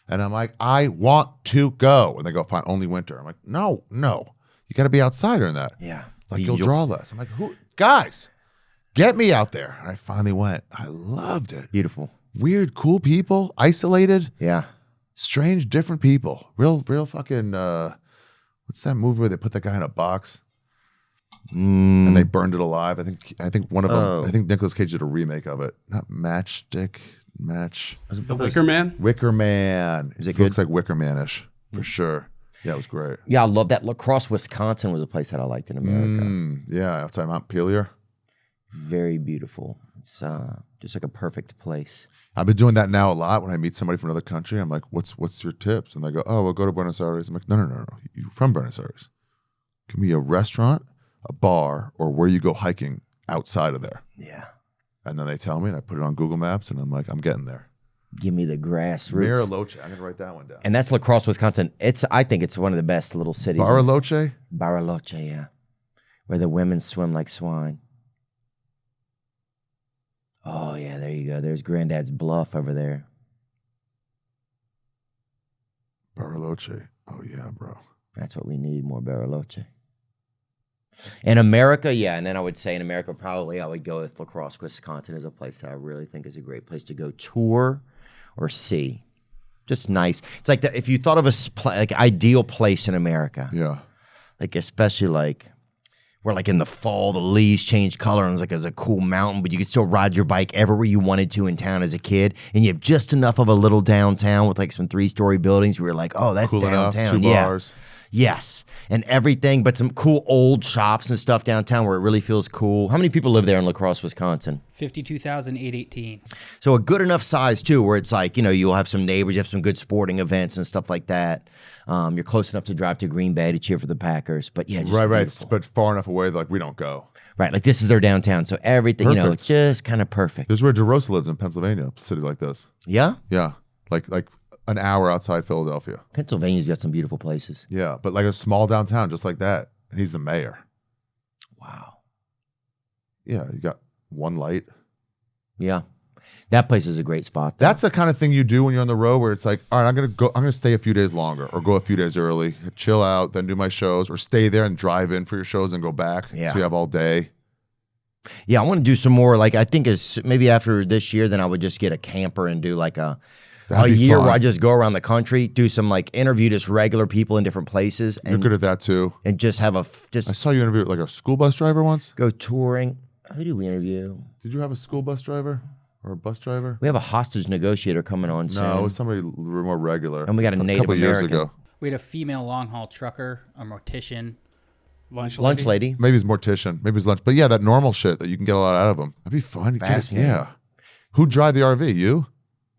And I'm like, I want to go. And they go, fine, only winter. I'm like, no. You got to be outside during that. Yeah. Like, you'll draw less. I'm like, who? Guys, get me out there. And I finally went. I loved it. Beautiful. Weird, cool people, isolated, Yeah. strange, different people. Real fucking, what's that movie where they put that guy in a box? And they burned it alive. I think one of them. I think Nicolas Cage did a remake of it. Not Matchstick. The Wicker Man? Wicker Man. Is it good? Looks like Wicker Man-ish for sure. Yeah, it was great. Yeah, I love that. La Crosse, Wisconsin was a place that I liked in America. Yeah, outside Montpelier. Very beautiful. It's just like a perfect place. I've been doing that now a lot when I meet somebody from another country. I'm like, what's your tips? And they go, oh, we'll go to Buenos Aires. I'm like, no. You're from Buenos Aires. Give me a restaurant, a bar, or where you go hiking outside of there. Yeah. And then they tell me, and I put it on Google Maps, and I'm like, I'm getting there. Give me the grassroots. Bariloche. I'm gonna write that one down. And that's La Crosse, Wisconsin. I think it's one of the best little cities. Bariloche? Bariloche, yeah. Where the women swim like swine. Oh, yeah, there you go. There's Granddad's Bluff over there. Bariloche. Oh, yeah, bro. That's what we need, more Bariloche. In America, yeah, and then I would say in America, probably I would go with La Crosse, Wisconsin is a place that I really think is a great place to go tour or see. Just nice. It's like if you thought of a like ideal place in America. Yeah. Like especially like where like in the fall the leaves change color and it's a cool mountain, but you could still ride your bike everywhere you wanted to in town as a kid, and you have just enough of a little downtown with like some 3-story buildings where you're like, oh, that's Cool downtown. enough, 2 bars. Yes, and everything, but some cool old shops and stuff downtown where it really feels cool. How many people live there in La Crosse, Wisconsin? 52,818. So a good enough size too, where it's like, you'll have some neighbors, you have some good sporting events and stuff like that. You're close enough to drive to Green Bay to cheer for the Packers, but yeah, just Right. beautiful. But far enough away that like we don't go. Right, like this is their downtown, so everything, Perfect. just kind of perfect. This is where DeRosa lives in Pennsylvania, a city like this. Yeah? Yeah. Like an hour outside Philadelphia. Pennsylvania's got some beautiful places. Yeah, but like a small downtown just like that. And he's the mayor. Wow. Yeah, you got one light. Yeah. That place is a great spot, though. That's the kind of thing you do when you're on the road where it's like, all right, I'm gonna stay a few days longer or go a few days early, chill out, then do my shows, or stay there and drive in for your shows and go back. Yeah. So you have all day. Yeah, I want to do some more, like I think it's maybe after this year, then I would just get a camper and do like a That'd be year fun. where I just go around the country, do some like interview just regular people in different places You're and good at that too. just have I saw you interview like a school bus driver once. go touring. Who do we interview? Did you have a school bus driver or a bus driver? We have a hostage negotiator coming on soon. No, it was somebody more regular. And we got a Native couple years American. ago. We had a female long haul trucker, a mortician. Lunch lady. Maybe it's mortician, maybe it's lunch, but yeah, that normal shit that you can get a lot out of them. That'd be fun. Fascinating. Yeah. Who drive the RV? You,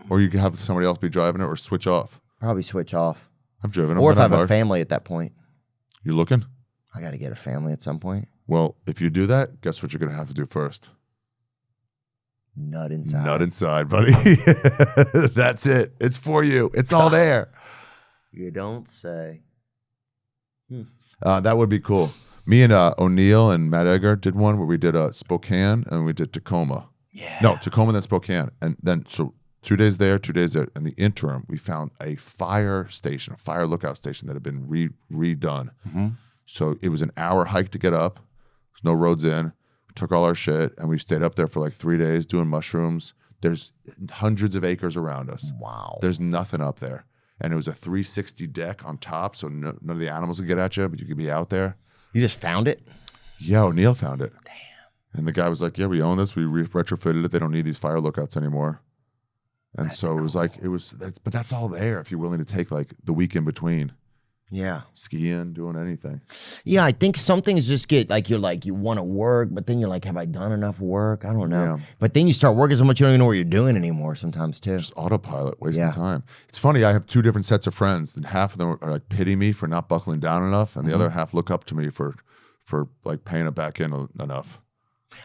or you can have somebody else be driving it, or switch off. Probably switch off. I've driven them. Or if I have a hard. family at that point. You looking? I got to get a family at some point. Well, if you do that, guess what you're gonna have to do first? Nut inside. Nut inside, buddy. That's it. It's for you. It's all there. You don't say. That would be cool. Me and O'Neill and Matt Egger did one where we did Spokane and we did Tacoma. Yeah. No, Tacoma, then Spokane. And then, so 2 days there, 2 days there. In the interim, we found a fire station, a fire lookout station that had been redone. Mm-hmm. So it was an hour hike to get up. There's no roads in. We took all our shit and we stayed up there for like 3 days doing mushrooms. There's hundreds of acres around us. Wow. There's nothing up there. And it was a 360 deck on top, so none of the animals could get at you, but you could be out there. You just found it? Yeah, O'Neill found it. Damn. And the guy was like, yeah, we own this. We retrofitted it. They don't need these fire lookouts anymore. And That's so it was cool. like, but that's all there if you're willing to take like the week in between. Yeah. Skiing, doing anything. Yeah, I think some things just get like, you want to work, but then you're like, have I done enough work? I don't know. Yeah. But then you start working so much you don't even know what you're doing anymore sometimes too. Just autopilot, wasting Yeah. time. It's funny, I have 2 different sets of friends, and half of them are like pity me for not buckling down enough, and the other half look up to me for like paying it back in enough.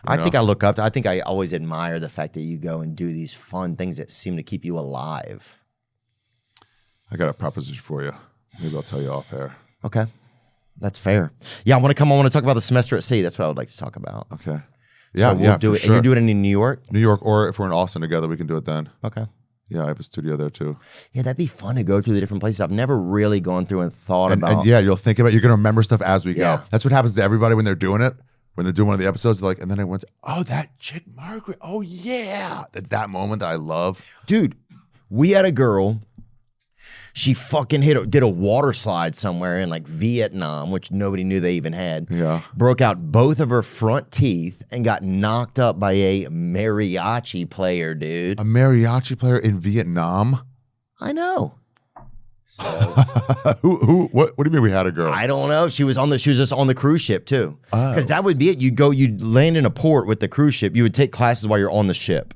I think I always admire the fact that you go and do these fun things that seem to keep you alive. I got a proposition for you. Maybe I'll tell you off air. Okay. That's fair. Yeah, I want to talk about the semester at sea. That's what I would like to talk about. Okay. Yeah, so we'll yeah, do for it. sure. And you're doing it in New York? New York, or if we're in Austin together, we can do it then. Okay. Yeah, I have a studio there too. Yeah, that'd be fun to go through the different places. I've never really gone through and thought about. And yeah, you'll think about it. You're going to remember stuff as we Yeah. go. That's what happens to everybody when they're doing it. When they're doing one of the episodes, they're like, and then I went, oh, that chick Margaret. Oh, yeah. It's that moment that I love. Dude, we had a girl. She fucking did a water slide somewhere in like Vietnam, which nobody knew they even had. Yeah. Broke out both of her front teeth and got knocked up by a mariachi player, dude. A mariachi player in Vietnam? I know. What do you mean we had a girl? I don't know. She was just on the cruise ship too. Because that would be it. You'd land in a port with the cruise ship. You would take classes while you're on the ship.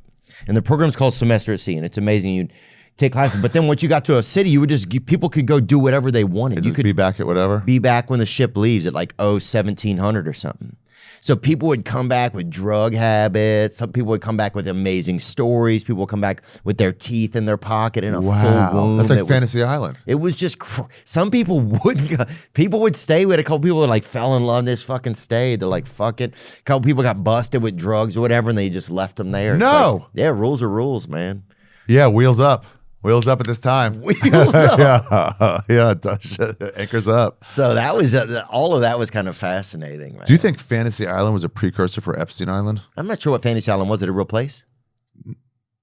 And the program's called Semester at Sea, and it's amazing. You'd take classes. But then once you got to a city, people could go do whatever they wanted. And You just could be back at whatever? be back when the ship leaves at like 1700 or something. So people would come back with drug habits. Some people would come back with amazing stories. People would come back with their teeth in their pocket in a full wound. That's like Fantasy Island. It was just some people would stay with it. A couple people like fell in love. This fucking stayed. They're like, fuck it. A couple people got busted with drugs or whatever, and they just left them there. It's No. like, yeah, rules are rules, man. Yeah, wheels up. Wheels up at this time. Wheels up. yeah, it does. Anchors up. So that was all of that was kind of fascinating, man. Do you think Fantasy Island was a precursor for Epstein Island? I'm not sure what Fantasy Island was. It a real place?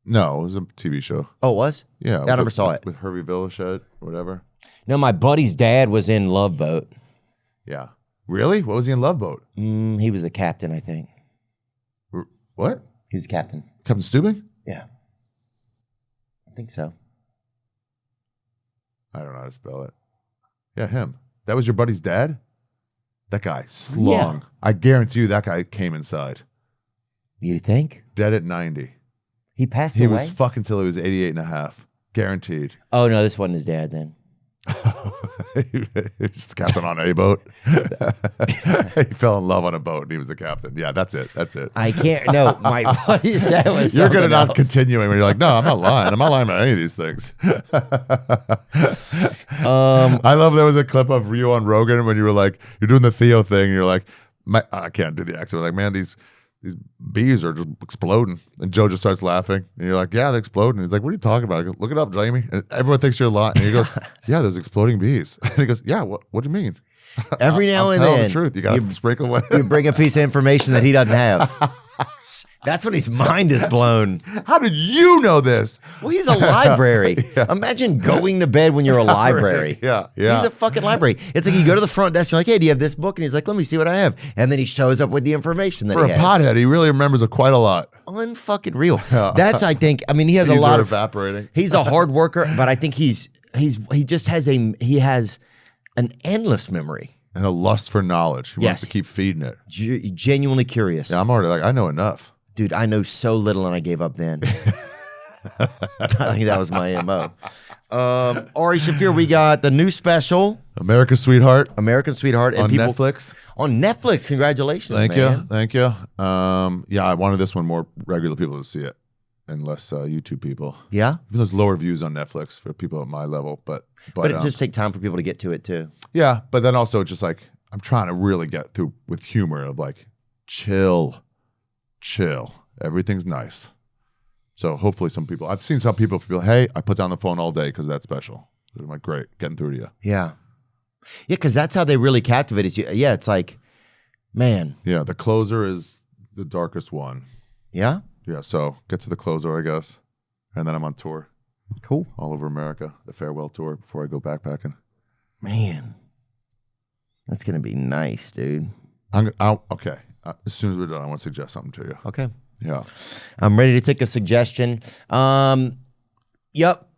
No, it was a TV show. Oh, it was? Yeah, I never saw it. With Hervey Villachet, whatever. No, my buddy's dad was in Love Boat. Yeah. Really? What was he in Love Boat? He was the captain, I think. What? He was the captain. Captain Steubing? Yeah. I think so. I don't know how to spell it. Yeah, him. That was your buddy's dad? That guy, slung. Yeah. I guarantee you that guy came inside. You think? Dead at 90. He passed away? He was fucking till he was 88 and a half. Guaranteed. Oh, no, this wasn't his dad then. Just the captain on a boat. He fell in love on a boat and he was the captain. Yeah, that's it. I can't. No, my buddy said it was You're good at not else. continuing when you're like, no, I'm not lying. I'm not lying about any of these things. I love there was a clip of you on Rogan when you were like, you're doing the Theo thing. And you're like, I can't do the accent. Like, man, these bees are just exploding. And Joe just starts laughing. And you're like, yeah, they're exploding. He's like, what are you talking about? I go, look it up, Jamie. And everyone thinks you're lying. And he goes, yeah, there's exploding bees. And he goes, yeah, what do you mean? Every now and telling then, the truth. You got to sprinkle away. You bring a piece of information that he doesn't have. That's when his mind is blown. How did you know this? Well, he's a library. Yeah. Imagine going to bed when you're a library. Yeah. He's a fucking library. It's like you go to the front desk, you're like, hey, do you have this book? And he's like, let me see what I have. And then he shows up with the information that For he has. a pothead, he really remembers quite a lot. Unfucking real. That's, I think, I mean, he has a lot of evaporating. He's a hard worker, but I think he just has an endless memory. And a lust for knowledge. He wants to keep feeding it. Genuinely curious. Yeah, I'm already like, I know enough. Dude, I know so little and I gave up then. I think that was my MO. Ari Shaffir, we got the new special. American Sweetheart. And on Netflix. On Netflix. Congratulations, Thank man. you. Yeah, I wanted this one more regular people to see it and less YouTube people. Yeah? There's lower views on Netflix for people at my level. But it just takes time for people to get to it too. Yeah, but then also just like, I'm trying to really get through with humor of like, chill. Everything's nice. So hopefully I've seen some people feel, hey, I put down the phone all day because that's special. I'm like, great, getting through to you. Yeah. Yeah, because that's how they really captivated you. Yeah, it's like, man. Yeah, the closer is the darkest one. Yeah? Yeah, so get to the closer, I guess. And then I'm on tour. Cool. All over America, the farewell tour before I go backpacking. Man. That's going to be nice, dude. Okay. As soon as we're done, I want to suggest something to you. Okay. Yeah. I'm ready to take a suggestion. Yep.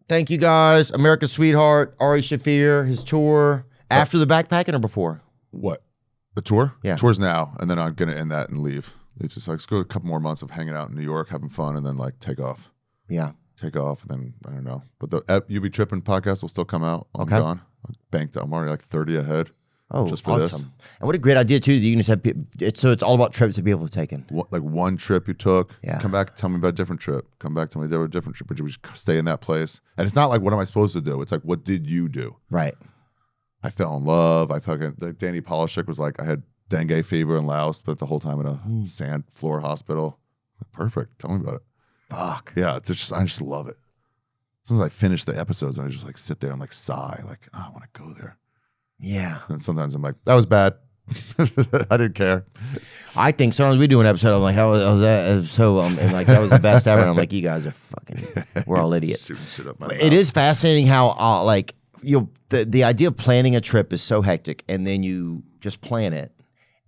Thank you guys. America's Sweetheart, Ari Shaffir, his tour. After the backpacking or before? What? The tour? Yeah. Tour's now, and then I'm going to end that and leave. It's just like, let's go a couple more months of hanging out in New York, having fun, and then like take off. Yeah. Take off, and then I don't know. But the Be Trippin podcast will still come out. I'm Okay. gone. I'm already like 30 ahead. Oh, just for awesome. this. And what a great idea, too, that you can just have it's all about trips that people have taken. Like one trip you took, Yeah. come back, tell me about a different trip. Come back, tell me there were a different trip, but you just stay in that place. And it's not like, what am I supposed to do? It's like, what did you do? Right. I fell in love. Danny Polishek was like, I had dengue fever in Laos, but the whole time in a sand floor hospital. Perfect. Tell me about it. Fuck. Yeah, it's just I just love it. Sometimes I finish the episodes and I just like sit there and like sigh, like, oh, I want to go there. Yeah. And sometimes I'm like, that was bad. I didn't care. I think sometimes we do an episode. I'm like, how was that? So, and like that was the best ever. And I'm like, you guys are fucking, we're all idiots. Shooting shit up my It mouth. is fascinating how like the idea of planning a trip is so hectic, and then you just plan it,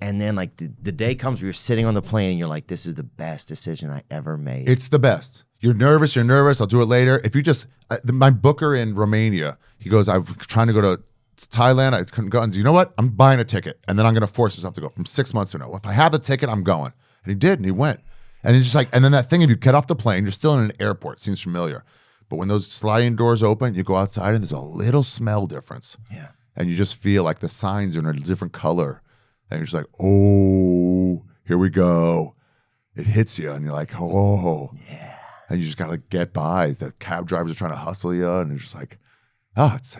and then like the day comes where you're sitting on the plane and you're like, this is the best decision I ever made. It's the best. You're nervous. I'll do it later. If you just, my booker in Romania, he goes, I'm trying to go to Thailand. I couldn't go. And you know what? I'm buying a ticket. And then I'm going to force myself to go from 6 months to no. If I have the ticket, I'm going. And he did. And he went. And it's just like, and then that thing, if you get off the plane, you're still in an airport. It seems familiar. But when those sliding doors open, you go outside and there's a little smell difference. Yeah. And you just feel like the signs are in a different color. and you're just like, oh, here we go. It hits you, and you're like, oh, yeah. And you just gotta get by. The cab drivers are trying to hustle you, and it's just like, oh, it's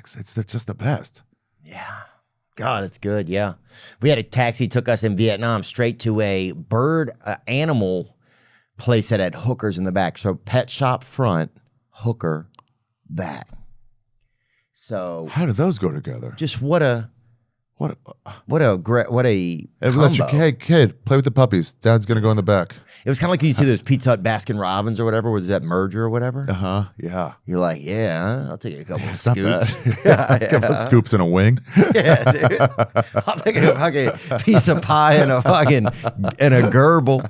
just the best. Yeah. God, it's good. Yeah. We had a taxi took us in Vietnam straight to a bird animal place that had hookers in the back. So pet shop front, hooker back. So how do those go together? Just what a combo. Hey, kid, play with the puppies. Dad's gonna go in the back. It was kind of like you see those Pizza Hut Baskin Robbins or whatever, where there's that merger or whatever. Yeah. You're like, yeah, I'll take a couple of scoops. A couple of scoops and a wing. Yeah, dude. I'll take a fucking piece of pie and a fucking and a gerbil.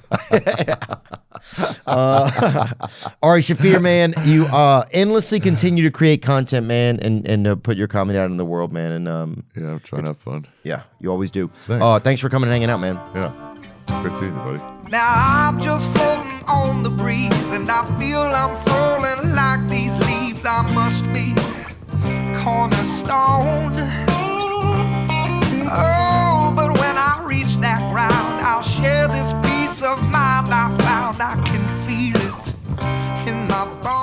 Ari Shaffir, man, you endlessly continue to create content, man, and put your comedy out in the world, man. And yeah, I'm trying to have fun. Yeah, you always do. Thanks. Thanks for coming and hanging out, man. Yeah, great seeing you, buddy. Now I'm just floating on the breeze, and I feel I'm falling like these leaves. I must be cornerstone. Oh, but when I reach that ground, I'll share this peace of mind I found. I can feel it in my bones.